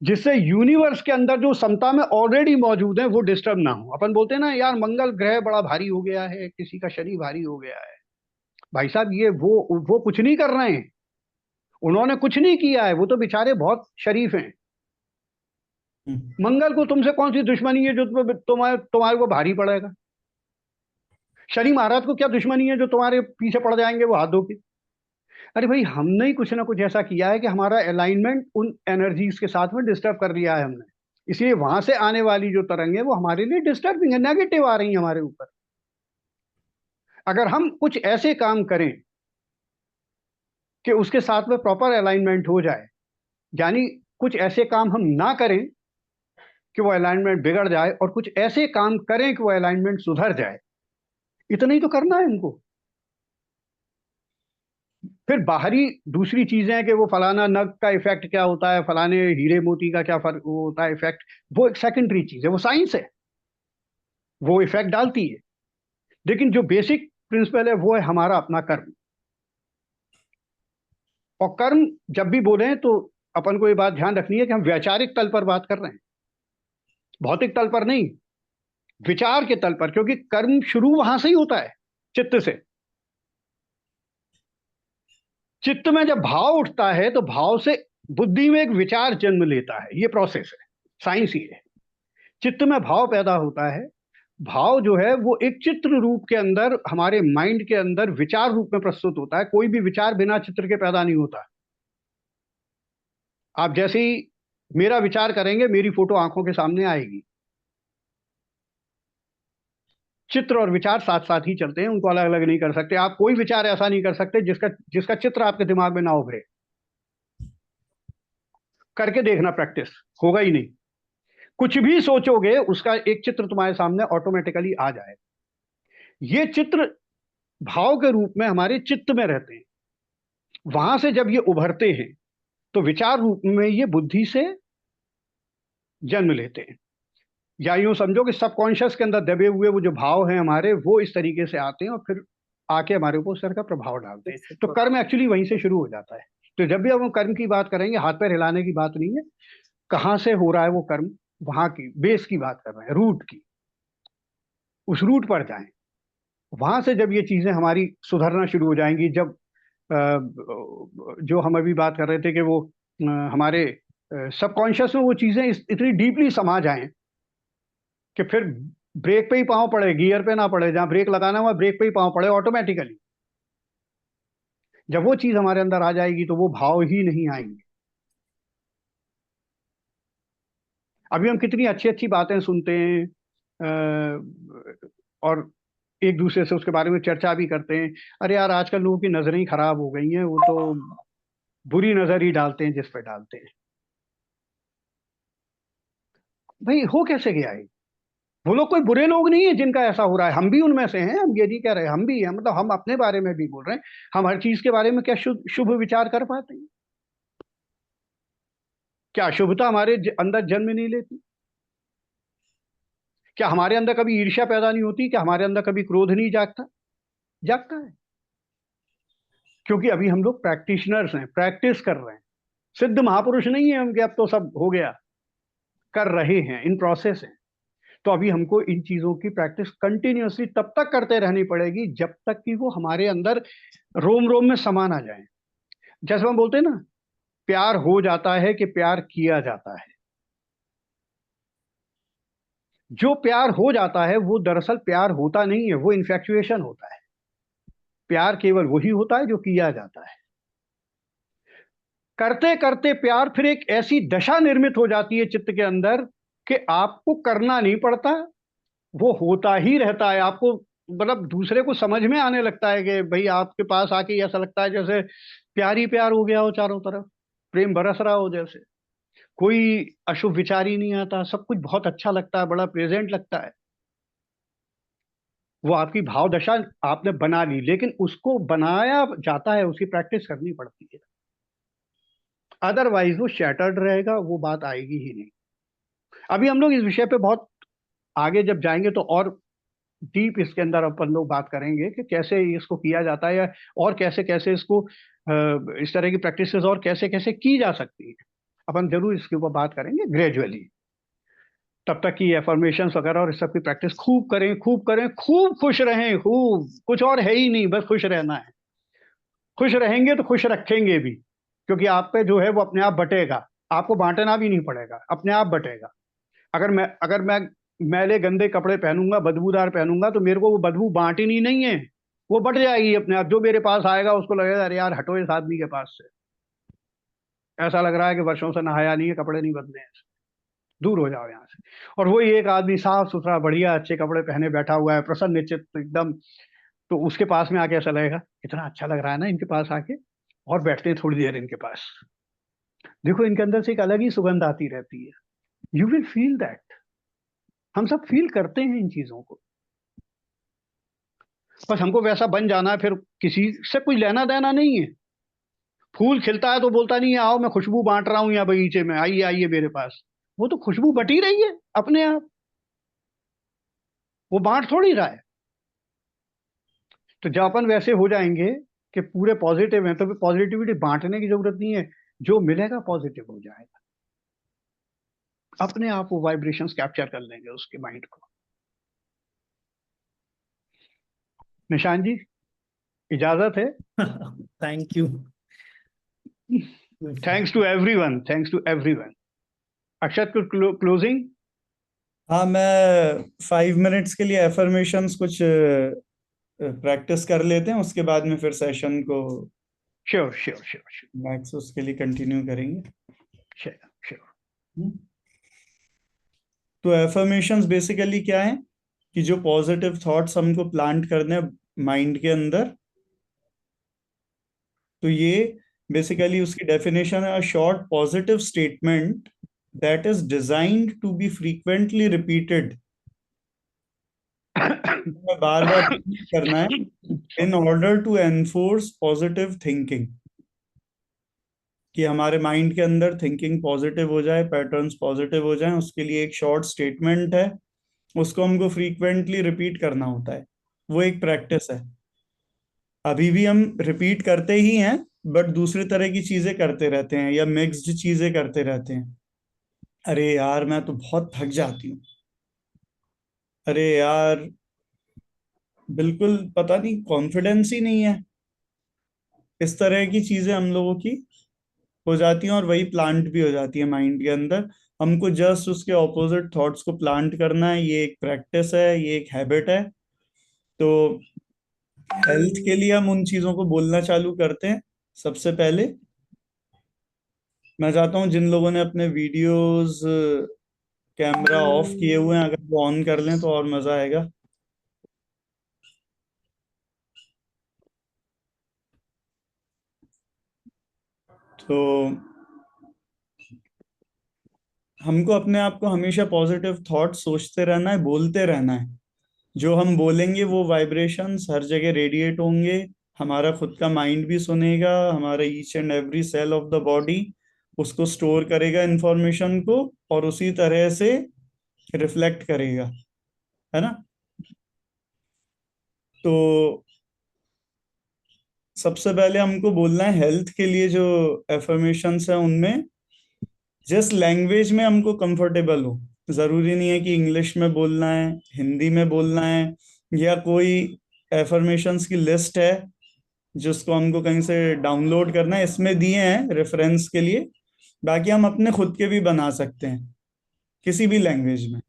जिससे यूनिवर्स के अंदर जो समता में ऑलरेडी मौजूद है वो डिस्टर्ब ना हो। अपन बोलते हैं ना यार मंगल ग्रह बड़ा भारी हो गया है, किसी का शनि भारी हो गया है। भाई साहब ये वो कुछ नहीं कर रहे हैं, उन्होंने कुछ नहीं किया है, वो तो बेचारे बहुत शरीफ हैं। मंगल को तुमसे कौन सी दुश्मनी है जो तुम्हारे को भारी पड़ेगा। शनि महाराज को क्या दुश्मनी है जो तुम्हारे पीछे पड़ जाएंगे वो हाथ धो के। अरे भाई हमने ही कुछ ना कुछ ऐसा किया है कि हमारा अलाइनमेंट उन एनर्जीज के साथ में डिस्टर्ब कर लिया है हमने, इसलिए वहां से आने वाली जो तरंग है वो हमारे लिए डिस्टर्बिंग है, नेगेटिव आ रही है हमारे ऊपर। अगर हम कुछ ऐसे काम करें कि उसके साथ में प्रॉपर अलाइनमेंट हो जाए, यानी कुछ ऐसे काम हम ना करें कि वो अलाइनमेंट बिगड़ जाए, और कुछ ऐसे काम करें कि वो अलाइनमेंट सुधर जाए, इतना ही तो करना है हमको। फिर बाहरी दूसरी चीजें हैं कि वो फलाना नग का इफेक्ट क्या होता है, फलाने हीरे मोती का क्या फर्क वो होता है इफेक्ट, वो एक सेकेंडरी चीज है, वो साइंस है। वो इफेक्ट डालती है, लेकिन जो बेसिक प्रिंसिपल है वो है हमारा अपना कर्म। और कर्म जब भी बोले तो अपन को ये बात ध्यान रखनी है कि हम वैचारिक तल पर बात कर रहे हैं, भौतिक तल पर नहीं, विचार के तल पर, क्योंकि कर्म शुरू वहां से ही होता है, चित्त से। चित्त में जब भाव उठता है तो भाव से बुद्धि में एक विचार जन्म लेता है, ये प्रोसेस है, साइंस ही है। चित्त में भाव पैदा होता है, भाव जो है वो एक चित्र रूप के अंदर हमारे माइंड के अंदर विचार रूप में प्रस्तुत होता है। कोई भी विचार बिना चित्र के पैदा नहीं होता। आप जैसे ही मेरा विचार करेंगे, मेरी फोटो आंखों के सामने आएगी। चित्र और विचार साथ साथ ही चलते हैं, उनको अलग अलग नहीं कर सकते। आप कोई विचार ऐसा नहीं कर सकते जिसका चित्र आपके दिमाग में ना उभरे। करके देखना, प्रैक्टिस होगा ही नहीं। कुछ भी सोचोगे उसका एक चित्र तुम्हारे सामने ऑटोमेटिकली आ जाए। ये चित्र भाव के रूप में हमारे चित्त में रहते हैं। वहां से जब ये उभरते हैं तो विचार रूप में ये बुद्धि से जन्म लेते हैं। या यूं समझो कि सबकॉन्शियस के अंदर दबे हुए वो जो भाव हैं हमारे, वो इस तरीके से आते हैं और फिर आके हमारे ऊपर उस तरह का प्रभाव डालते हैं। तो कर्म एक्चुअली वहीं से शुरू हो जाता है। तो जब भी हम कर्म की बात करेंगे, हाथ पैर हिलाने की बात नहीं है, कहां से हो रहा है वो कर्म, वहां की बेस की बात कर रहे हैं, रूट की। उस रूट पर जाएं। वहां से जब ये चीजें हमारी सुधरना शुरू हो जाएंगी, जब जो हम अभी बात कर रहे थे कि वो हमारे सबकॉन्शियस में वो चीजें इतनी डीपली समा जाएं कि फिर ब्रेक पे ही पांव पड़े, गियर पे ना पड़े, जहां ब्रेक लगाना हुआ ब्रेक पे ही पांव पड़े ऑटोमेटिकली। जब वो चीज हमारे अंदर आ जाएगी तो वो भाव ही नहीं आएंगे। अभी हम कितनी अच्छी अच्छी बातें सुनते हैं और एक दूसरे से उसके बारे में चर्चा भी करते हैं। अरे यार, आजकल लोगों की नजरें ही खराब हो गई हैं, वो तो बुरी नजर ही डालते हैं जिस पे डालते हैं। भाई हो कैसे गया है? वो लोग कोई बुरे लोग नहीं है जिनका ऐसा हो रहा है, हम भी उनमें से हैं। हम ये नहीं कह रहे, हम भी हैं, मतलब हम अपने बारे में भी बोल रहे हैं। हम हर चीज के बारे में क्या शुभ शुभ विचार कर पाते हैं? क्या अशुभता हमारे अंदर जन्म नहीं लेती? क्या हमारे अंदर कभी ईर्ष्या पैदा नहीं होती? क्या हमारे अंदर कभी क्रोध नहीं जागता? जागता है, क्योंकि अभी हम लोग प्रैक्टिशनर्स हैं, प्रैक्टिस कर रहे हैं। सिद्ध महापुरुष नहीं है हम कि अब तो सब हो गया, कर रहे हैं, इन प्रोसेस है। तो अभी हमको इन चीजों की प्रैक्टिस कंटिन्यूअसली तब तक करते रहनी पड़ेगी जब तक कि वो हमारे अंदर रोम रोम में समा ना जाए। जैसे हम बोलते हैं ना, प्यार हो जाता है कि प्यार किया जाता है। जो प्यार हो जाता है वो दरअसल प्यार होता नहीं है, वो इन्फैक्चुएशन होता है। प्यार केवल वही होता है जो किया जाता है। करते करते प्यार फिर एक ऐसी दशा निर्मित हो जाती है चित्त के अंदर कि आपको करना नहीं पड़ता, वो होता ही रहता है। आपको मतलब दूसरे को समझ में आने लगता है कि भाई आपके पास आके ऐसा लगता है जैसे प्यार ही प्यार हो गया हो, चारों तरफ प्रेम बरस रहा हो, जैसे कोई अशुभ विचार ही नहीं आता, सब कुछ बहुत अच्छा लगता है, बड़ा प्रेजेंट लगता है। वो आपकी भाव दशा आपने बना ली, लेकिन उसको बनाया जाता है, उसकी प्रैक्टिस करनी पड़ती है। अदरवाइज वो शैटर्ड रहेगा, वो बात आएगी ही नहीं। अभी हम लोग इस विषय पे बहुत आगे जब जाएंगे तो और डीप इसके अंदर अपन लोग बात करेंगे कि कैसे इसको किया जाता है, या और कैसे कैसे इसको इस तरह की प्रैक्टिसेस और कैसे कैसे की जा सकती है। अपन जरूर इसके ऊपर बात करेंगे ग्रेजुअली। तब तक की एफर्मेशंस वगैरह और इस सब की प्रैक्टिस खूब करें, खूब करें, खूब खुश रहें, खूब कुछ और है ही नहीं, बस खुश रहना है। खुश रहेंगे तो खुश रखेंगे भी, क्योंकि आप पे जो है वो अपने आप बटेगा। आपको बांटना भी नहीं पड़ेगा, अपने आप बटेगा। अगर मैं मैले गंदे कपड़े पहनूंगा, बदबूदार पहनूंगा, तो मेरे को वो बदबू बांटनी नहीं है, वो बट जाएगी अपने आप। जो मेरे पास आएगा उसको लगेगा अरे यार हटो इस आदमी के पास से, ऐसा लग रहा है कि वर्षों से नहाया नहीं है, कपड़े नहीं बदले हैं, दूर हो जाओ यहाँ से। और वही एक आदमी साफ सुथरा बढ़िया अच्छे कपड़े पहने बैठा हुआ है, प्रसन्न चित्त एकदम, तो उसके पास में आके ऐसा लगेगा इतना अच्छा लग रहा है ना इनके पास आके, और बैठते हैं थोड़ी देर इनके पास। देखो इनके अंदर से एक अलग ही सुगंध आती रहती है। You will feel that. हम सब फील करते हैं इन चीजों को, बस हमको वैसा बन जाना है। फिर किसी से कुछ लेना देना नहीं है। फूल खिलता है तो बोलता नहीं है आओ मैं खुशबू बांट रहा हूं यहाँ बगीचे में, आइए आइए मेरे पास। वो तो खुशबू बटी रही है अपने आप। वो बांट थोड़ी रहा है। तो जब अपन वैसे हो जाएंगे कि पूरे पॉजिटिव हैं, तो फिर पॉजिटिविटी बांटने की जरूरत नहीं है, जो मिलेगा पॉजिटिव हो जाएगा, अपने आप वो वाइब्रेशंस कैप्चर कर लेंगे उसके माइंड को। निशान जी, इजाजत है। Thank you. Thanks to everyone, thanks to everyone. Akshat को क्लोजिंग। हाँ, मैं 5 मिनट्स के लिए एफर्मेशंस कुछ प्रैक्टिस कर लेते हैं, उसके बाद में फिर सेशन को sure sure sure sure max उसके लिए कंटिन्यू करेंगे। Sure sure. तो एफर्मेशंस बेसिकली क्या है कि जो पॉजिटिव थॉट्स हमको प्लांट करने हैं माइंड के अंदर, तो ये बेसिकली उसकी डेफिनेशन है, a short positive statement that is designed to be frequently repeated. बार बार रिपीट करना है in order to enforce positive thinking, कि हमारे माइंड के अंदर थिंकिंग पॉजिटिव हो जाए, पैटर्न्स पॉजिटिव हो जाएं। उसके लिए एक शॉर्ट स्टेटमेंट है, उसको हमको फ्रीक्वेंटली रिपीट करना होता है। वो एक प्रैक्टिस है। अभी भी हम रिपीट करते ही हैं, बट दूसरे तरह की चीजें करते रहते हैं या मिक्स्ड चीजें करते रहते हैं। अरे यार मैं तो बहुत थक जाती हूँ, अरे यार बिल्कुल पता नहीं कॉन्फिडेंस ही नहीं है। इस तरह की चीजें हम लोगों की हो जाती हैं और वही प्लांट भी हो जाती है माइंड के अंदर। हमको जस्ट उसके ऑपोजिट थॉट्स को प्लांट करना है। ये एक प्रैक्टिस है, ये एक हैबिट है। तो हेल्थ के लिए हम उन चीजों को बोलना चालू करते हैं। सबसे पहले मैं चाहता हूँ जिन लोगों ने अपने वीडियोस कैमरा ऑफ किए हुए हैं, अगर वो ऑन कर लें तो और मजा आएगा। तो हमको अपने आप को हमेशा पॉजिटिव थॉट सोचते रहना है, बोलते रहना है। जो हम बोलेंगे वो वाइब्रेशंस हर जगह रेडिएट होंगे। हमारा खुद का माइंड भी सुनेगा, हमारा each and every cell of the body उसको स्टोर करेगा इंफॉर्मेशन को, और उसी तरह से रिफ्लेक्ट करेगा, है ना। तो सबसे पहले हमको बोलना है हेल्थ के लिए जो एफर्मेशंस है उनमें जिस लैंग्वेज में हमको कंफर्टेबल हो। जरूरी नहीं है कि इंग्लिश में बोलना है, हिंदी में बोलना है, या कोई एफर्मेशंस की लिस्ट है जिसको हमको कहीं से डाउनलोड करना है। इसमें दिए हैं रेफरेंस के लिए, बाकी हम अपने खुद के भी बना सकते हैं किसी भी लैंग्वेज में।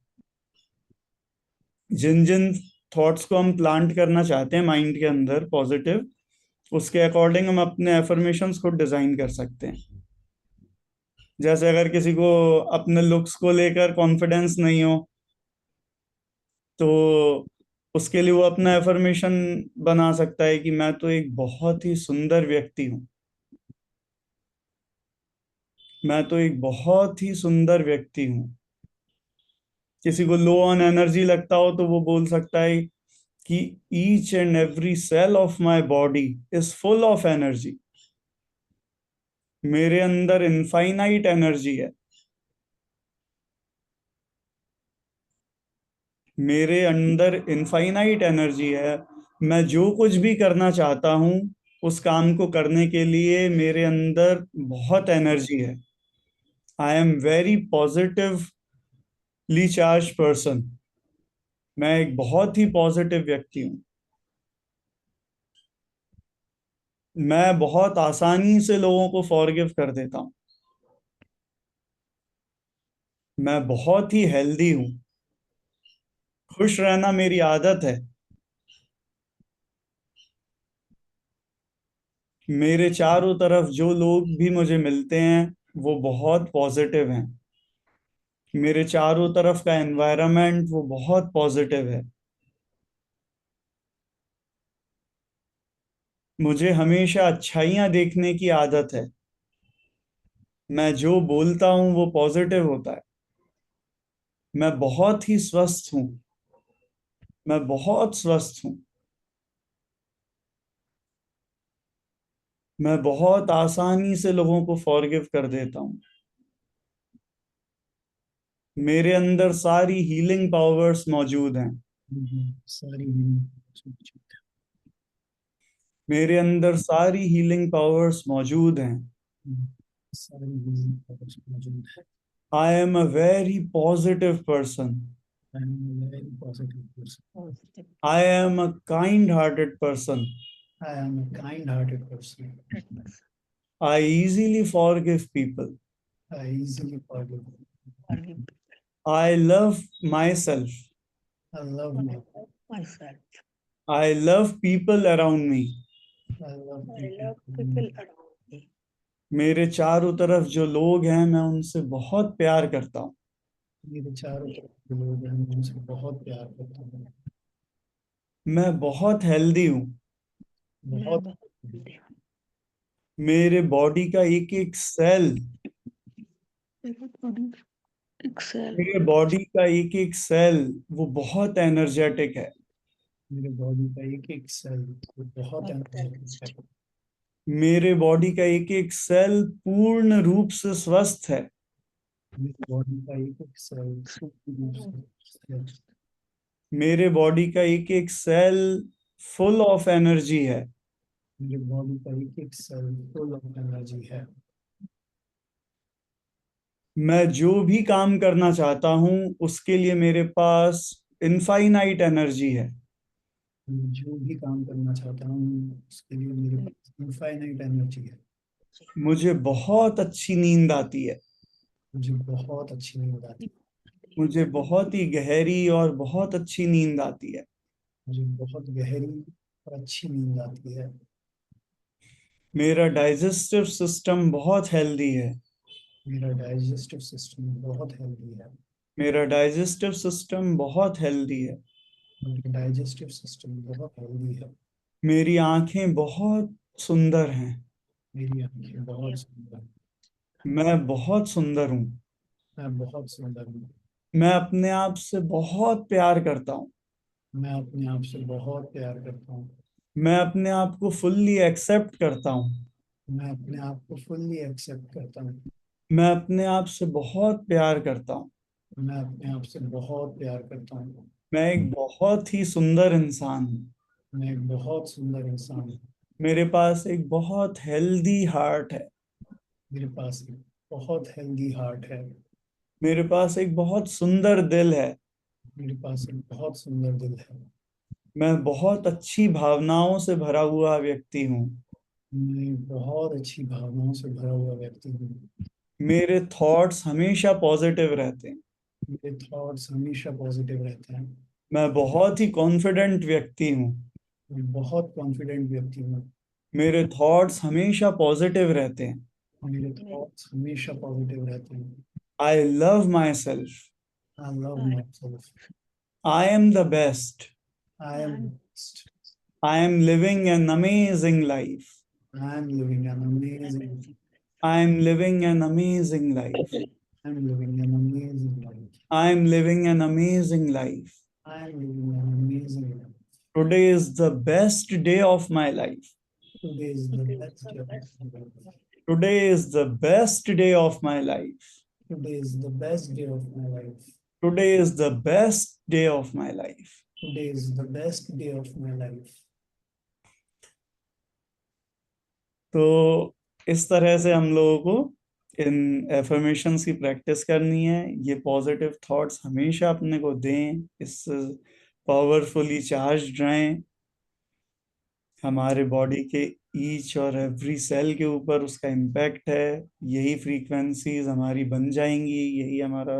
जिन जिन थॉट्स को हम प्लांट करना चाहते हैं माइंड के अंदर पॉजिटिव, उसके अकॉर्डिंग हम अपने एफर्मेशंस खुद डिजाइन कर सकते हैं। जैसे अगर किसी को अपने लुक्स को लेकर कॉन्फिडेंस नहीं हो, तो उसके लिए वो अपना एफर्मेशन बना सकता है कि मैं तो एक बहुत ही सुंदर व्यक्ति हूँ, मैं तो एक बहुत ही सुंदर व्यक्ति हूँ। किसी को लो ऑन एनर्जी लगता हो तो वो बोल सकता है कि each and every cell of my body is full of energy. मेरे अंदर इनफाइनाइट एनर्जी है, मेरे अंदर इनफाइनाइट एनर्जी है। मैं जो कुछ भी करना चाहता हूं उस काम को करने के लिए मेरे अंदर बहुत एनर्जी है। I am very positively charge person. मैं एक बहुत ही पॉजिटिव व्यक्ति हूं। मैं बहुत आसानी से लोगों को फॉरगिव कर देता हूं। मैं बहुत ही हेल्दी हूं। खुश रहना मेरी आदत है। मेरे चारों तरफ जो लोग भी मुझे मिलते हैं वो बहुत पॉजिटिव हैं। मेरे चारों तरफ का एनवायरनमेंट वो बहुत पॉजिटिव है। मुझे हमेशा अच्छाइयाँ देखने की आदत है। मैं जो बोलता हूँ वो पॉजिटिव होता है। मैं बहुत ही स्वस्थ हूँ। मैं बहुत स्वस्थ हूँ। मैं बहुत आसानी से लोगों को फॉरगिव कर देता हूँ। मेरे अंदर सारी हीलिंग पावर्स मौजूद हैं। सारी healing powers मौजूद है। मेरे अंदर सारी हीलिंग पावर्स मौजूद हैं। सारी healing powers मौजूद है। आई am a very positive person. I am a very positive person. I am a kind hearted person. I am a kind-hearted person. I easily forgive people. I easily forgive. I love my self. I love myself. I love people around me. I love I love people. people around me. मेरे चारों तरफ जो लोग हैं मैं उनसे बहुत प्यार करता हूँ। मेरे चारों तरफ के लोग हैं, मैं उनसे बहुत प्यार करता हूँ। मैं बहुत हेल्दी हूँ। बहुत मेरे बॉडी का एक एक सेल, Excel. मेरे बॉडी का एक एक सेल वो बहुत एनर्जेटिक है। मेरे बॉडी का एक एक सेल बहुत एनर्जेटिक है। मेरे बॉडी का एक एक सेल पूर्ण रूप से स्वस्थ है। मेरे बॉडी का एक एक सेल पूर्ण रूप से मेरे बॉडी का एक एक सेल फुल ऑफ एनर्जी है। मेरे बॉडी का एक एक सेल फुल ऑफ एनर्जी है। मैं जो भी काम करना चाहता हूँ उसके लिए मेरे पास इनफाइनाइट एनर्जी है। मैं जो भी काम करना चाहता हूँ उसके लिए मेरे पास इनफाइनाइट एनर्जी है। मुझे बहुत अच्छी नींद आती है। मुझे बहुत अच्छी नींद आती है। मुझे बहुत ही गहरी और बहुत अच्छी नींद आती है। मुझे बहुत गहरी और अच्छी नींद आती है। मेरा डाइजेस्टिव सिस्टम बहुत हेल्दी है। मेरा डाइजेस्टिव सिस्टम बहुत हेल्दी है। मेरा डाइजेस्टिव सिस्टम बहुत हेल्दी है। मेरा डाइजेस्टिव सिस्टम बहुत हेल्दी है। मेरी आंखें बहुत सुंदर हैं। मेरी आंखें बहुत सुंदर हैं। मैं बहुत सुंदर हूँ। मैं बहुत सुंदर हूँ। मैं अपने आप से बहुत प्यार करता हूँ। मैं अपने आप से बहुत प्यार करता हूँ। मैं अपने आप को फुल्ली एक्सेप्ट करता हूँ। मैं अपने आप को फुल्ली एक्सेप्ट करता हूँ। मैं अपने आप से बहुत प्यार करता हूँ। मैं अपने आप से बहुत प्यार करता हूँ। मैं एक बहुत ही सुंदर इंसान हूँ। मैं एक बहुत सुंदर इंसान हूँ। मेरे पास एक बहुत हेल्दी हार्ट है। मेरे पास एक बहुत हेल्दी हार्ट है। मेरे पास एक बहुत सुंदर दिल है। मेरे पास एक बहुत सुंदर दिल है। मैं बहुत अच्छी भावनाओं से भरा हुआ व्यक्ति हूँ। मैं बहुत अच्छी भावनाओं से भरा हुआ व्यक्ति हूँ। मेरे थॉट्स हमेशा पॉजिटिव रहते हैं। मेरे थॉट्स हमेशा पॉजिटिव रहते हैं। मैं बहुत ही कॉन्फिडेंट व्यक्ति हूँ। मैं बहुत कॉन्फिडेंट व्यक्ति हूँ। मेरे थॉट्स हमेशा पॉजिटिव रहते हैं। मेरे थॉट्स हमेशा पॉजिटिव रहते हैं। I love my self. I love my self. I am the best. I am best. I am living an amazing life. I am living an amazing I am living an amazing life. I am living an amazing life. I am living an amazing life. I am living an amazing life. Today is the best day of my life. Today is the best day of my life. Today is the best day of my life. Today is the best day of my life. Today is the best day of my life. Today is the best day of my life. तो इस तरह से हम लोगों को इन एफर्मेशंस की प्रैक्टिस करनी है। ये पॉजिटिव थॉट्स हमेशा अपने को दें, इससे पावरफुली चार्ज रहें। हमारे बॉडी के ईच और एवरी सेल के ऊपर उसका इम्पैक्ट है। यही फ्रीक्वेंसीज हमारी बन जाएंगी, यही हमारा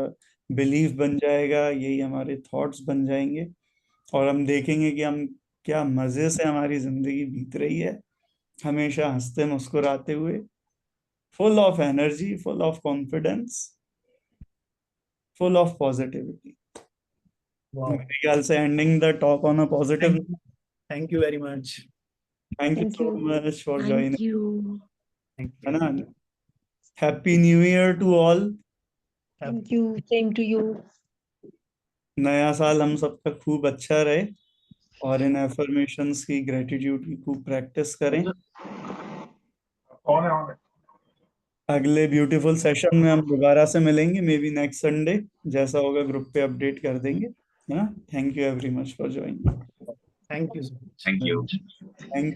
बिलीफ बन जाएगा, यही हमारे थॉट्स बन जाएंगे और हम देखेंगे कि हम क्या मजे से हमारी जिंदगी बीत रही है, हमेशा हंसते मुस्कुराते हुए, full of energy, full of confidence, full of positivity. Wow. मेरे ख्याल से ending the talk on a positive. Thank you very much. Thank you Thank so you. Much for Thank joining, you. Thank है you. ना। Happy new year to all. Thank you. Same to you. नया साल हम सबका खूब अच्छा रहे और इन एफर्मेशंस की, ग्रेटिट्यूड की खूब प्रैक्टिस करें। अगले ब्यूटीफुल सेशन में हम दोबारा से मिलेंगे, मे बी नेक्स्ट संडे। जैसा होगा ग्रुप पे अपडेट कर देंगे। है ना? Thank you every much for joining. Thank you so much. Thank you. Thank